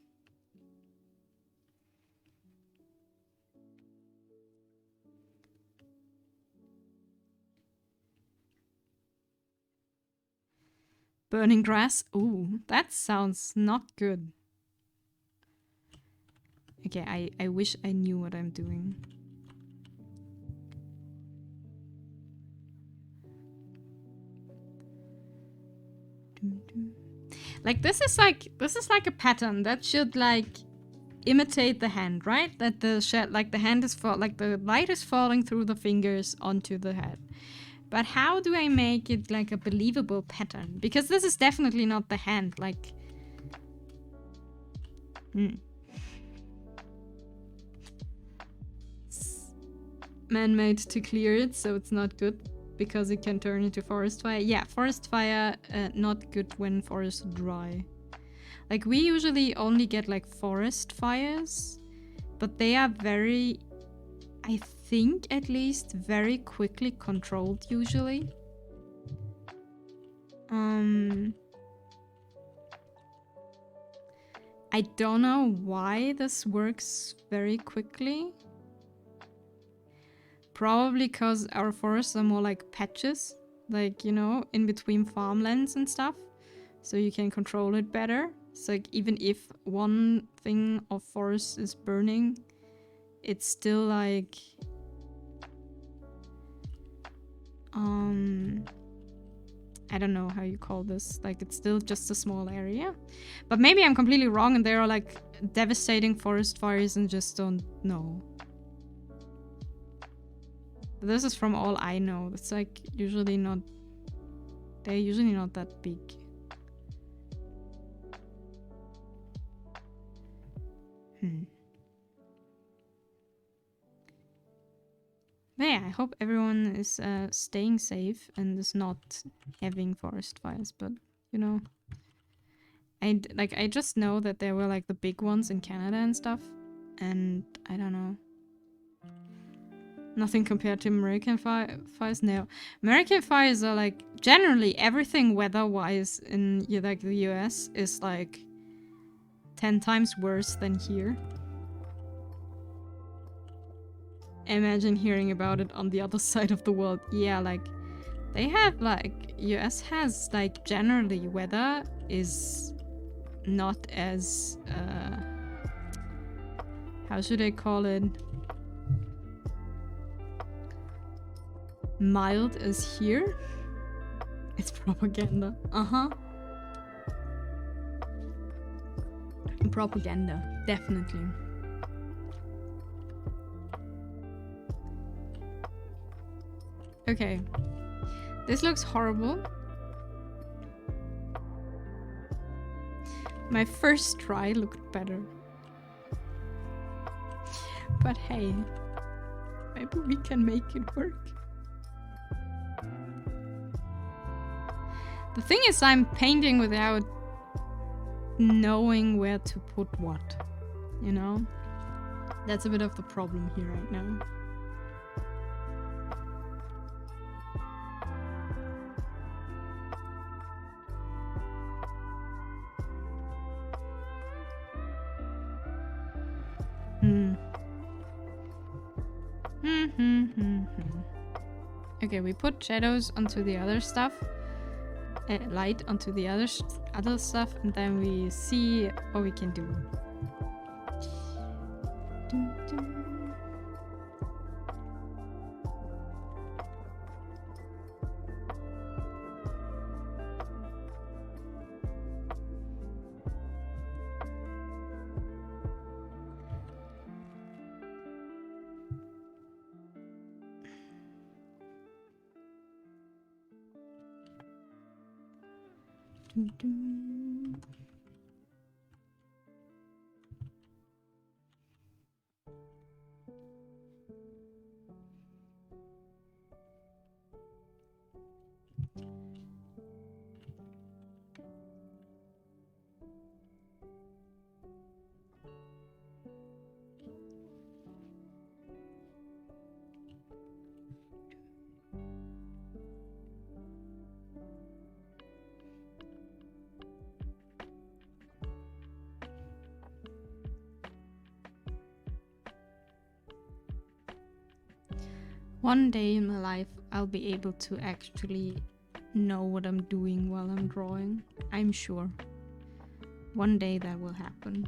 Burning grass. Ooh, that sounds not good. Okay, I wish I knew what I'm doing. Like this is like a pattern that should like imitate the hand, right? That the hand is like the light is falling through the fingers onto the head. But how do I make it like a believable pattern? Because this is definitely not the hand, like... It's man-made to clear it, so it's not good. Because it can turn into forest fire. Yeah, forest fire, not good when forests dry. Like, we usually only get like forest fires. But they are very... I think at least very quickly controlled usually. I don't know why this works very quickly. Probably because our forests are more like patches, like, you know, in between farmlands and stuff. So you can control it better. So like, even if one thing of forest is burning, it's still like... I don't know how you call this. Like, it's still just a small area. But maybe I'm completely wrong and there are like devastating forest fires and just don't know. But this is from all I know. It's like usually not... They're usually not that big. But yeah, I hope everyone is staying safe and is not having forest fires. But, you know, I just know that there were like the big ones in Canada and stuff. And I don't know. Nothing compared to American fires. No, American fires are like generally everything weather-wise in like the US is like 10 times worse than here. Imagine hearing about it on the other side of the world. Yeah, like they have like US has like generally weather is not as How should I call it? Mild as here? It's propaganda. Uh-huh. Propaganda, definitely. Okay. This looks horrible. My first try looked better. But hey, maybe we can make it work. The thing is, I'm painting without knowing where to put what, you know? That's a bit of the problem here right now. Okay, we put shadows onto the other stuff, light onto the other stuff, and then we see what we can do. One day in my life, I'll be able to actually know what I'm doing while I'm drawing. I'm sure. One day that will happen.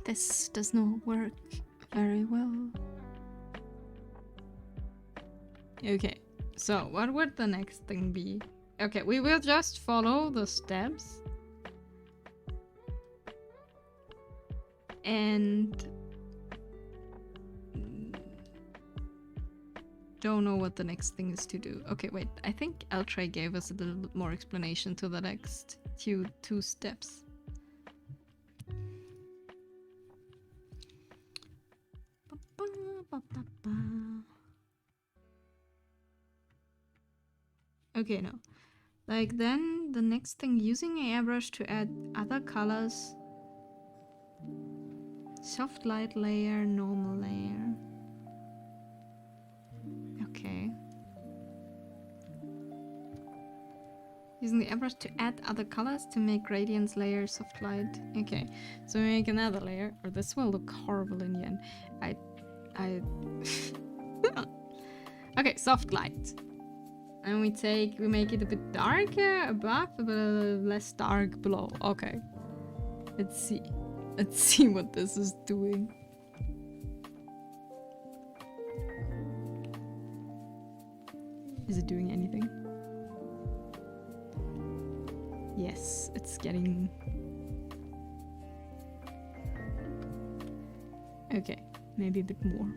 This does not work very well. Okay, so what would the next thing be? Okay, we will just follow the steps. And don't know what the next thing is to do. Okay, wait, I think Eltray gave us a little bit more explanation to the next two steps. Okay, no. Like then the next thing, using an airbrush to add other colors. Soft light layer, normal layer. Okay. Using the airbrush to add other colors to make gradients layer, soft light. Okay, so we make another layer, or this will look horrible in the end. Okay, soft light. And we make it a bit darker above, a bit less dark below. Okay. Let's see. Let's see what this is doing. Is it doing anything? Yes, it's getting... Okay, maybe a bit more.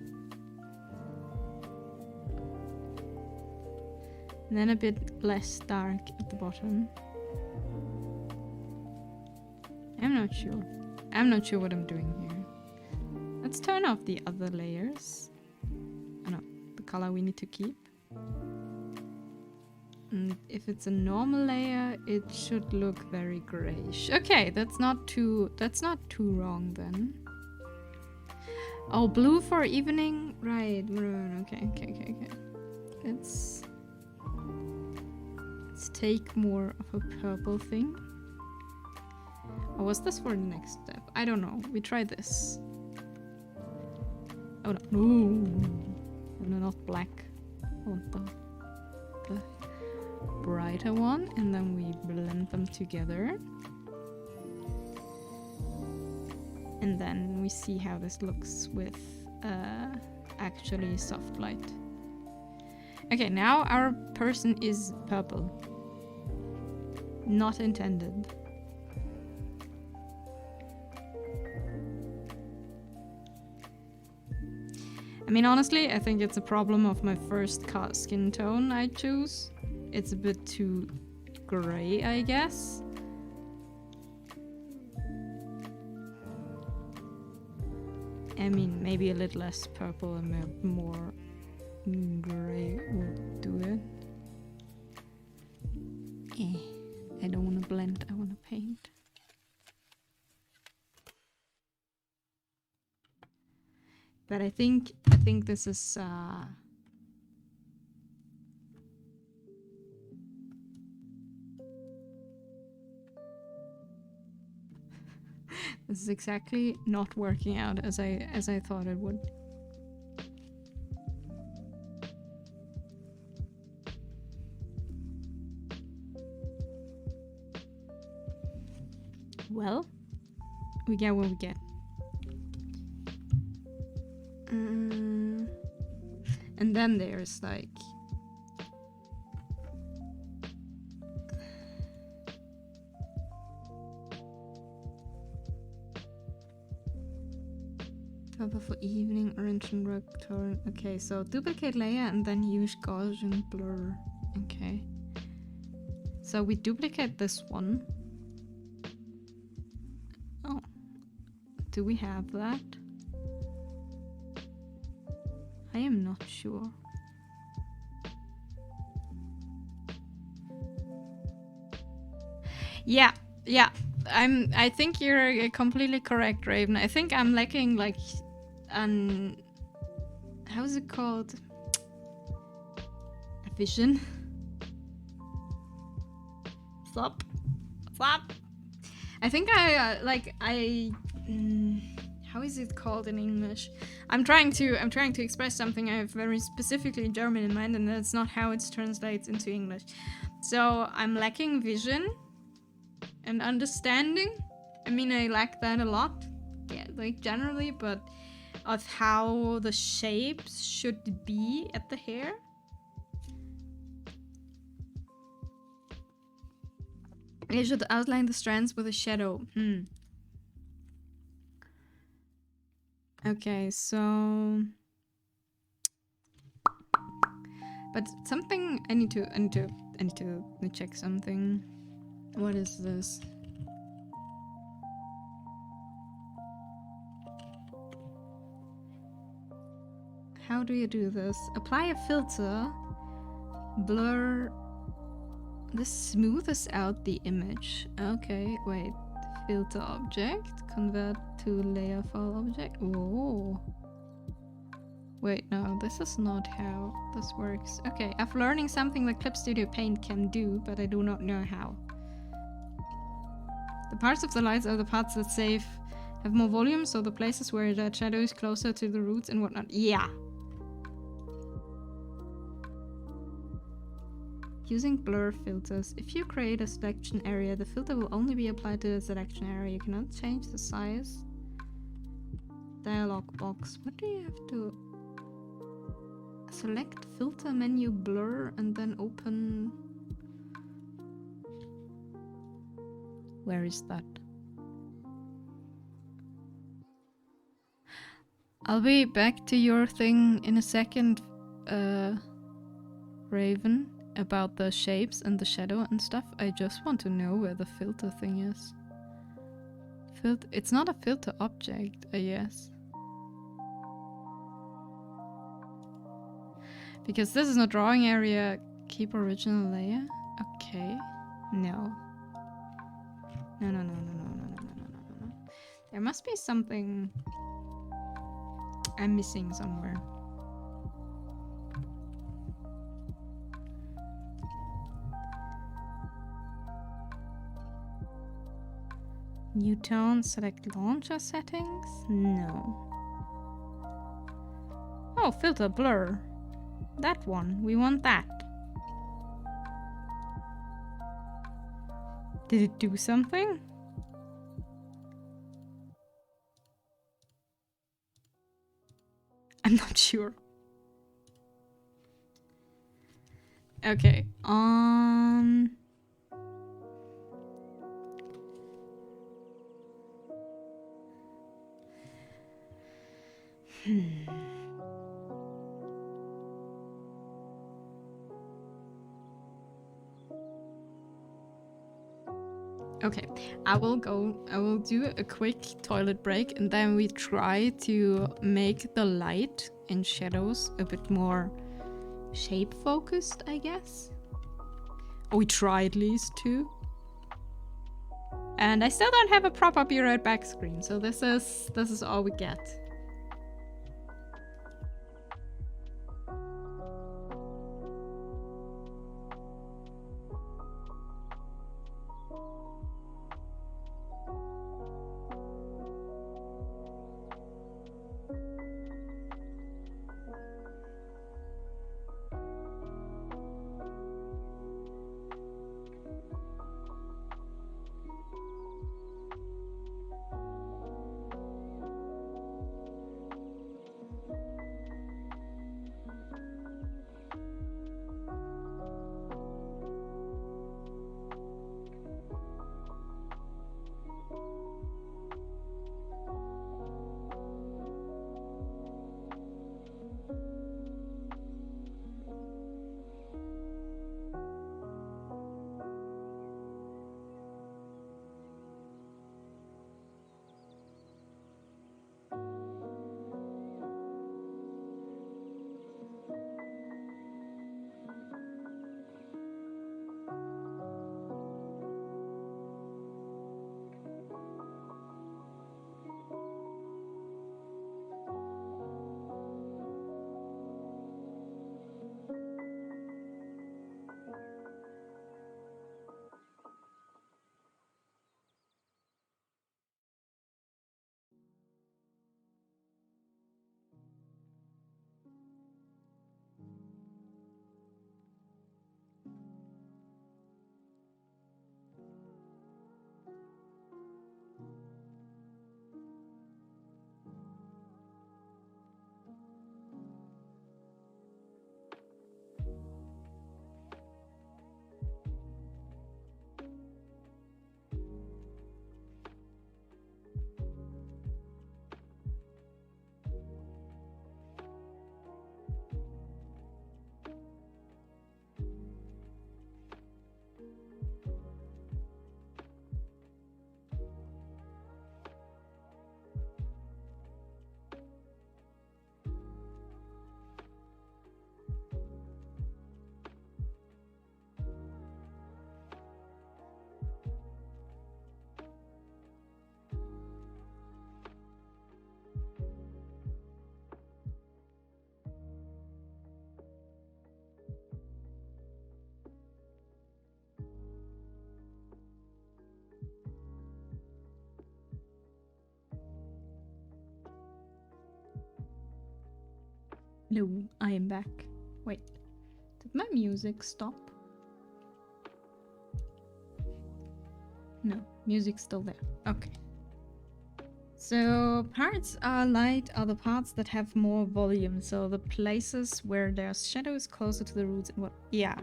And then a bit less dark at the bottom. I'm not sure. I'm not sure what I'm doing here. Let's turn off the other layers. Oh no, the color we need to keep. And if it's a normal layer, it should look very grayish. Okay, that's not too wrong then. Oh, blue for evening? Right. Okay. Let's take more of a purple thing. Or was this for the next step? I don't know. We try this. Oh no, not black. I want the brighter one, and then we blend them together. And then we see how this looks with actually soft light. Okay, now our person is purple. Not intended. I mean, honestly, I think it's a problem of my first skin tone I choose. It's a bit too gray, I guess. I mean, maybe a little less purple and more gray would do it. I don't want to blend, I want to paint. But I think this is this is exactly not working out as I thought it would. Well, we get what we get. And then there's like purple for evening, orange and red tone. Okay, so duplicate layer and then use Gaussian blur. Okay. So we duplicate this one. Oh. Do we have that? I am not sure. Yeah. I think you're completely correct, Raven. I think I'm lacking like how's it called? A vision. Stop. I think how is it called in English? I'm trying to express something I have very specifically German in mind, and that's not how it translates into English. So I'm lacking vision and understanding. I mean, I lack that a lot, yeah, like generally, but of how the shapes should be at the hair. I should outline the strands with a shadow. Okay, so... But something... I need to check something. What is this? How do you do this? Apply a filter. Blur... This smoothes out the image. Okay, wait. Filter object. Convert to layer file object. Whoa. Wait, no, this is not how this works. Okay, I'm learning something that Clip Studio Paint can do, but I do not know how. The parts of the lights are the parts that have more volume, so the places where the shadow is closer to the roots and whatnot. Yeah. Using blur filters. If you create a selection area, the filter will only be applied to the selection area. You cannot change the size. Dialog box. What do you have to... Select filter menu blur and then open... Where is that? I'll be back to your thing in a second, Raven, about the shapes and the shadow and stuff. I just want to know where the filter thing is. It's not a filter object, I guess. Because this is a drawing area. Keep original layer. Okay. No. No. There must be something I'm missing somewhere. New tone, select launcher settings? No. Oh, filter blur. That one. We want that. Did it do something? I'm not sure. Okay, Okay, I will do a quick toilet break and then we try to make the light and shadows a bit more shape focused, I guess. Or we try at least to. And I still don't have a proper be right back screen, so this is all we get. No, I am back. Wait, did my music stop? No, music's still there. Okay. So parts are light are the parts that have more volume. So the places where there's shadows closer to the roots and what? Yeah.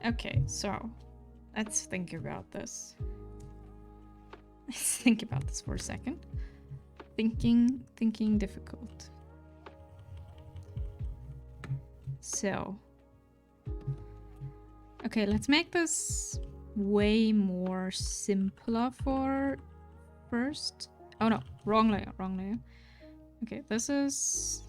Okay, so let's think about this. Let's think about this for a second. Thinking difficult. So, okay, let's make this way more simpler for first. Oh no, wrong layer. Okay, this is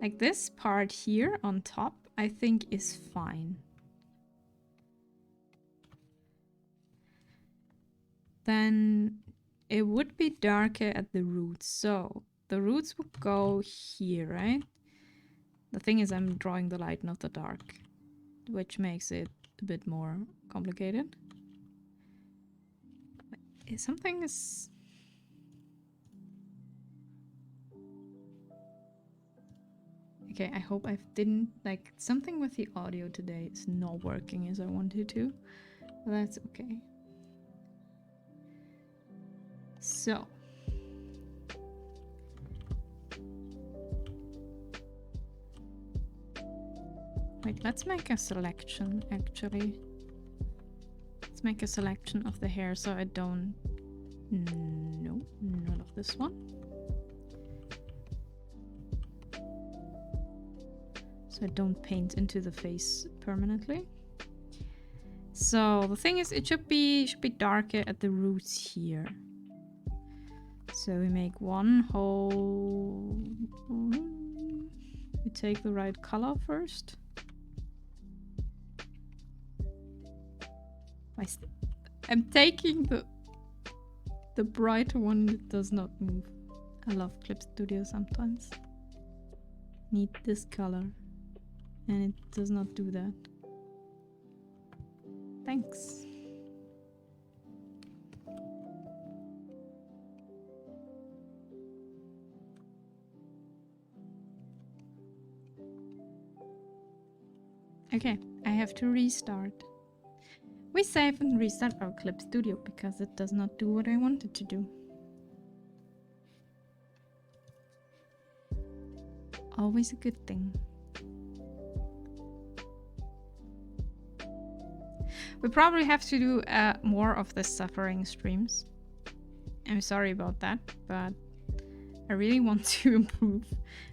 like this part here on top, I think is fine. Then it would be darker at the roots. So the roots would go here, right? The thing is I'm drawing the light, not the dark, which makes it a bit more complicated. Something is... Okay, I hope I didn't... Like, something with the audio today is not working as I wanted to. But that's okay. So... Wait, let's make a selection, actually. Let's make a selection of the hair so I don't... No, none of this one. So I don't paint into the face permanently. So the thing is, it should be darker at the roots here. So we make one whole... We take the right color first. I'm taking the brighter one that does not move. I love Clip Studio sometimes. Need this color. And it does not do that. Thanks. Okay, I have to restart. We save and restart our Clip Studio because it does not do what I wanted to do. Always a good thing. We probably have to do more of the suffering streams. I'm sorry about that, but I really want to improve.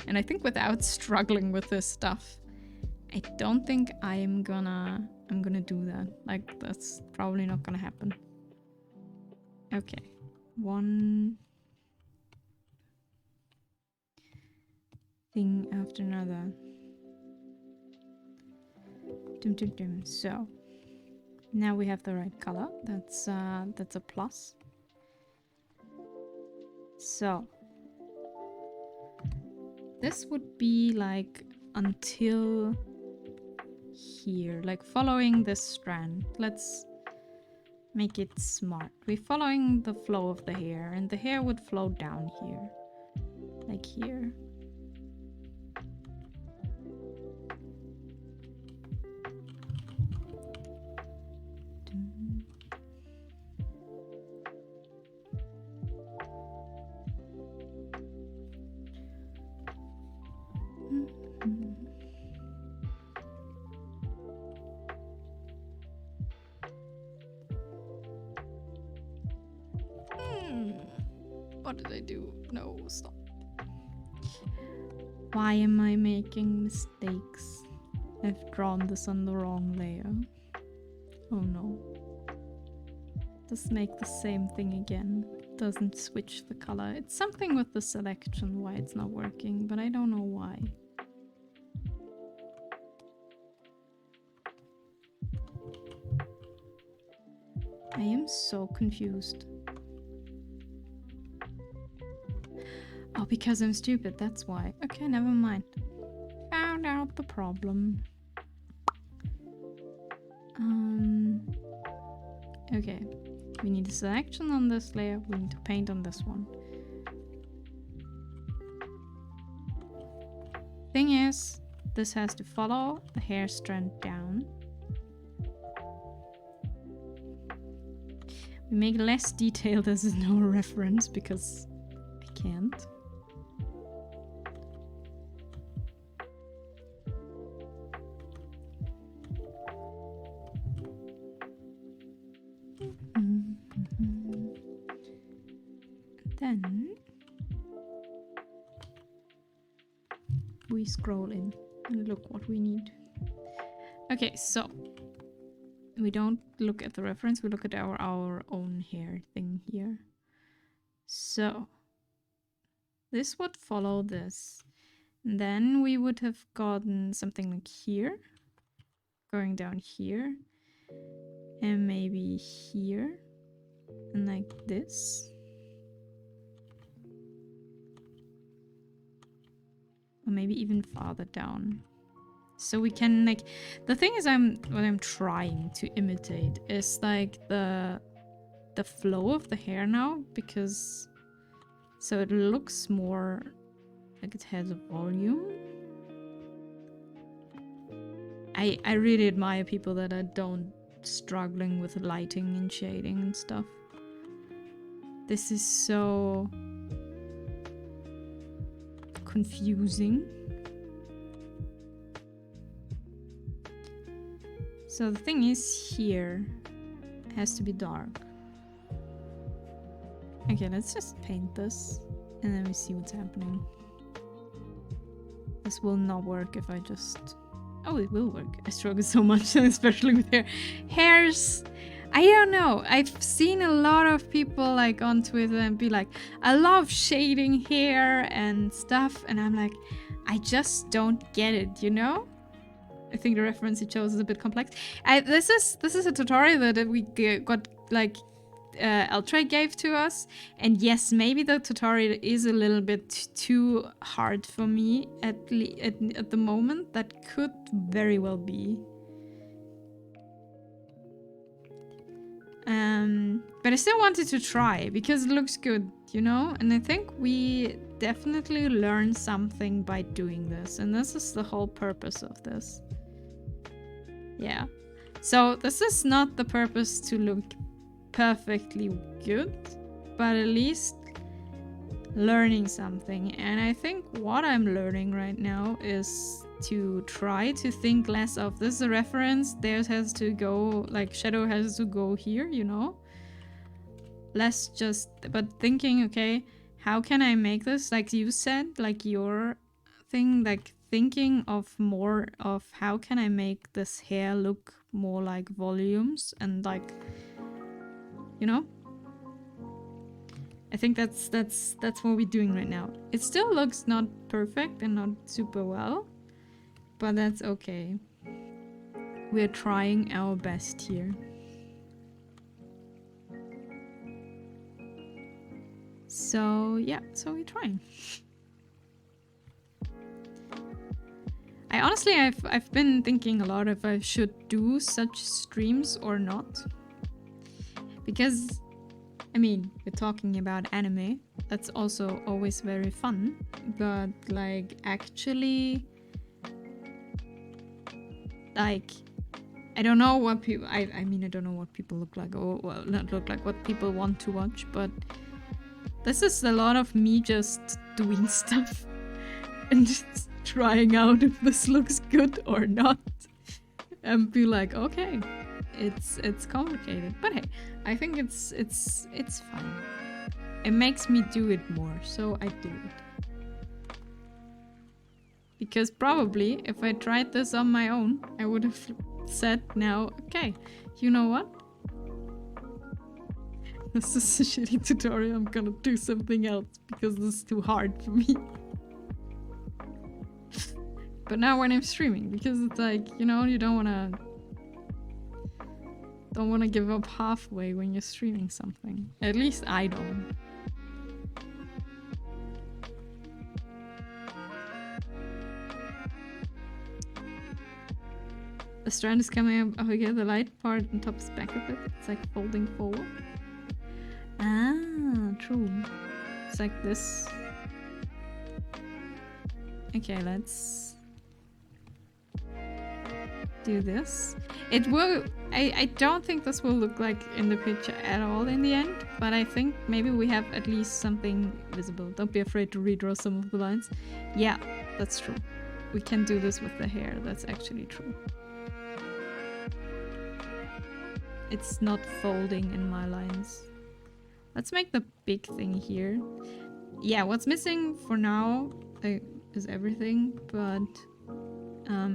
And I think without struggling with this stuff, I don't think I'm gonna do that. Like, that's probably not gonna happen. Okay, one thing after another. So now we have the right color. That's a plus. So this would be like until here, like following this strand. Let's make it smart. We're following the flow of the hair, and the hair would flow down here, like here. What did I do? No, stop. Why am I making mistakes? I've drawn this on the wrong layer. Oh no. Just make the same thing again. It doesn't switch the color. It's something with the selection why it's not working, but I don't know why. I am so confused. Oh, because I'm stupid, that's why. Okay, never mind. Found out the problem. Okay. We need a selection on this layer. We need to paint on this one. Thing is, this has to follow the hair strand down. We make less detailed as no reference because I can't. then we scroll in and look what we need. Okay, so we don't look at the reference, we look at our own hair thing here. So this would follow this. And then we would have gotten something like here, going down here, and maybe here, and like this. Or maybe even farther down. So we can like, the thing is what I'm trying to imitate is like the flow of the hair now, because so it looks more like it has a volume. I really admire people that are don't struggling with lighting and shading and stuff. This is so confusing. So the thing is, here it has to be dark. Okay, let's just paint this and then we see what's happening. This will not work if I just... Oh, it will work. I struggle so much, especially with hair. Hairs... I don't know. I've seen a lot of people like on Twitter and be like, I love shading hair and stuff. And I'm like, I just don't get it, you know? I think the reference he chose is a bit complex. This is a tutorial that we got like Eltray gave to us, and yes, maybe the tutorial is a little bit too hard for me at the moment. That could very well be. But I still wanted to try because it looks good, you know? And I think we definitely learn something by doing this, and this is the whole purpose of this. Yeah. So this is not the purpose to look perfectly good, but at least learning something. And I think what I'm learning right now is to try to think less of this is a reference, theirs has to go, like shadow has to go here, you know? Less just, but thinking, okay, how can I make this, like you said, like your thing, like thinking of more of how can I make this hair look more like volumes and like, you know? I think that's what we're doing right now. It still looks not perfect and not super well, but that's okay. We're trying our best here. So yeah, so we're trying. I've been thinking a lot if I should do such streams or not. Because, I mean, we're talking about anime. That's also always very fun. But, like, actually... Like, I don't know what people... I mean, I don't know what people look like. Or, well, not look like, what people want to watch. But this is a lot of me just doing stuff. And just trying out if this looks good or not. And be like, okay. It's complicated, but hey, I think it's fun. It makes me do it more, so I do it. Because probably if I tried this on my own, I would have said now, okay, you know what? This is a shitty tutorial, I'm gonna do something else because this is too hard for me. But now when I'm streaming, because it's like, you know, you don't wanna give up halfway when you're streaming something. At least I don't. The strand is coming up. Oh, yeah, the light part on top is back a bit. It's like folding forward. Ah, true. It's like this. Okay, let's do this. It will... I don't think this will look like in the picture at all in the end, but I think maybe we have at least something visible. Don't be afraid to redraw some of the lines. Yeah, that's true. We can do this with the hair. That's actually true. It's not folding in my lines. Let's make the big thing here. Yeah, what's missing for now is everything, but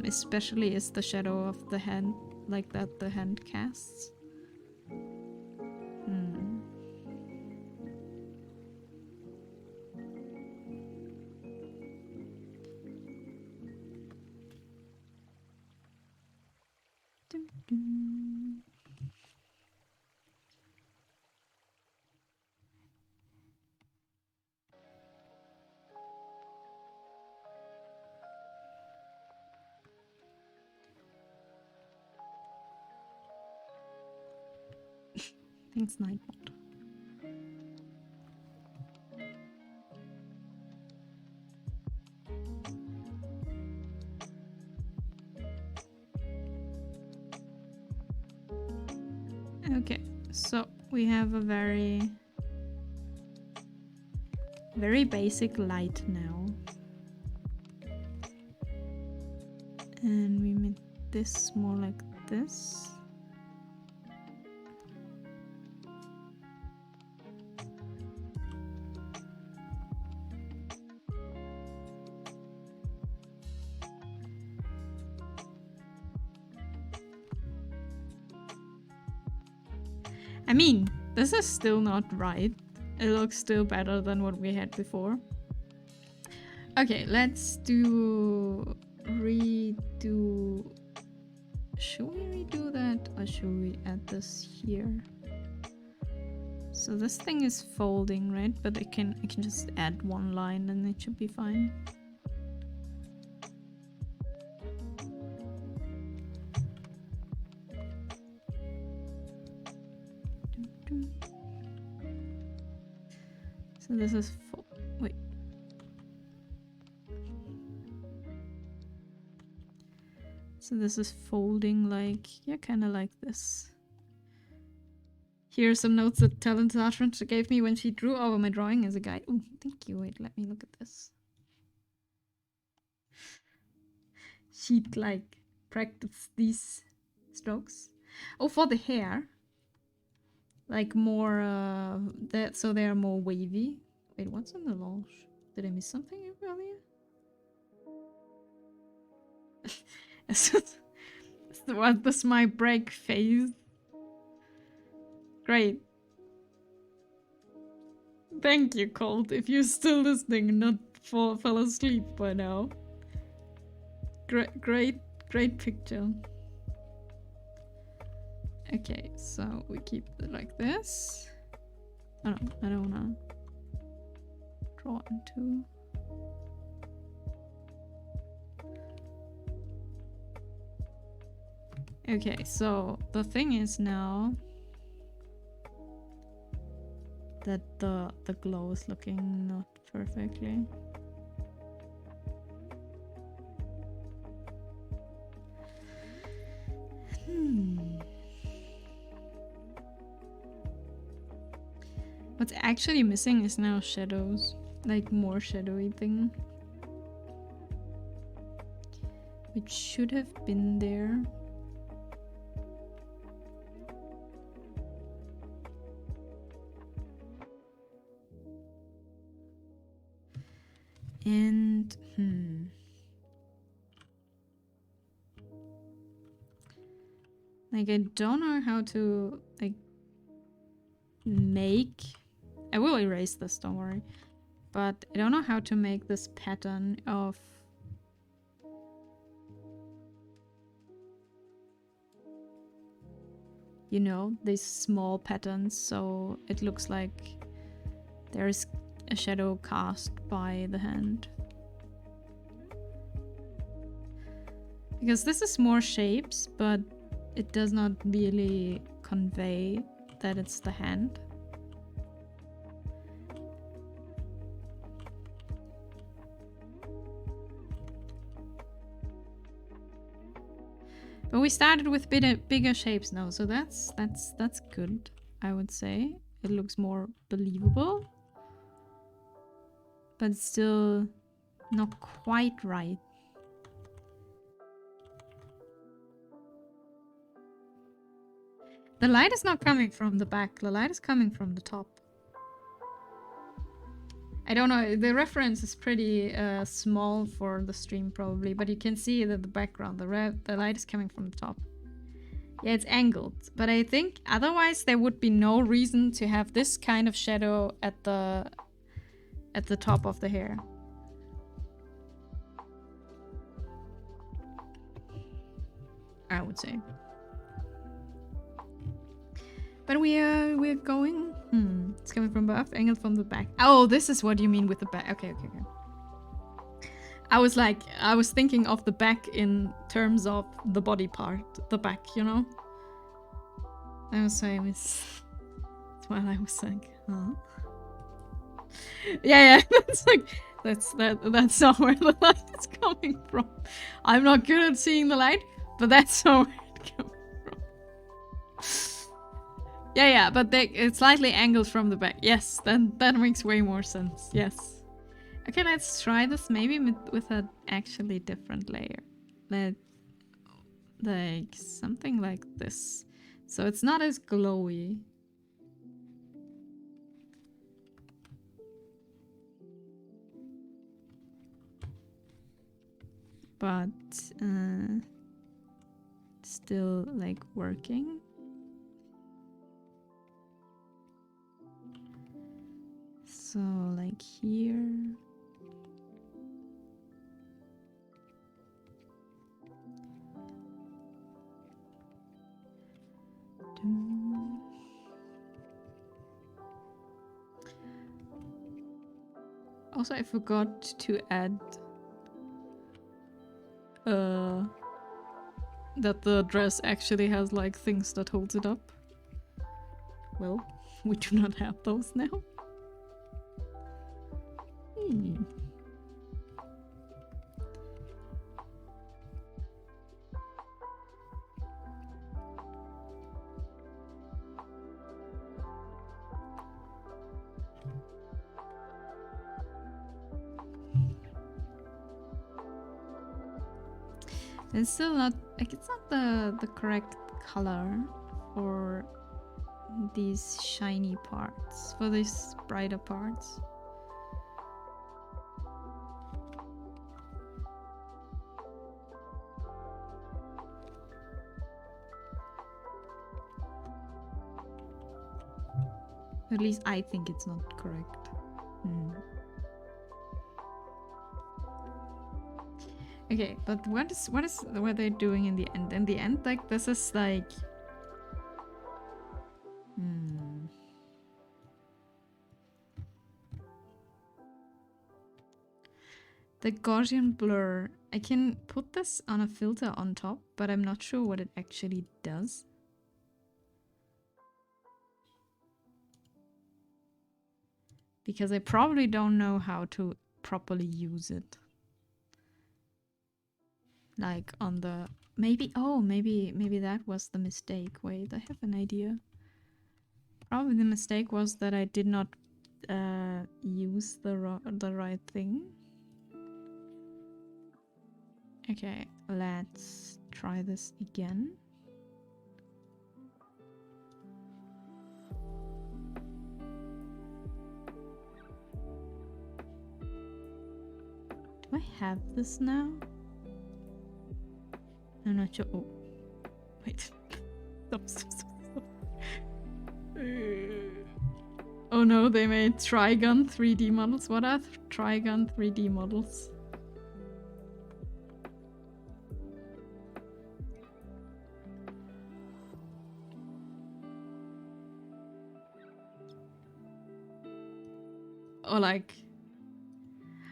especially is the shadow of the hand, like that the hand casts. Hmm. Dum, dum. Thanks, Nightbot. Okay, so we have a very basic light now. And we made this more like this. I mean, this is still not right. It looks still better than what we had before. Okay, let's redo. Should we redo that or should we add this here? So this thing is folding, right? But I can just add one line and it should be fine. So this is wait. So this is folding like, yeah, kind of like this. Here are some notes that Talent Sargent gave me when she drew over my drawing as a guide. Oh, thank you. Wait, let me look at this. She'd like practice these strokes. Oh, for the hair. Like more, so they are more wavy. Wait, what's on the launch? Did I miss something earlier? What was my break phase? Great. Thank you, Colt. If you're still listening and not fell asleep by now. Great picture. Okay, so we keep it like this. Oh no, I don't wanna draw into. Okay, so the thing is now that the glow is looking not perfectly. What's actually missing is now shadows, like more shadowy thing, which should have been there. And like I don't know how to like make. I will erase this, don't worry. But I don't know how to make this pattern of you know, these small patterns, so it looks like there is a shadow cast by the hand. Because this is more shapes, but it does not really convey that it's the hand. But we started with bigger shapes now, so that's good, I would say. It looks more believable. But still not quite right. The light is not coming from the back, the light is coming from the top. I don't know, the reference is pretty small for the stream probably, but you can see that the background, the light is coming from the top. Yeah, it's angled, but I think otherwise there would be no reason to have this kind of shadow at the top of the hair. I would say. But we're going. It's coming from above, angled from the back. Oh, this is what you mean with the back. Okay. I was thinking of the back in terms of the body part, the back, you know. I was saying it's what I was saying. Huh? Yeah. That's not where the light is coming from. I'm not good at seeing the light, but that's not where it comes from. Yeah, but it's slightly angled from the back. Yes, then that makes way more sense. Yes. Okay, let's try this maybe with an actually different layer. Like something like this. So it's not as glowy. But still like working. So like here. Also, I forgot to add that the dress actually has like things that holds it up. Well, we do not have those now. It's still not like it's not the correct color for these shiny parts, for these brighter parts. At least I think it's not correct. Okay, but what they're doing in the end? In the end, like this is like the Gaussian blur. I can put this on a filter on top, but I'm not sure what it actually does. Because I probably don't know how to properly use it. Like on the maybe that was the mistake. Wait, I have an idea. Probably the mistake was that I did not use the right thing. Okay, let's try this again. Do I have this now? I'm not sure. Oh, wait. Stop. Oh no, they made Trigun 3D models. What are Trigun 3D models?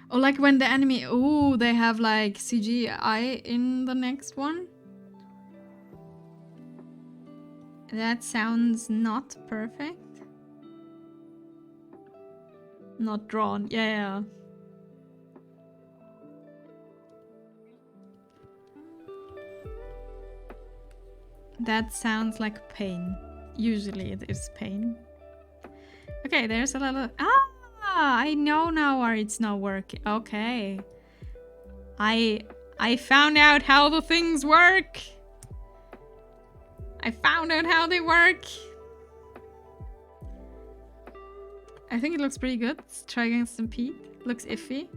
Or like when the enemy, they have like CGI in the next one. That sounds not perfect. Not drawn, yeah. That sounds like pain. Usually it is pain. Okay, there's a little... I know now why it's not working. Okay. I found out how the things work. I found out how they work. I think it looks pretty good. Let's try against Stampede. Looks iffy.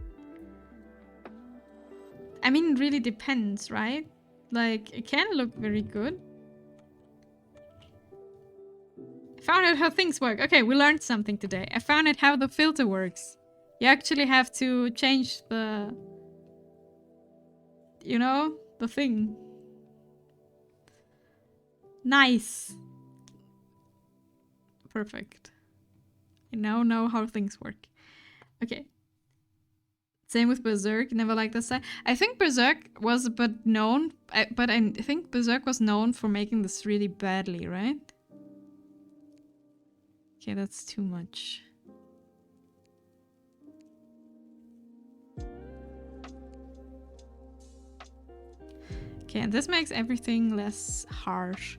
I mean, it really depends, right? Like, it can look very good. I found out how things work. Okay, we learned something today. I found out how the filter works. You actually have to change the... You know? The thing. Nice. Perfect. I now know how things work. Okay. Same with Berserk. Never liked this side. I think Berserk was but known... but I think Berserk was known for making this really badly, right? Okay, that's too much. Okay, and this makes everything less harsh.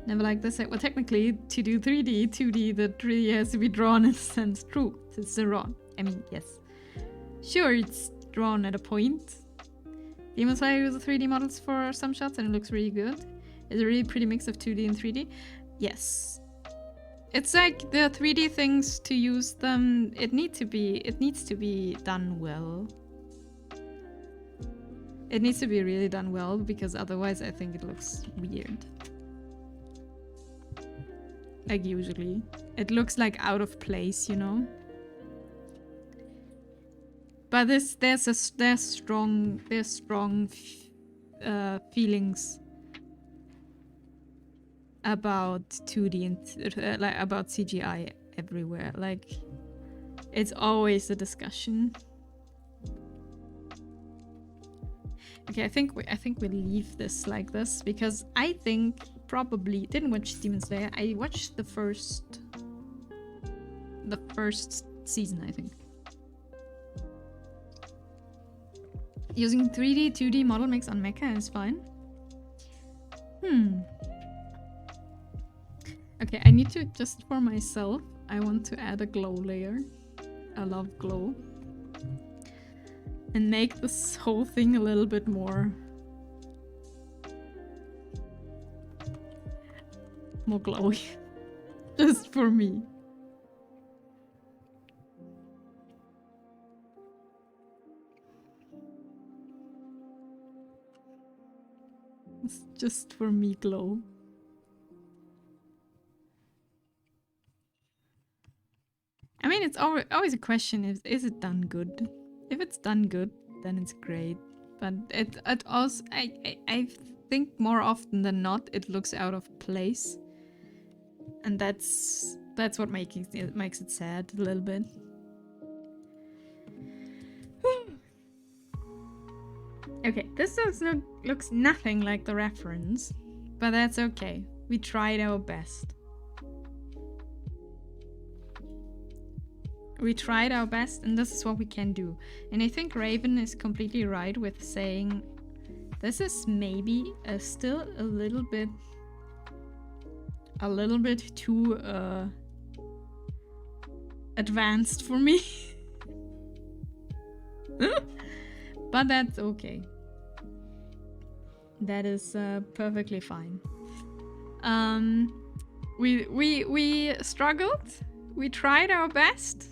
Never like this. Well, technically, to do 3D, 2D, the 3D has to be drawn in a sense. True, it's drawn. I mean, yes. Sure, it's drawn at a point. Demon Slayer uses 3D models for some shots and it looks really good. It's a really pretty mix of 2D and 3D. Yes. It's like the 3D things, to use them, it needs to be done well. It needs to be really done well, because otherwise I think it looks weird. Like usually. It looks like out of place, you know? But there's strong feelings about 2D and like about CGI everywhere. Like, it's always a discussion. Okay, I think we leave this like this, because I think probably didn't watch Demon Slayer. I watched the first season, I think. Using 3D, 2D model mix on mecha is fine. Okay, I need to, just for myself, I want to add a glow layer. I love glow. And make this whole thing a little bit more glowy. Just for me. It's just for me glow. I mean, it's always a question, is it done good? If it's done good, then it's great. But it also, I think more often than not, it looks out of place. And that's what makes it sad a little bit. Okay, this looks nothing like the reference, but that's okay. We tried our best. We tried our best, and this is what we can do. And I think Raven is completely right with saying this is maybe still a little bit too advanced for me. But that's okay. That is perfectly fine. We struggled. We tried our best.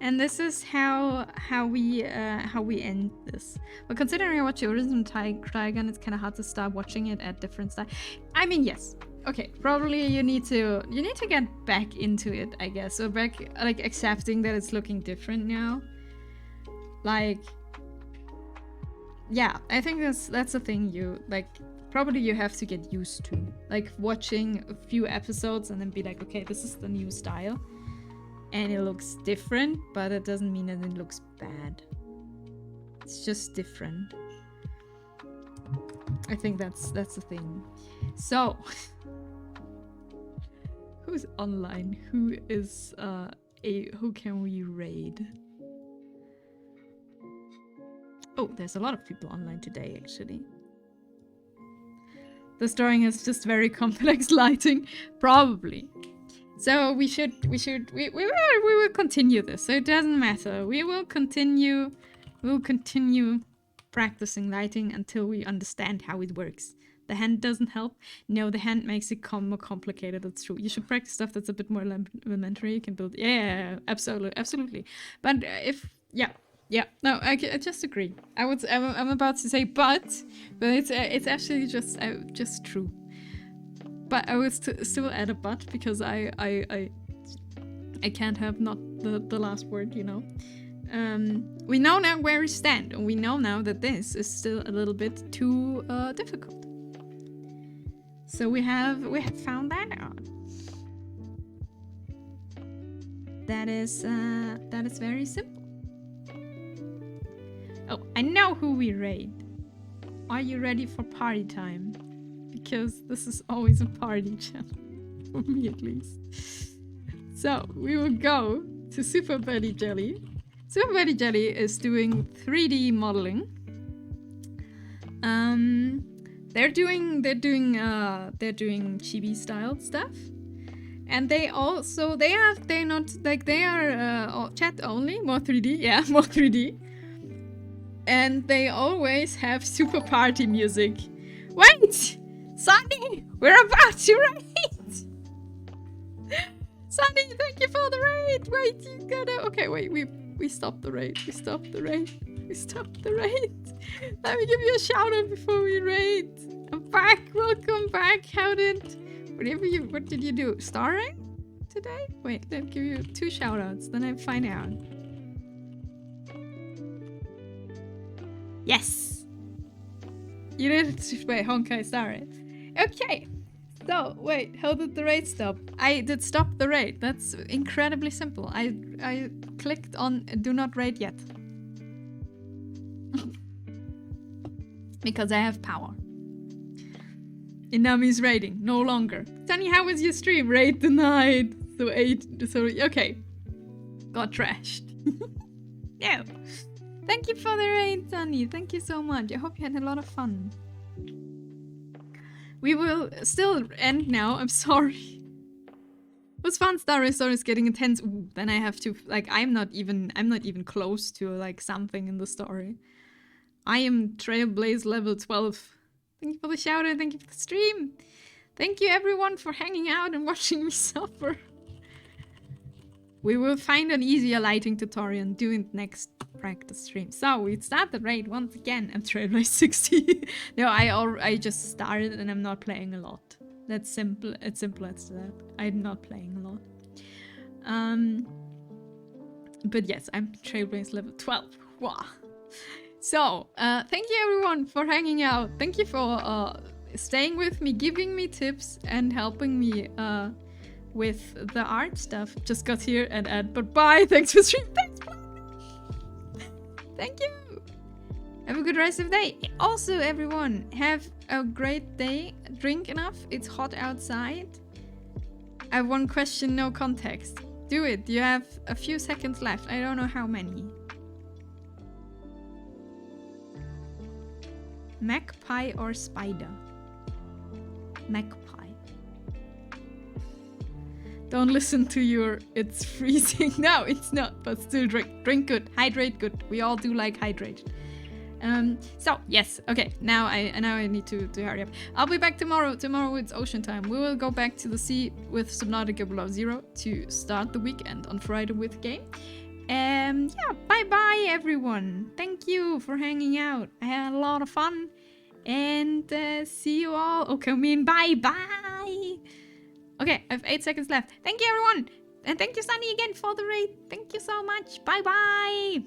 And this is how we end this. But considering I watch the original Trigun, it's kind of hard to start watching it at different styles. I mean, yes. Okay, probably you need to get back into it, I guess. Or back, like, accepting that it's looking different now. Like, yeah, I think that's the thing you, like, probably you have to get used to. Like, watching a few episodes and then be like, okay, this is the new style. And it looks different, but it doesn't mean that it looks bad. It's just different. I think that's the thing. So, who's online? Who is who can we raid? Oh, there's a lot of people online today, actually. This drawing has just very complex lighting, probably. So we will continue this. So it doesn't matter. We will continue practicing lighting until we understand how it works. The hand doesn't help. No, the hand makes it more complicated. That's true. You should practice stuff that's a bit more elementary. You can build. Yeah, absolutely. But no, I just agree. I'm about to say but it's actually just true. But I would still add a but because I can't have not the last word, you know. We know now where we stand, and we know now that this is still a little bit too difficult. So we have found that out. That is very simple. Oh, I know who we raid. Are you ready for party time? Because this is always a party channel, for me at least. So we will go to Super Belly Jelly. Super Belly Jelly is doing 3D modeling. They're doing chibi style stuff, and they are chat only, more 3D, yeah, more 3D, and they always have super party music. Wait, Sunny, we're about to raid. Sunny, thank you for the raid. Wait, you gotta. Okay, wait, we stopped the raid. We stopped the raid. Let me give you a shout out before we raid. I'm back. Welcome back. What did you do? Starring today? Wait, let me give you 2 shout outs. Then I find out. Yes. You didn't. Wait, Honkai started. Okay. So, wait, how did the raid stop? I did stop the raid. That's incredibly simple. I clicked on do not raid yet. Because I have power. Inami's raiding, no longer. Sunny, how was your stream? Raid denied. Okay. Got trashed. No. Thank you for the raid, Sunny. Thank you so much. I hope you had a lot of fun. We will still end now. I'm sorry. It was fun. Story is getting intense. Ooh, then I have to I'm not even close to like something in the story. I am Trailblaze level 12. Thank you for the shout out. Thank you for the stream. Thank you everyone for hanging out and watching me suffer. We will find an easier lighting tutorial and do it next practice stream. So we start the raid once again. I'm Trailblaze 60. No, I just started and I'm not playing a lot. That's simple. It's simple as that. I'm not playing a lot. But yes, I'm Trailblaze level 12. Wow. So, thank you everyone for hanging out. Thank you for staying with me, giving me tips, and helping me with the art stuff. Just got here and but bye. Thanks for streaming. Thanks. Thank you. Have a good rest of the day. Also, everyone, have a great day. Drink enough. It's hot outside. I have one question, no context. Do it. You have a few seconds left. I don't know how many. Magpie or spider? Magpie. Don't listen to your it's freezing. No, it's not, but still drink. Drink good. Hydrate good. We all do like hydrate. So yes, okay. Now I need to hurry up. I'll be back tomorrow. Tomorrow it's ocean time. We will go back to the sea with Subnautica Below Zero to start the weekend on Friday with game. Yeah, bye everyone. Thank you for hanging out. I had a lot of fun. And see you all. Okay, bye. Okay, I have 8 seconds left. Thank you everyone. And thank you Sunny again for the raid. Thank you so much. Bye.